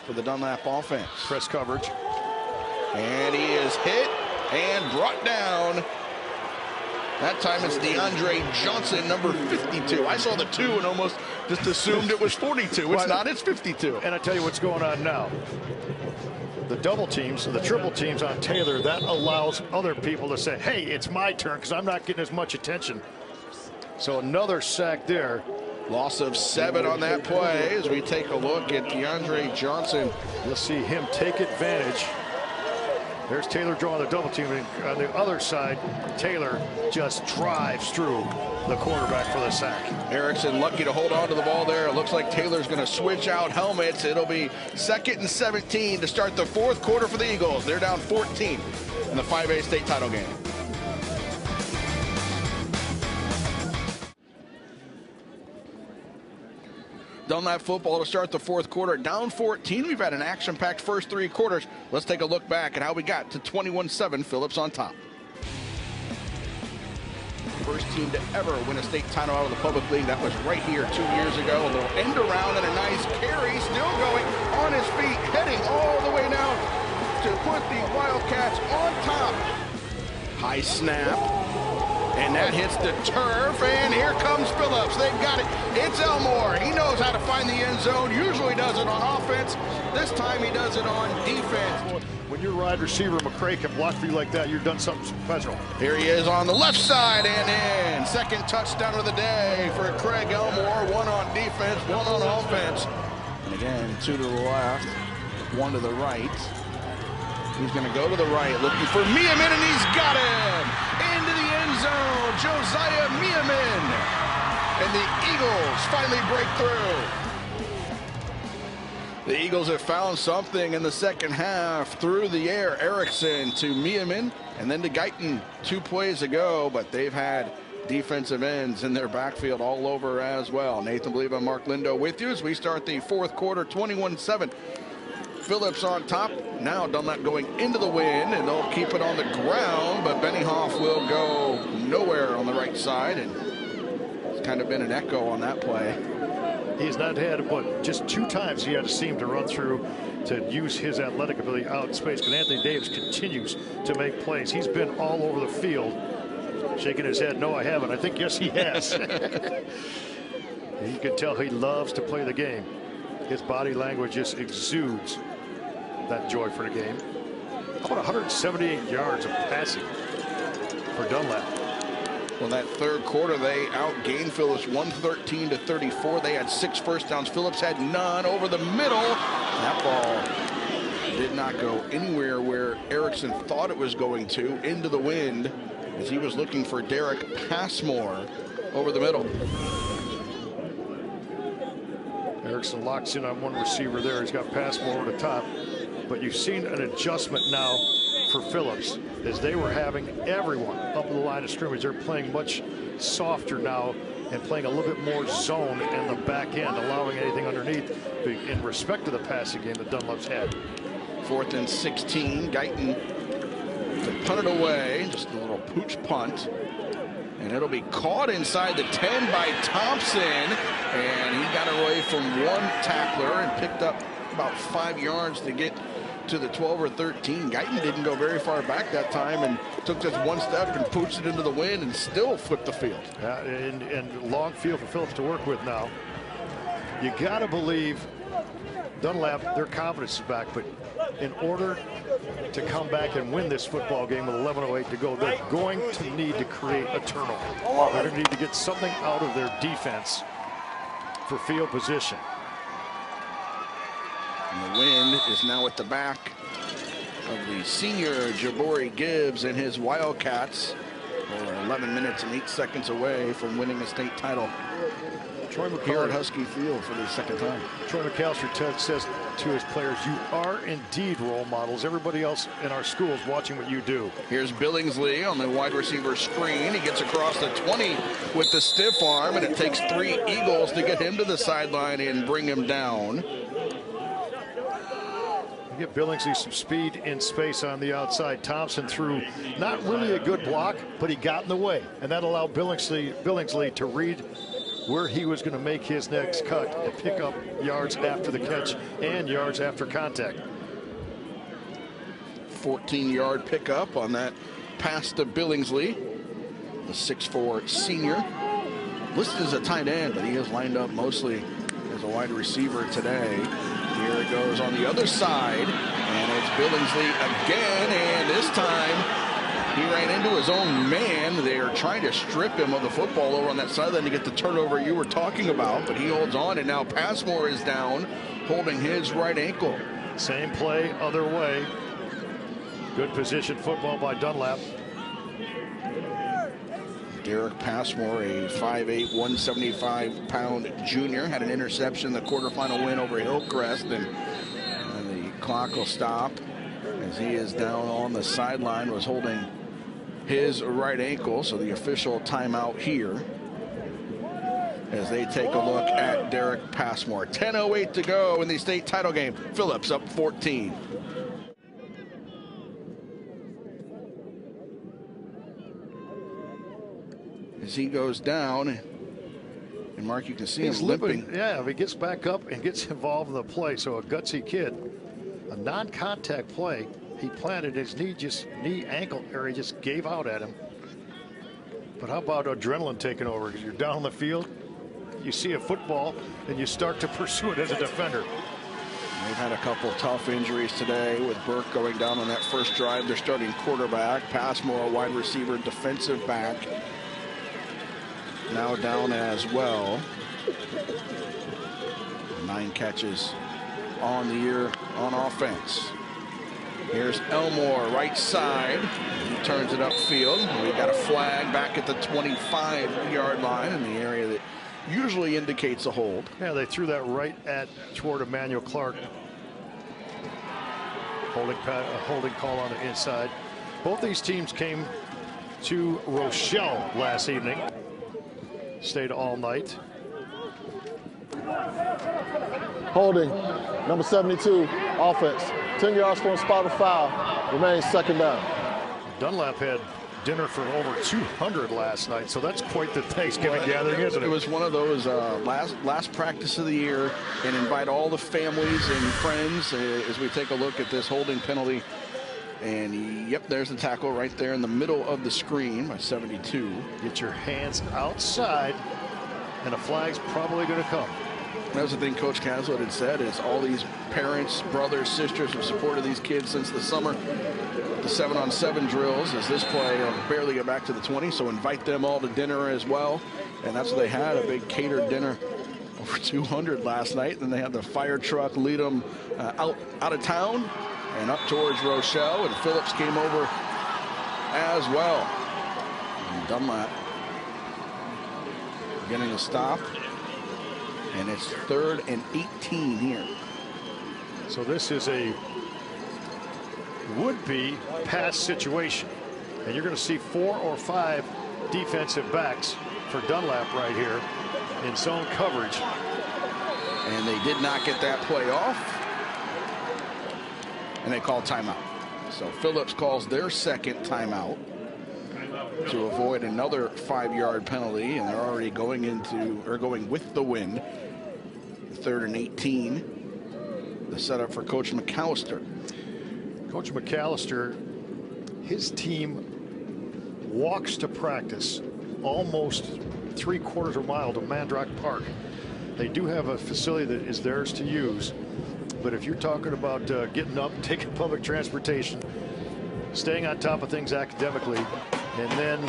for the Dunlap offense. Press coverage. And he is hit and brought down. That time it's DeAndre Johnson, number 52. I saw the 2 and almost just assumed it was 42. It's not, it's 52. And I tell you what's going on now. The double teams, the triple teams on Taylor, that allows other people to say, hey, it's my turn because I'm not getting as much attention. So another sack there. Loss of 7 on that play as we take a look at DeAndre Johnson. You'll see him take advantage. There's Taylor drawing the double team. And on the other side, Taylor just drives through the quarterback for the sack. Erickson lucky to hold on to the ball there. It looks like Taylor's going to switch out helmets. It'll be 2nd and 17 to start the 4th quarter for the Eagles. They're down 14 in the 5A state title game. Dunlap football to start the fourth quarter. Down 14. We've had an action-packed first 3 quarters. Let's take a look back at how we got to 21-7. Phillips on top. First team to ever win a state title out of the public league. That was right here 2 years ago. A little end around and a nice carry. Still going on his feet, heading all the way now to put the Wildcats on top. High snap. And that hits the turf, and here comes Phillips. They've got it. It's Elmore. He knows how to find the end zone. Usually does it on offense. This time he does it on defense. When your wide receiver McCray can block for you like that, you've done something special. Here he is on the left side and in. Second touchdown of the day for Craig Elmore. 1 on defense, 1 on offense. And again, 2 to the left, 1 to the right. He's going to go to the right, looking for Miamin, and he's got him into the end zone. Josiah Miamin, and the Eagles finally break through. The Eagles have found something in the second half through the air. Erickson to Miamin, and then to Guyton 2 plays ago, but they've had defensive ends in their backfield all over as well. Nathan Blieba, Mark Lindo with you as we start the fourth quarter, 21-7. Phillips on top. Now Dunlap going into the wind, and they'll keep it on the ground, but Benny Hoff will go nowhere on the right side, and it's kind of been an echo on that play. He's not had but just 2 times he had to seem to run through to use his athletic ability out in space, because Anthony Davis continues to make plays. He's been all over the field, shaking his head. No, I haven't. I think, yes, he has. You can tell he loves to play the game. His body language just exudes that joy for the game. How about 178 yards of passing for Dunlap? Well, that third quarter, they outgained Phillips 113-34. They had 6 first downs. Phillips had none over the middle. That ball did not go anywhere where Erickson thought it was going to, into the wind, as he was looking for Derek Passmore over the middle. Erickson locks in on 1 receiver there. He's got Passmore over the top. But you've seen an adjustment now for Phillips, as they were having everyone up the line of scrimmage. They're playing much softer now and playing a little bit more zone in the back end, allowing anything underneath in respect to the passing game that Dunlap's had. 4th and 16. Guyton to punt it away. Just a little pooch punt. And it'll be caught inside the 10 by Thompson. And he got away from 1 tackler and picked up about 5 yards to get to the 12 or 13. Guyton didn't go very far back that time and took just 1 step and pooched it into the wind and still flipped the field. And long field for Phillips to work with now. You got to believe Dunlap, their confidence is back, but in order to come back and win this football game with 11:08 to go, they're going to need to create a turnover. They're going to need to get something out of their defense for field position. And the wind is now at the back of the senior Jabari Gibbs and his Wildcats. They're 11 minutes and 8 seconds away from winning a state title here at Husky Field for the 2nd time. Troy McAllister says to his players, you are indeed role models. Everybody else in our schools watching what you do. Here's Billingsley on the wide receiver screen. He gets across the 20 with the stiff arm, and it takes 3 Eagles to get him to the sideline and bring him down. Give Billingsley some speed in space on the outside. Thompson threw not really a good block, but he got in the way, and that allowed Billingsley to read where he was going to make his next cut and pick up yards after the catch and yards after contact. 14-yard pickup on that pass to Billingsley, the 6'4" senior. Listed as a tight end, but he is lined up mostly as a wide receiver today. Here it goes on the other side, and it's Billingsley again, and this time he ran into his own man. They are trying to strip him of the football over on that sideline to get the turnover you were talking about, but he holds on, and now Passmore is down, holding his right ankle. Same play, other way. Good position football by Dunlap. Derek Passmore, a 5'8", 175-pound junior, had an interception in the quarterfinal win over Hillcrest, and the clock will stop as he is down on the sideline, was holding his right ankle, so the official timeout here. as they take a look at Derek Passmore. 10:08 to go in the state title game. Phillips up 14. As he goes down, and Mark, you can see he's him limping. Yeah, if he gets back up and gets involved in the play, so a gutsy kid. A non-contact play. He planted his knee ankle area, just gave out at him. But how about adrenaline taking over? Because you're down on the field, you see a football, and you start to pursue it as a defender. They've had a couple tough injuries today with Burke going down on that first drive. They're starting quarterback, Passmore, a wide receiver, defensive back, now down as well. 9 catches on the year on offense. Here's Elmore, right side. He turns it upfield. We got a flag back at the 25-yard line in the area that usually indicates a hold. Yeah, they threw that right toward Emmanuel Clark. Holding call on the inside. Both these teams came to Rochelle last evening. Stayed all night. Holding, number 72, offense. 10 yards from spot of foul. Remains second down. Dunlap had dinner for over 200 last night, so that's quite the Thanksgiving gathering, isn't it? It was one of those last practice of the year, and invite all the families and friends as we take a look at this holding penalty. And yep, there's the tackle right there in the middle of the screen by 72. Get your hands outside, and a flag's probably going to come. That was the thing Coach Caslett had said, is all these parents, brothers, sisters have supported these kids since the summer. The 7-on-7 drills, as this play barely get back to the 20, so invite them all to dinner as well. And that's what they had, a big catered dinner, over 200 last night. Then they had the fire truck lead them out of town and up towards Rochelle, and Phillips came over as well. And Dunlap getting a stop. And it's 3rd and 18 here. So this is a would-be pass situation. And you're going to see 4 or 5 defensive backs for Dunlap right here in zone coverage. And they did not get that play off. And they call timeout. So Phillips calls their second timeout to avoid another 5-yard penalty, and they're already going with the wind. 3rd and 18. The setup for Coach McAllister. Coach McAllister, his team walks to practice almost 3/4 of a mile to Mandrock Park. They do have a facility that is theirs to use, but if you're talking about getting up, taking public transportation, staying on top of things academically, and then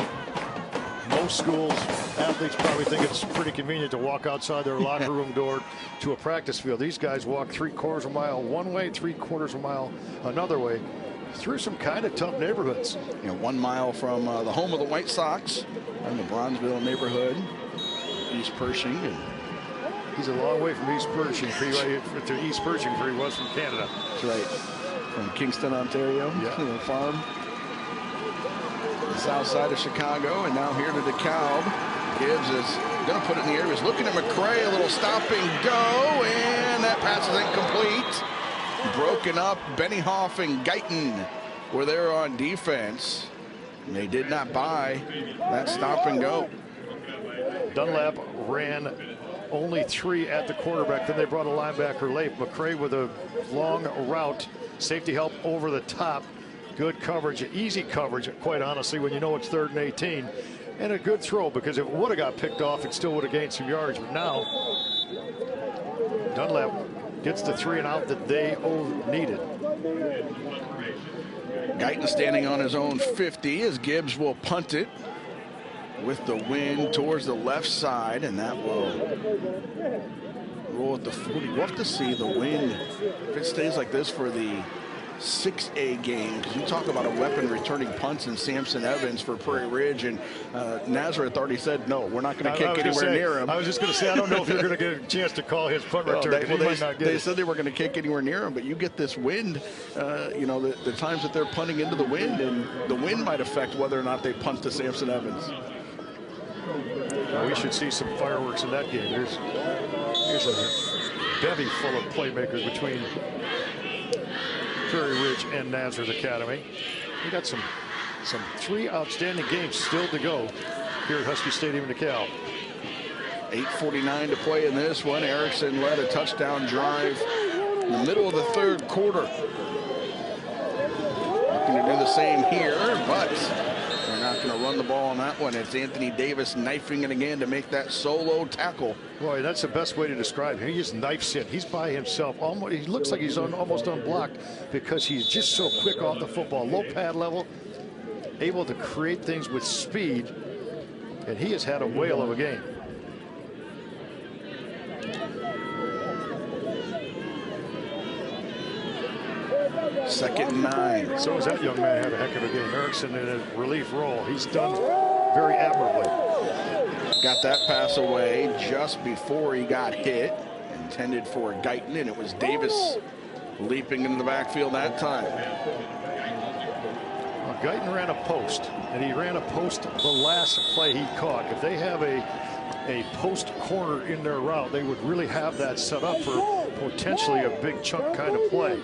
most schools, athletes probably think it's pretty convenient to walk outside their locker room door to a practice field. These guys walk 3/4 of a mile one way, 3/4 of a mile another way, through some kind of tough neighborhoods. You know, 1 mile from the home of the White Sox in the Bronzeville neighborhood, East Pershing. And he's a long way from East Pershing to East Pershing, where he was from Canada. That's right, from Kingston, Ontario, the farm. South side of Chicago, and now here to DeKalb. Gibbs is going to put it in the air. He's looking at McCray, a little stop and go, and that pass is incomplete. Broken up. Benioff and Guyton were there on defense. And they did not buy that stop and go. Dunlap ran only 3 at the quarterback. Then they brought a linebacker late. McCray with a long route. Safety help over the top. Good coverage, easy coverage, quite honestly, when you know it's 3rd and 18. And a good throw, because if it would have got picked off, it still would have gained some yardage. But now, Dunlap gets the 3 and out that they needed. Guyton standing on his own 50 as Gibbs will punt it with the wind towards the left side, and that will roll at the 40. We'll have to see the wind if it stays like this for the 6A game, because you talk about a weapon returning punts in Samson Evans for Prairie Ridge, and Nazareth already said no, we're not going to kick anywhere near him. I was just going to say, I don't know if you're going to get a chance to call his punt return. They said they were going to kick anywhere near him, but you get this wind, you know, the times that they're punting into the wind, and the wind might affect whether or not they punt to Samson Evans. we should see some fireworks in that game. Here's a bevy full of playmakers between Prairie Ridge and Nazareth Academy. We got some 3 outstanding games still to go here at Husky Stadium in DeKalb. 8:49 to play in this one. Erickson led a touchdown drive in the middle of the 3rd quarter. Looking to do the same here, but they're not going to run the ball on that one. It's Anthony Davis knifing it again to make that solo tackle. Boy, that's the best way to describe him. He just knifes it. He's by himself. Almost, he looks like he's almost unblocked because he's just so quick off the football. Low pad level, able to create things with speed, and he has had a whale of a game. Second and 9. So does that young man have a heck of a game. Erickson in a relief role. He's done very admirably. Got that pass away just before he got hit. Intended for Guyton, and it was Davis leaping into the backfield that time. Well, Guyton ran a post, and he ran a post the last play he caught. If they have a post corner in their route, they would really have that set up for potentially a big chunk kind of play.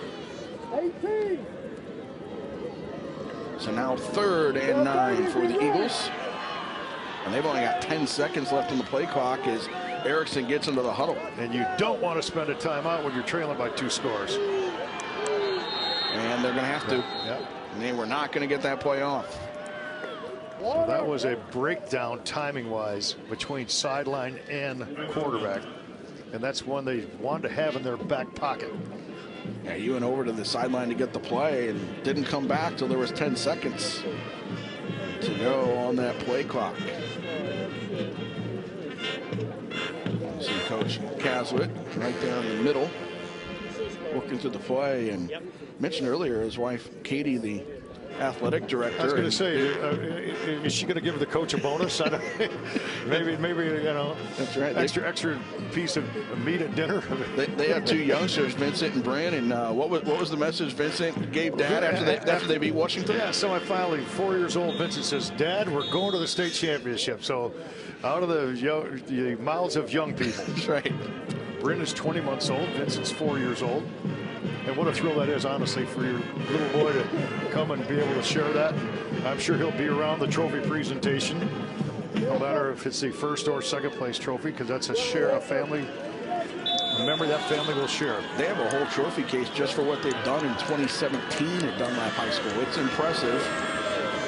So now 3rd and 9 for the Eagles. And they've only got 10 seconds left on the play clock as Erickson gets into the huddle. And you don't want to spend a timeout when you're trailing by 2 scores. And they're going to have to. Yep. And they were not going to get that play off. So that was a breakdown timing-wise between sideline and quarterback. And that's one they wanted to have in their back pocket. Yeah, he went over to the sideline to get the play and didn't come back till there was 10 seconds to go on that play clock. See Coach Caswitt right there in the middle, working through the play, and mentioned earlier his wife Katie, the athletic director. I was going to say, is she going to give the coach a bonus? I don't, maybe you know, that's right. Extra piece of meat at dinner. They have 2 youngsters, Vincent and Brandon. What was the message Vincent gave Dad after they beat Washington? Yeah, semi-finally, 4 years old. Vincent says, "Dad, we're going to the state championship." So, out of the mouths of young people. That's right. Brandon's 20 months old. Vincent's 4 years old. And what a thrill that is, honestly, for your little boy to come and be able to share that. I'm sure he'll be around the trophy presentation, no matter if it's the 1st or 2nd place trophy, because that's a family. Remember, that family will share. They have a whole trophy case just for what they've done in 2017 at Dunlap High School. It's impressive.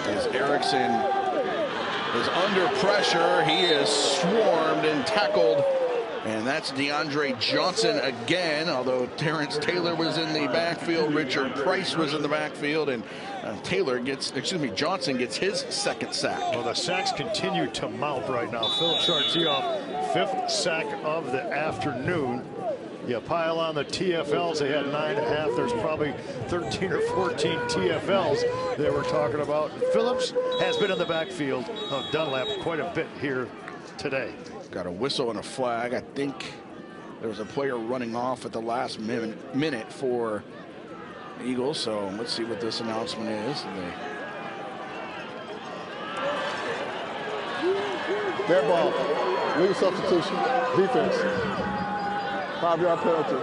As Erickson is under pressure, he is swarmed and tackled. And that's DeAndre Johnson again, although Terrence Taylor was in the backfield, Richard Price was in the backfield, and Johnson gets his 2nd sack. Well, the sacks continue to mount right now. Phillips Artioff, 5th sack of the afternoon. You pile on the TFLs, they had 9.5. There's probably 13 or 14 TFLs they were talking about. Phillips has been in the backfield of Dunlap quite a bit here today. Got a whistle and a flag. I think there was a player running off at the last minute for the Eagles. So let's see what this announcement is. Dead ball. Legal substitution. Defense. 5-yard penalty.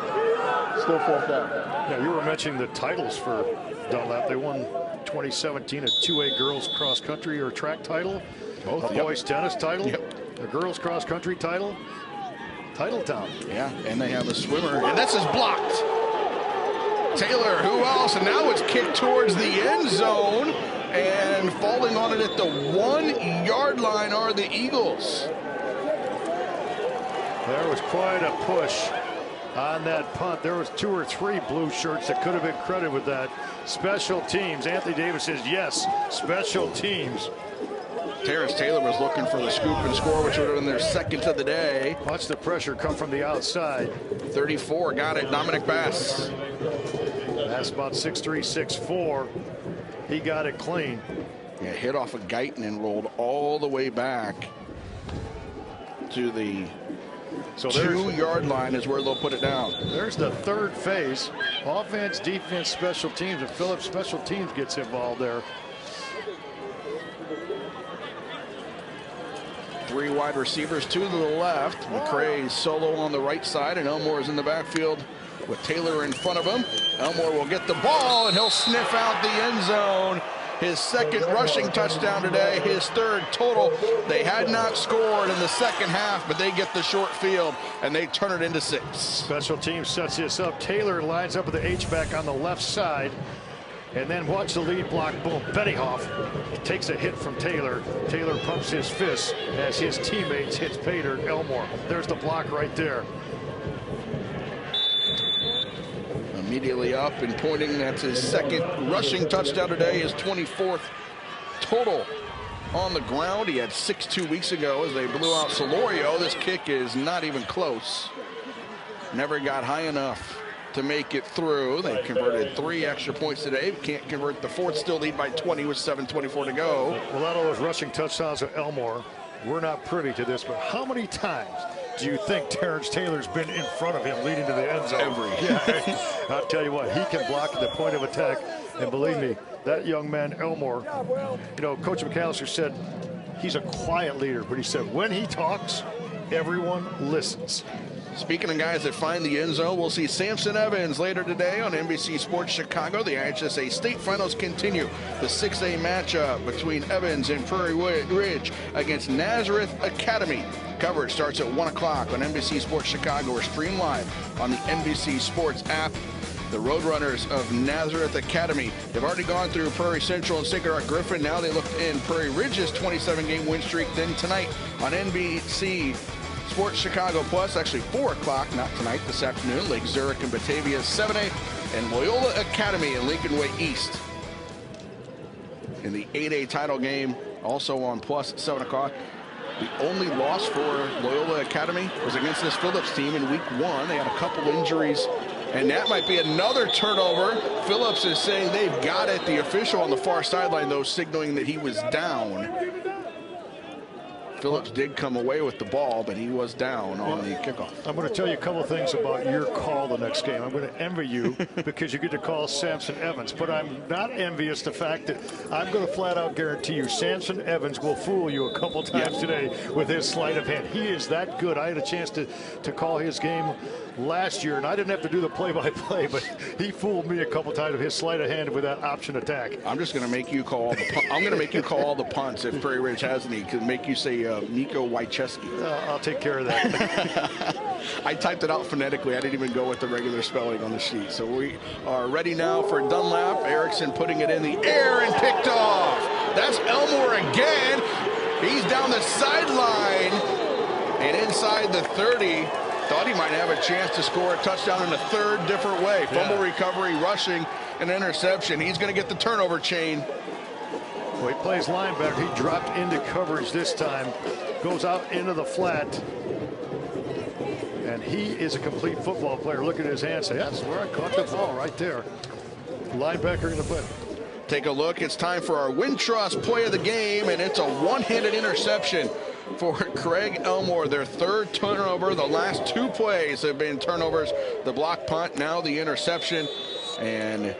Still 4th down. Yeah, you were mentioning the titles for Dunlap. They won 2017 a 2A girls cross country or track title. Both. A boys tennis title. Yep. A girls cross country title. Title town. Yeah, and they have a swimmer, and this is blocked. Taylor, who else? And now it's kicked towards the end zone, and falling on it at the 1-yard line are the Eagles. There was quite a push on that punt. There was 2 or 3 blue shirts that could have been credited with that. Special teams. Anthony Davis says yes. Special teams. Terrence Taylor was looking for the scoop and score, which would have been their 2nd of the day. Watch the pressure come from the outside. 34 got it. Dominic Bass. That's about 6'3", 6'4". He got it clean. Yeah, hit off of Guyton and rolled all the way back to the 2-yard line is where they'll put it down. There's the 3rd phase. Offense, defense, special teams. And Phillips special teams gets involved there. Three wide receivers, two to the left. McCray solo on the right side, and Elmore is in the backfield with Taylor in front of him. Elmore will get the ball, and he'll sniff out the end zone. His second rushing touchdown today, his third total. They had not scored in the second half, but they get the short field, and they turn it into 6. Special team sets this up. Taylor lines up with the H-back on the left side. And then watch the lead block. Boom. Bettyhoff takes a hit from Taylor. Taylor pumps his fist as his teammates hits Pater Elmore. There's the block right there. Immediately up and pointing. That's his second rushing touchdown today, his 24th total on the ground. He had 6 2 weeks ago as they blew out Solorio. This kick is not even close. Never got high enough to make it through. They converted 3 extra points today. Can't convert the 4th. Still lead by 20 with 7:24 to go. A lot of those rushing touchdowns of Elmore, we're not privy to this, but how many times do you think Terrence Taylor's been in front of him leading to the end zone? Every. Yeah, I'll tell you what, he can block at the point of attack. And believe me, that young man, Elmore, you know, Coach McAllister said he's a quiet leader, but he said when he talks, everyone listens. Speaking of guys that find the end zone, we'll see Samson Evans later today on NBC Sports Chicago. The IHSA state finals continue. The 6A matchup between Evans and Prairie Ridge against Nazareth Academy. Coverage starts at 1 o'clock on NBC Sports Chicago or stream live on the NBC Sports app. The Roadrunners of Nazareth Academy have already gone through Prairie Central and Sacred Heart Griffin. Now they look in Prairie Ridge's 27-game win streak. Then tonight on NBC Sports Chicago Plus, actually 4 o'clock, not tonight, this afternoon, Lake Zurich and Batavia 7A, and Loyola Academy in Lincoln Way East. In the 8A title game, also on Plus, 7 o'clock. The only loss for Loyola Academy was against this Phillips team in week 1. They had a couple injuries, and that might be another turnover. Phillips is saying they've got it. The official on the far sideline, though, signaling that he was down. Phillips did come away with the ball, but he was down on the kickoff. I'm going to tell you a couple of things about your call the next game. I'm going to envy you because you get to call Samson Evans, but I'm not envious the fact that I'm going to flat out guarantee you Samson Evans will fool you a couple times today with his sleight of hand. He is that good. I had a chance to call his game last year, and I didn't have to do the play-by-play, but he fooled me a couple times with his sleight of hand with that option attack. I'm just going to make you call all the I'm going to make you call all the punts if Prairie Ridge has any. Could make you say Miko Wycheski. I'll take care of that. I typed it out phonetically. I didn't even go with the regular spelling on the sheet. So we are ready now for Dunlap. Erickson putting it in the air and picked off. That's Elmore again. He's down the sideline and inside the 30. Thought he might have a chance to score a touchdown in a third different way. Fumble recovery, rushing, and interception. He's going to get the turnover chain. Well, he plays linebacker. He dropped into coverage this time. Goes out into the flat. And he is a complete football player. Look at his hands. Say, that's where I caught the ball right there. Linebacker in the foot. Take a look. It's time for our Wintrust play of the game, and it's a one-handed interception for Craig Elmore, their third turnover. The last 2 plays have been turnovers. The block punt, now the interception. And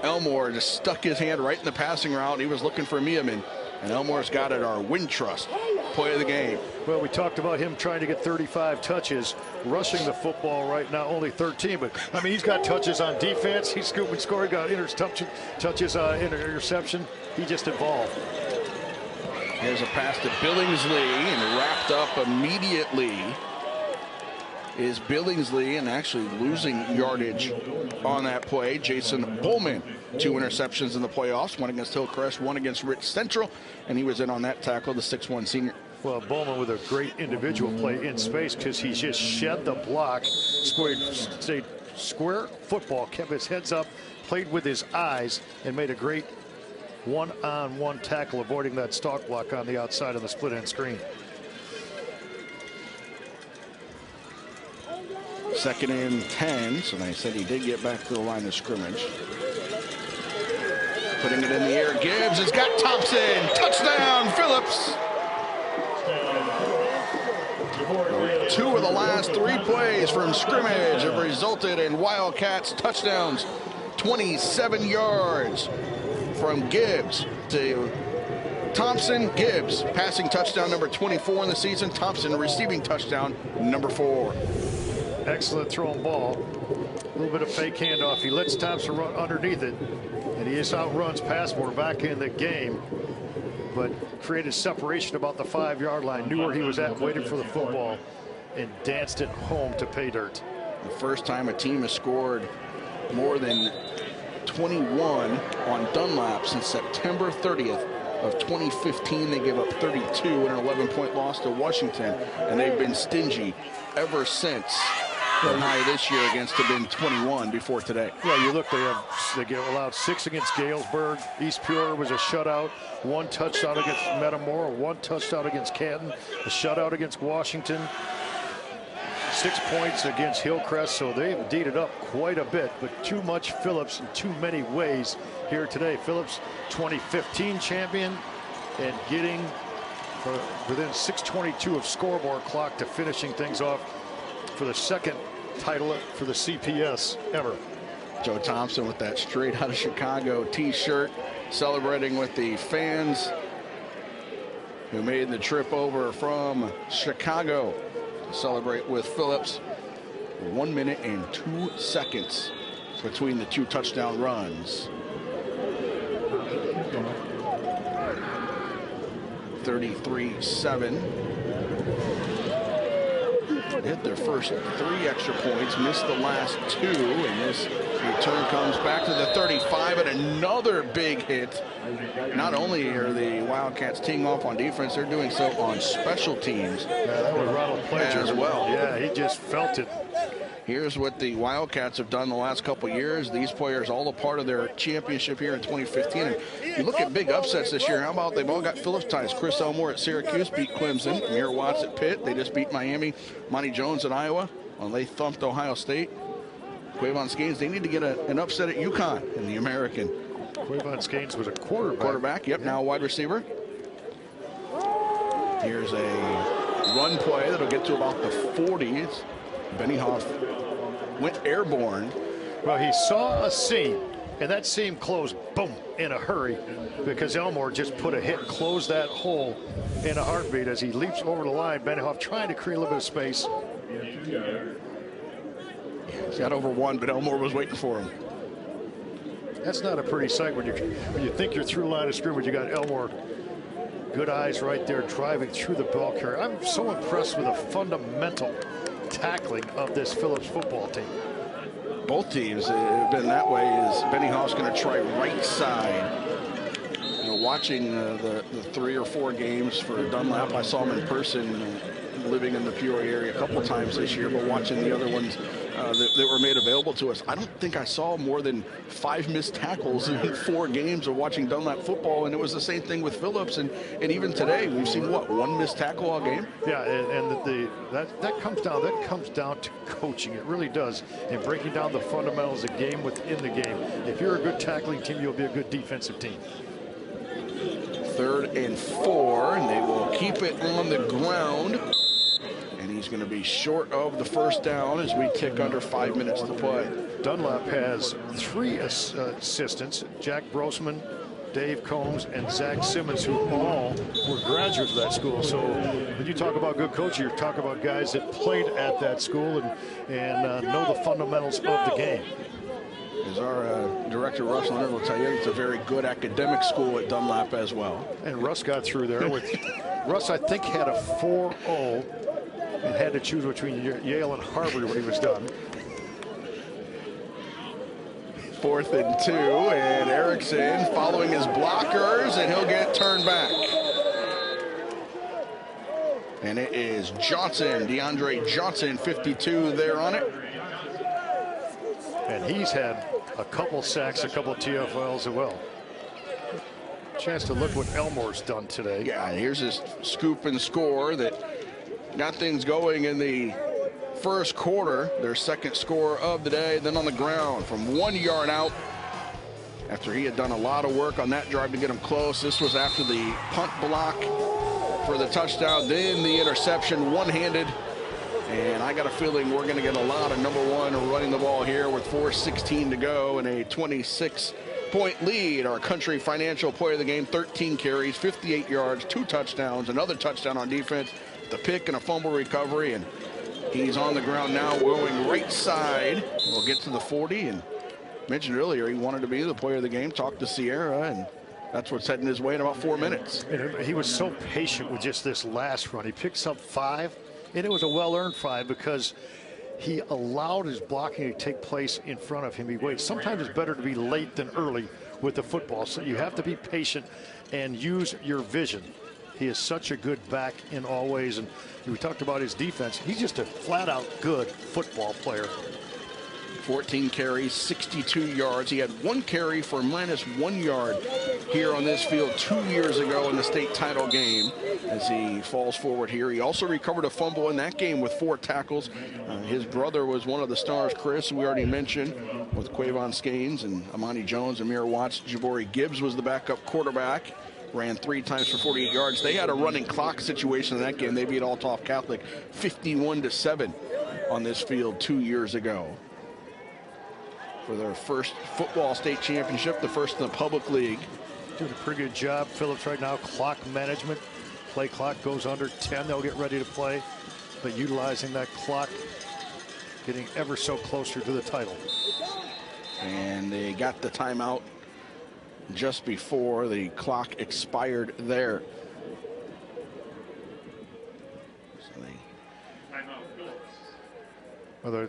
Elmore just stuck his hand right in the passing route. He was looking for Miaman, and Elmore's got it, our Wintrust play of the game. Well, we talked about him trying to get 35 touches, rushing the football right now, only 13. But, I mean, he's got touches on defense. He's scooping, scoring, got touches interception. He just evolved. Here's a pass to Billingsley, and wrapped up immediately is Billingsley, and actually losing yardage on that play. Jason Bowman, 2 interceptions in the playoffs, 1 against Hillcrest, 1 against Rich Central, and he was in on that tackle, the 6'1" senior. Well, Bowman with a great individual play in space because he just shed the block, stayed square football, kept his heads up, played with his eyes, and made a great one-on-one tackle, avoiding that stalk block on the outside of the split end screen. Second and 10, so they said he did get back to the line of scrimmage. Putting it in the air, Gibbs has got Thompson. Touchdown, Phillips. 2 of the last 3 plays from scrimmage have resulted in Wildcats touchdowns. 27 yards from Gibbs to Thompson Gibbs, passing touchdown number 24 in the season. Thompson receiving touchdown number 4. Excellent thrown ball. A little bit of fake handoff. He lets Thompson run underneath it, and he just outruns Passmore back in the game, but created separation about the 5-yard line, knew where he was at, waited for the football, and danced it home to pay dirt. The first time a team has scored more than 21 on Dunlap since September 30th of 2015. They gave up 32 in an 11-point loss to Washington, and they've been stingy ever since. The high this year against have been 21 before today. Yeah, you look, they get allowed 6 against Galesburg. East Peoria was a shutout. 1 touchdown against Metamora, 1 touchdown against Canton, a shutout against Washington. 6 points against Hillcrest, so they've indeed it up quite a bit, but too much Phillips in too many ways here today. Phillips 2015 champion and getting within 6:22 of scoreboard clock to finishing things off for the 2nd title for the CPS ever. Joe Thompson with that straight out of Chicago t-shirt, celebrating with the fans who made the trip over from Chicago to celebrate with Phillips. 1 minute and 2 seconds between the 2 touchdown runs. 33-7. Hit their first 3 extra points, missed the last 2, and this return comes back to the 35, and another big hit. Not only are the Wildcats teeing off on defense, they're doing so on special teams. Yeah, that was Ronald Pledger as well. Yeah, he just felt it. Here's what the Wildcats have done the last couple years. These players all a part of their championship here in 2015. And you look at big upsets this year. How about they've all got Phillips ties? Chris Elmore at Syracuse beat Clemson. Amir Watts at Pitt. They just beat Miami. Monty Jones at Iowa. Well, they thumped Ohio State. Quavon Skanes, they need to get an upset at UConn in the American. Quavon Skanes was a quarterback. Yep, now a wide receiver. Here's a run play that'll get to about the 40s. Benny Hoff went airborne. Well, he saw a seam, and that seam closed, boom, in a hurry, because Elmore just put a hit, closed that hole in a heartbeat as he leaps over the line. Benny Hoff trying to create a little bit of space. He got over 1, but Elmore was waiting for him. That's not a pretty sight when you think you're through line of scrimmage. You got Elmore, good eyes right there, driving through the ball carrier. I'm so impressed with the fundamental tackling of this Phillips football team. Both teams have been that way. Is Benny Hoff's going to try right side. You know, watching the 3 or 4 games for Dunlap, I saw him in person, living in the Peoria area a couple times this year, but watching the other ones that were made available to us, I don't think I saw more than 5 missed tackles in 4 games of watching Dunlap football, and it was the same thing with Phillips, and even today we've seen what, 1 missed tackle all game. Yeah, and that comes down to coaching. It really does, and breaking down the fundamentals of the game within the game. If you're a good tackling team, you'll be a good defensive team. 3rd and 4, and they will keep it on the ground. And he's going to be short of the first down as we tick under 5 minutes to play. Dunlap has 3 assistants, Jack Brosman, Dave Combs, and Zach Simmons, who all were graduates of that school. So when you talk about good coaching, you're talking about guys that played at that school and know the fundamentals of the game. As our director, Russ Leonard, will tell you, it's a very good academic school at Dunlap as well. And Russ got through there with Russ, I think, had a 4.0 and had to choose between Yale and Harvard when he was done. 4th and 2, and Erickson following his blockers, and he'll get turned back. And it is Johnson, DeAndre Johnson, 52 there on it. And he's had a couple sacks, a couple TFLs as well. Chance to look what Elmore's done today. Yeah, here's his scoop and score that got things going in the first quarter, their 2nd score of the day. Then on the ground from 1 yard out, after he had done a lot of work on that drive to get him close. This was after the punt block for the touchdown, then the interception, one-handed. And I got a feeling we're going to get a lot of number 1 running the ball here with 4:16 to go and a 26 6-point lead. Our Country Financial Player of the Game, 13 carries, 58 yards, 2 touchdowns, another touchdown on defense, the pick and a fumble recovery, and he's on the ground now, going right side. We'll get to the 40, and mentioned earlier he wanted to be the player of the game. Talked to Sierra, and that's what's heading his way in about 4 minutes. He was so patient with just this last run. He picks up 5, and it was a well-earned 5 because he allowed his blocking to take place in front of him. He waited. Sometimes it's better to be late than early with the football, so you have to be patient and use your vision. He is such a good back in all ways, and we talked about his defense. He's just a flat-out good football player. 14 carries, 62 yards. He had 1 carry for -1 yard here on this field 2 years ago in the state title game as he falls forward here. He also recovered a fumble in that game with 4 tackles. His brother was one of the stars, Chris, who we already mentioned, with Quavon Skanes and Amani Jones, Amir Watts. Jabari Gibbs was the backup quarterback. Ran 3 times for 48 yards. They had a running clock situation in that game. They beat Althoff Catholic 51-7 on this field 2 years ago. For their first football state championship, the first in the public league. Doing a pretty good job, Phillips, right now. Clock management. Play clock goes under 10. They'll get ready to play. But utilizing that clock, getting ever so closer to the title. And they got the timeout just before the clock expired there. So they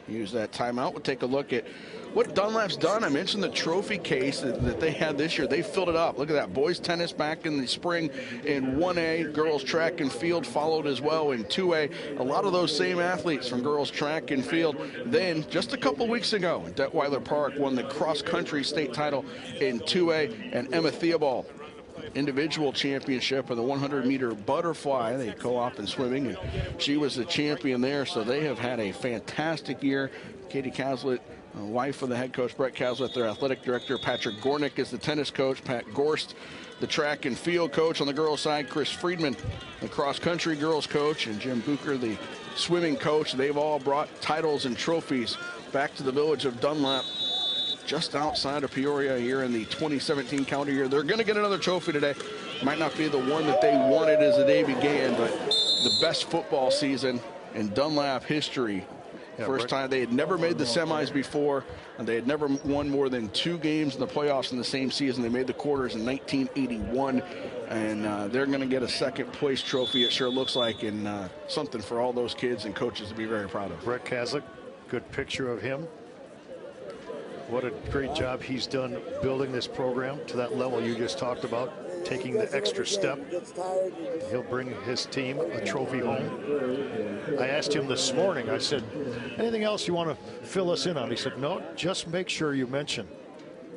use that timeout. We'll take a look at what Dunlap's done. I mentioned the trophy case that they had this year. They filled it up. Look at that. Boys tennis back in the spring in 1A. Girls track and field followed as well in 2A. A lot of those same athletes from girls track and field. Then just a couple weeks ago, Detweiler Park won the cross-country state title in 2A, and Emma Theobald individual championship of the 100-meter butterfly. They co-op in swimming, and she was the champion there. So they have had a fantastic year. Katie Caslett, wife of the head coach Brett Caslett, their athletic director. Patrick Gornick is the tennis coach. Pat Gorst, the track and field coach on the girls' side. Chris Friedman, the cross-country girls coach, and Jim Bucher, the swimming coach. They've all brought titles and trophies back to the village of Dunlap, just outside of Peoria here in the 2017 calendar year. They're going to get another trophy today. Might not be the one that they wanted as the day began, but the best football season in Dunlap history. Yeah, first time. They had never made the semis before, and they had never won more than 2 games in the playoffs in the same season. They made the quarters in 1981, and they're going to get a second place trophy, it sure looks like, and something for all those kids and coaches to be very proud of. Brett Caslett, good picture of him. What a great job he's done building this program to that level you just talked about, taking the extra step. He'll bring his team a trophy home. I asked him this morning, I said, anything else you want to fill us in on? He said, no, just make sure you mention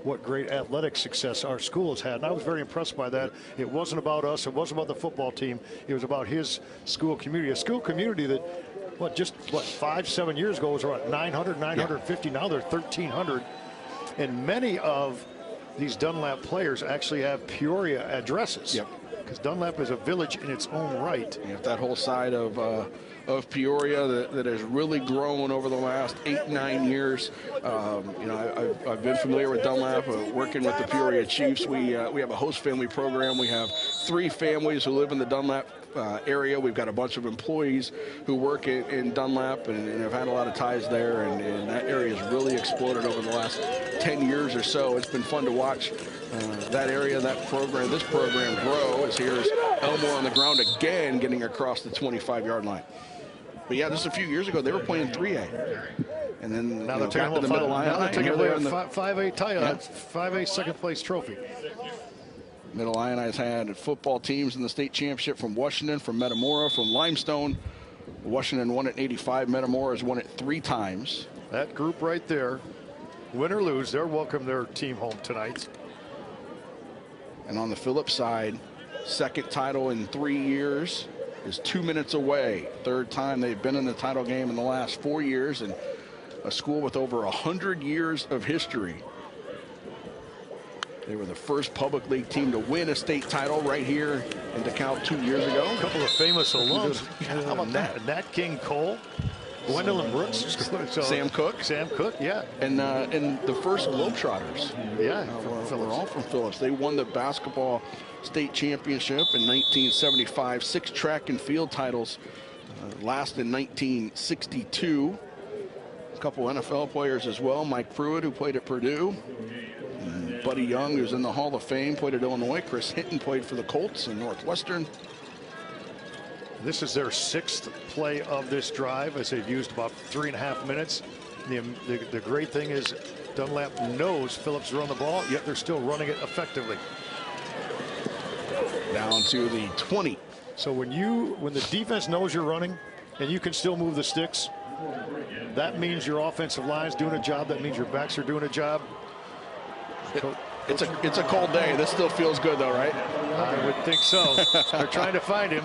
what great athletic success our school has had. And I was very impressed by that. It wasn't about us. It wasn't about the football team. It was about his school community, a school community that, just 5-7 years ago was around 900, 950. Now they're 1,300. And many of these Dunlap players actually have Peoria addresses. Yep. Because Dunlap is a village in its own right. You have that whole side of Peoria that has really grown over the last 8-9 years. You know, I've been familiar with Dunlap, working with the Peoria Chiefs. We have a host family program. We have 3 families who live in the Dunlap area. We've got a bunch of employees who work in Dunlap and have had a lot of ties there, and that area has really exploded over the last 10 years or so. It's been fun to watch that area, this program grow, as here's Elmore on the ground again, getting across the 25-yard line. But yeah, just a few years ago, they were playing 3A. And then now they're taking the Middle Illini. Now they're taking their 5A title, 5A second place trophy. Middle Illini has had football teams in the state championship from Washington, from Metamora, from Limestone. Washington won it in '85. Metamora has won it 3 times. That group right there, win or lose, they're welcome their team home tonight. And on the Phillips side, second title in 3 years is 2 minutes away. Third time they've been in the title game in the last 4 years, and a school with over 100 years of history. They were the first public league team to win a state title right here in DeKalb 2 years ago. A couple of famous alums. How about that? Nat King Cole Gwendolyn Brooks. So Sam Cook. Sam Cook, yeah. And the first Globetrotters. Yeah. Were all from Phillips. They won the basketball state championship in 1975, 6 track and field titles, last in 1962. A couple NFL players as well. Mike Pruitt, who played at Purdue. And Buddy Young, who's in the Hall of Fame, played at Illinois. Chris Hinton played for the Colts and Northwestern. This is their 6th play of this drive, as they've used about 3.5 minutes. The great thing is Dunlap knows Phillips run the ball, yet they're still running it effectively. Down to the 20. So when the defense knows you're running and you can still move the sticks, that means your offensive line's doing a job. That means your backs are doing a job. It's a cold day. This still feels good, though, right? I would think so. They're trying to find him.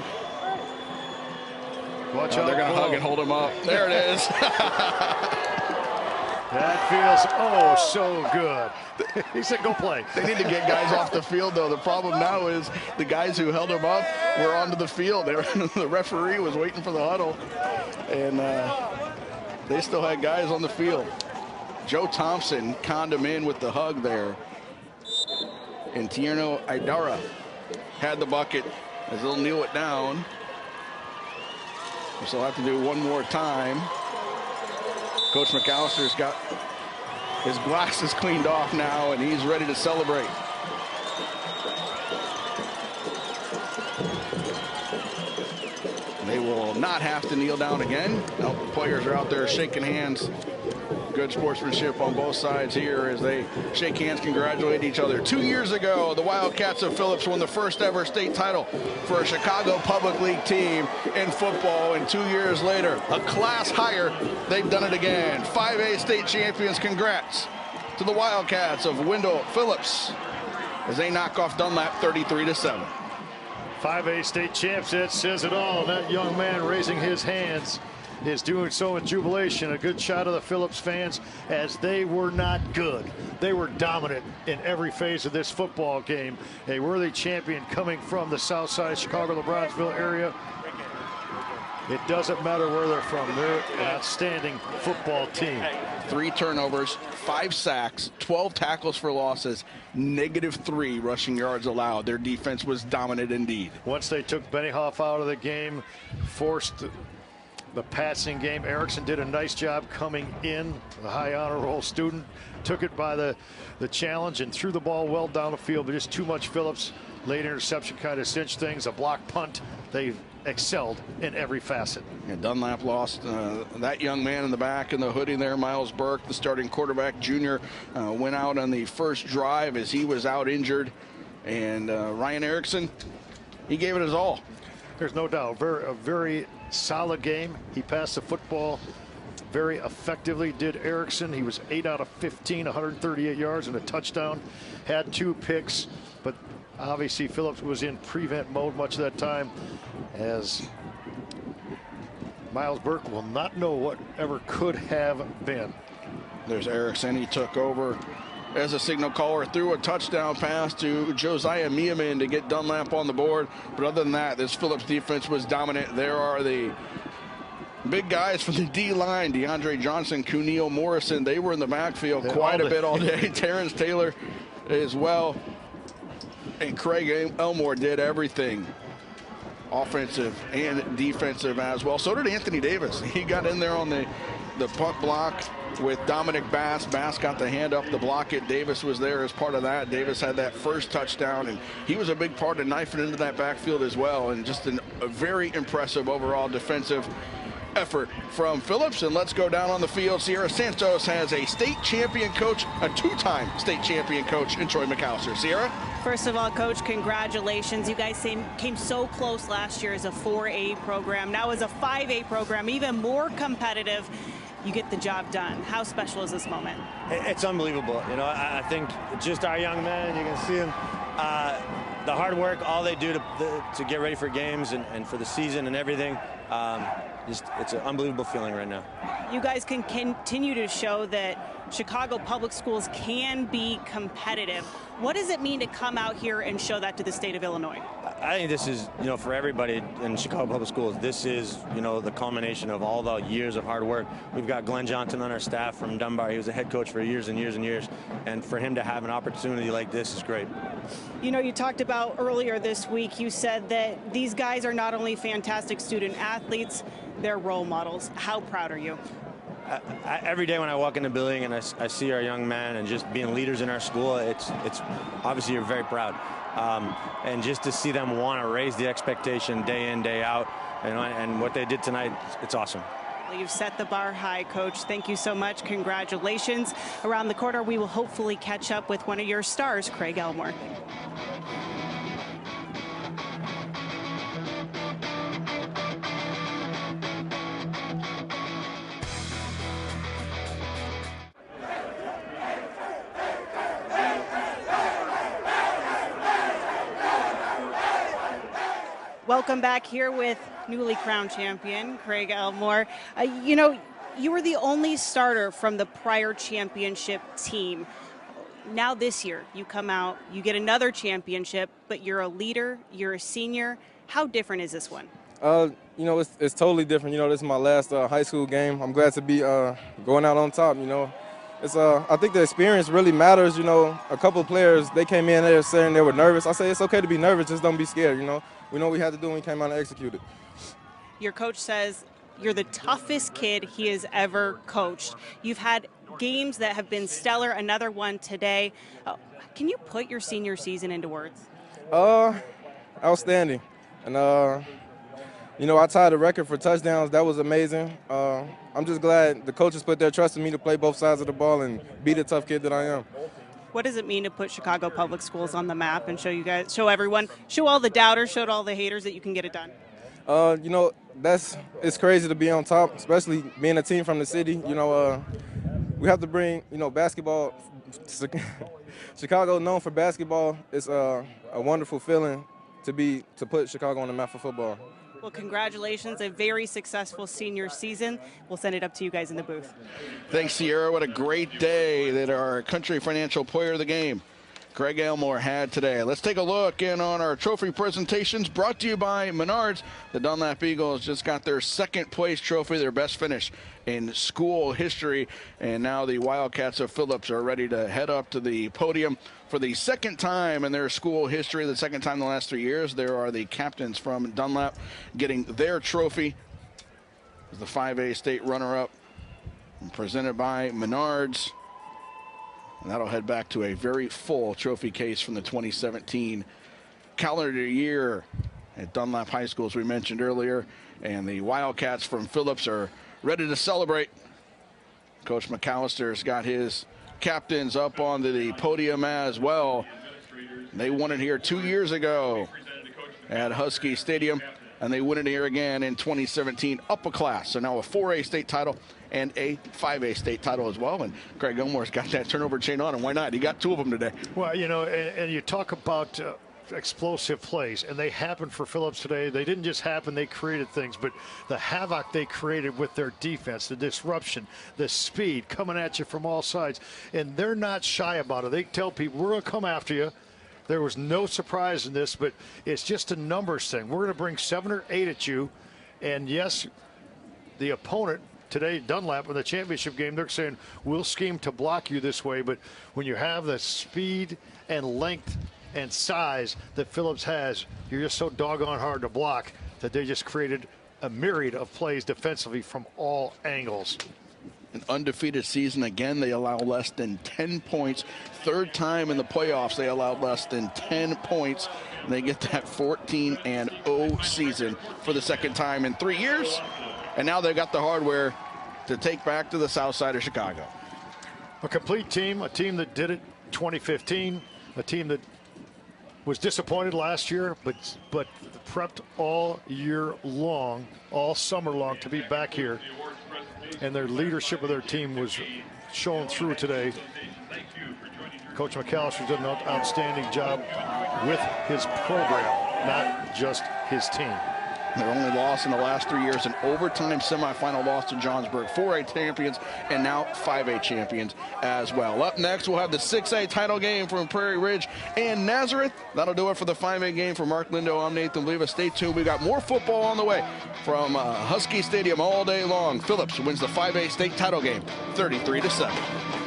Watch out. They're going to hug and hold him up. There it is. That feels so good. He said, go play. They need to get guys off the field, though. The problem now is the guys who held him up were onto the field. The referee was waiting for the huddle, and they still had guys on the field. Joe Thompson conned him in with the hug there. And Tierno Aidara had the bucket as they'll kneel it down. So they'll have to do one more time. Coach McAllister's got his glasses cleaned off now, and he's ready to celebrate. They will not have to kneel down again. Now the players are out there shaking hands. Good sportsmanship on both sides here as they shake hands, congratulate each other. 2 years ago, the Wildcats of Phillips won the first ever state title for a Chicago Public League team in football. And 2 years later, a class higher, they've done it again. 5A state champions, congrats to the Wildcats of Wendell Phillips as they knock off Dunlap 33-7. 5A state champs, that says it all. That young man raising his hands is doing so in jubilation. A good shot of the Phillips fans, as they were not good. They were dominant in every phase of this football game. A worthy champion coming from the south side Chicago, the Bronzeville area. It doesn't matter where they're from. They're an outstanding football team. 3 turnovers, 5 sacks, 12 tackles for losses, -3 rushing yards allowed. Their defense was dominant indeed. Once they took Benioff out of the game, forced the passing game, Erickson did a nice job coming in. The high honor roll student took it by the challenge and threw the ball well down the field, but just too much Phillips. Late interception kind of cinched things. A block punt. They've excelled in every facet. And Dunlap lost that young man in the back in the hoodie there, Miles Burke, the starting quarterback junior, went out on the first drive as he was out injured. And Ryan Erickson, he gave it his all. There's no doubt. A very solid game. He passed the football very effectively, did Erickson. He was 8 out of 15, 138 yards and a touchdown. Had 2 picks, but obviously Phillips was in prevent mode much of that time, as Miles Burke will not know whatever could have been. There's Erickson. He took over as a signal caller, threw a touchdown pass to Josiah Miaman to get Dunlap on the board. But other than that, this Phillips defense was dominant. There are the big guys from the D-line, DeAndre Johnson, Kunil Morrison. They were in the backfield quite a bit all day. Terrence Taylor as well. And Craig Elmore did everything, offensive and defensive as well. So did Anthony Davis. He got in there on the punt block with Dominic Bass. Bass got the hand up to block it. Davis was there as part of that. Davis had that first touchdown, and he was a big part of knifing into that backfield as well. And just a very impressive overall defensive effort from Phillips. And let's go down on the field. Sierra Santos has a state champion coach, a 2-time state champion coach in Troy McAllister. Sierra? First of all, Coach, congratulations. You guys came so close last year as a 4A program. Now as a 5A program, even more competitive. You get the job done. How special is this moment? It's unbelievable. You know, I think just our young men, you can see them, the hard work, all they do to get ready for games and for the season and everything. It's an unbelievable feeling right now. You guys can continue to show that Chicago public schools can be competitive. What does it mean to come out here and show that to the state of Illinois? I think this is, for everybody in Chicago Public Schools, this is, the culmination of all the years of hard work. We've got Glenn Johnson on our staff from Dunbar. He was a head coach for years and years and years. And for him to have an opportunity like this is great. You talked about earlier this week, you said that these guys are not only fantastic student athletes, they're role models. How proud are you? Every day when I walk in the building and I see our young men and just being leaders in our school, it's obviously you're very proud. And just to see them want to raise the expectation day in, day out, and what they did tonight, it's awesome. Well, you've set the bar high, Coach. Thank you so much. Congratulations. Around the corner, we will hopefully catch up with one of your stars, Craig Elmore. Welcome back here with newly crowned champion Craig Elmore. You were the only starter from the prior championship team. Now this year, you come out, you get another championship, but you're a leader, you're a senior. How different is this one? It's totally different. This is my last high school game. I'm glad to be going out on top. I think the experience really matters. A couple of players, they came in there saying they were nervous. I say it's okay to be nervous, just don't be scared. We know what we had to do when we came out and executed. Your coach says you're the toughest kid he has ever coached. You've had games that have been stellar, another one today. Can you put your senior season into words? Outstanding. And, I tied the record for touchdowns. That was amazing. I'm just glad the coaches put their trust in me to play both sides of the ball and be the tough kid that I am. What does it mean to put Chicago Public Schools on the map and show everyone, show all the doubters, show all the haters that you can get it done? It's crazy to be on top, especially being a team from the city. We have to bring, basketball. Chicago known for basketball. It's a wonderful feeling to put Chicago on the map for football. Well, congratulations, a very successful senior season. We'll send it up to you guys in the booth. Thanks, Sierra. What a great day that our Country Financial Player of the Game, Craig Elmore, had today. Let's take a look in on our trophy presentations brought to you by Menards. The Dunlap Eagles just got their second place trophy, their best finish in school history. And now the Wildcats of Phillips are ready to head up to the podium for the second time in their school history, the second time in the last 3 years. There are the captains from Dunlap getting their trophy. The 5A state runner-up presented by Menards. And that'll head back to a very full trophy case from the 2017 calendar year at Dunlap High School, as we mentioned earlier. And the Wildcats from Phillips are ready to celebrate. Coach McAllister's got his captains up onto the podium as well. They won it here 2 years ago at Husky Stadium, and they win it here again in 2017, up a class. So now a 4A state title and a 5A state title as well. And Craig Elmore's got that turnover chain on, and why not? He got two of them today. Well, and you talk about explosive plays, and they happened for Phillips today. They didn't just happen, they created things, but the havoc they created with their defense, the disruption, the speed coming at you from all sides, and they're not shy about it. They tell people, we're going to come after you. There was no surprise in this, but it's just a numbers thing. We're going to bring 7 or 8 at you, and yes, the opponent today, Dunlap, in the championship game, they're saying, we'll scheme to block you this way, but when you have the speed and length and size that Phillips has, you're just so doggone hard to block that they just created a myriad of plays defensively from all angles. An undefeated season again. They allow less than 10 points. Third time in the playoffs they allowed less than 10 points. And they get that 14-0 season for the second time in 3 years. And now they've got the hardware to take back to the south side of Chicago. A complete team, a team that did it 2015, a team that was disappointed last year, but prepped all year long, all summer long to be back here. And their leadership of their team was shown through today. Coach McAllister did an outstanding job with his program, not just his team. Their only loss in the last 3 years, an overtime semifinal loss to Johnsburg. 4A champions and now 5A champions as well. Up next, we'll have the 6A title game from Prairie Ridge and Nazareth. That'll do it for the 5A game. For Mark Lindo, I'm Nathan Leva. Stay tuned. We got more football on the way from Husky Stadium all day long. Phillips wins the 5A state title game 33-7.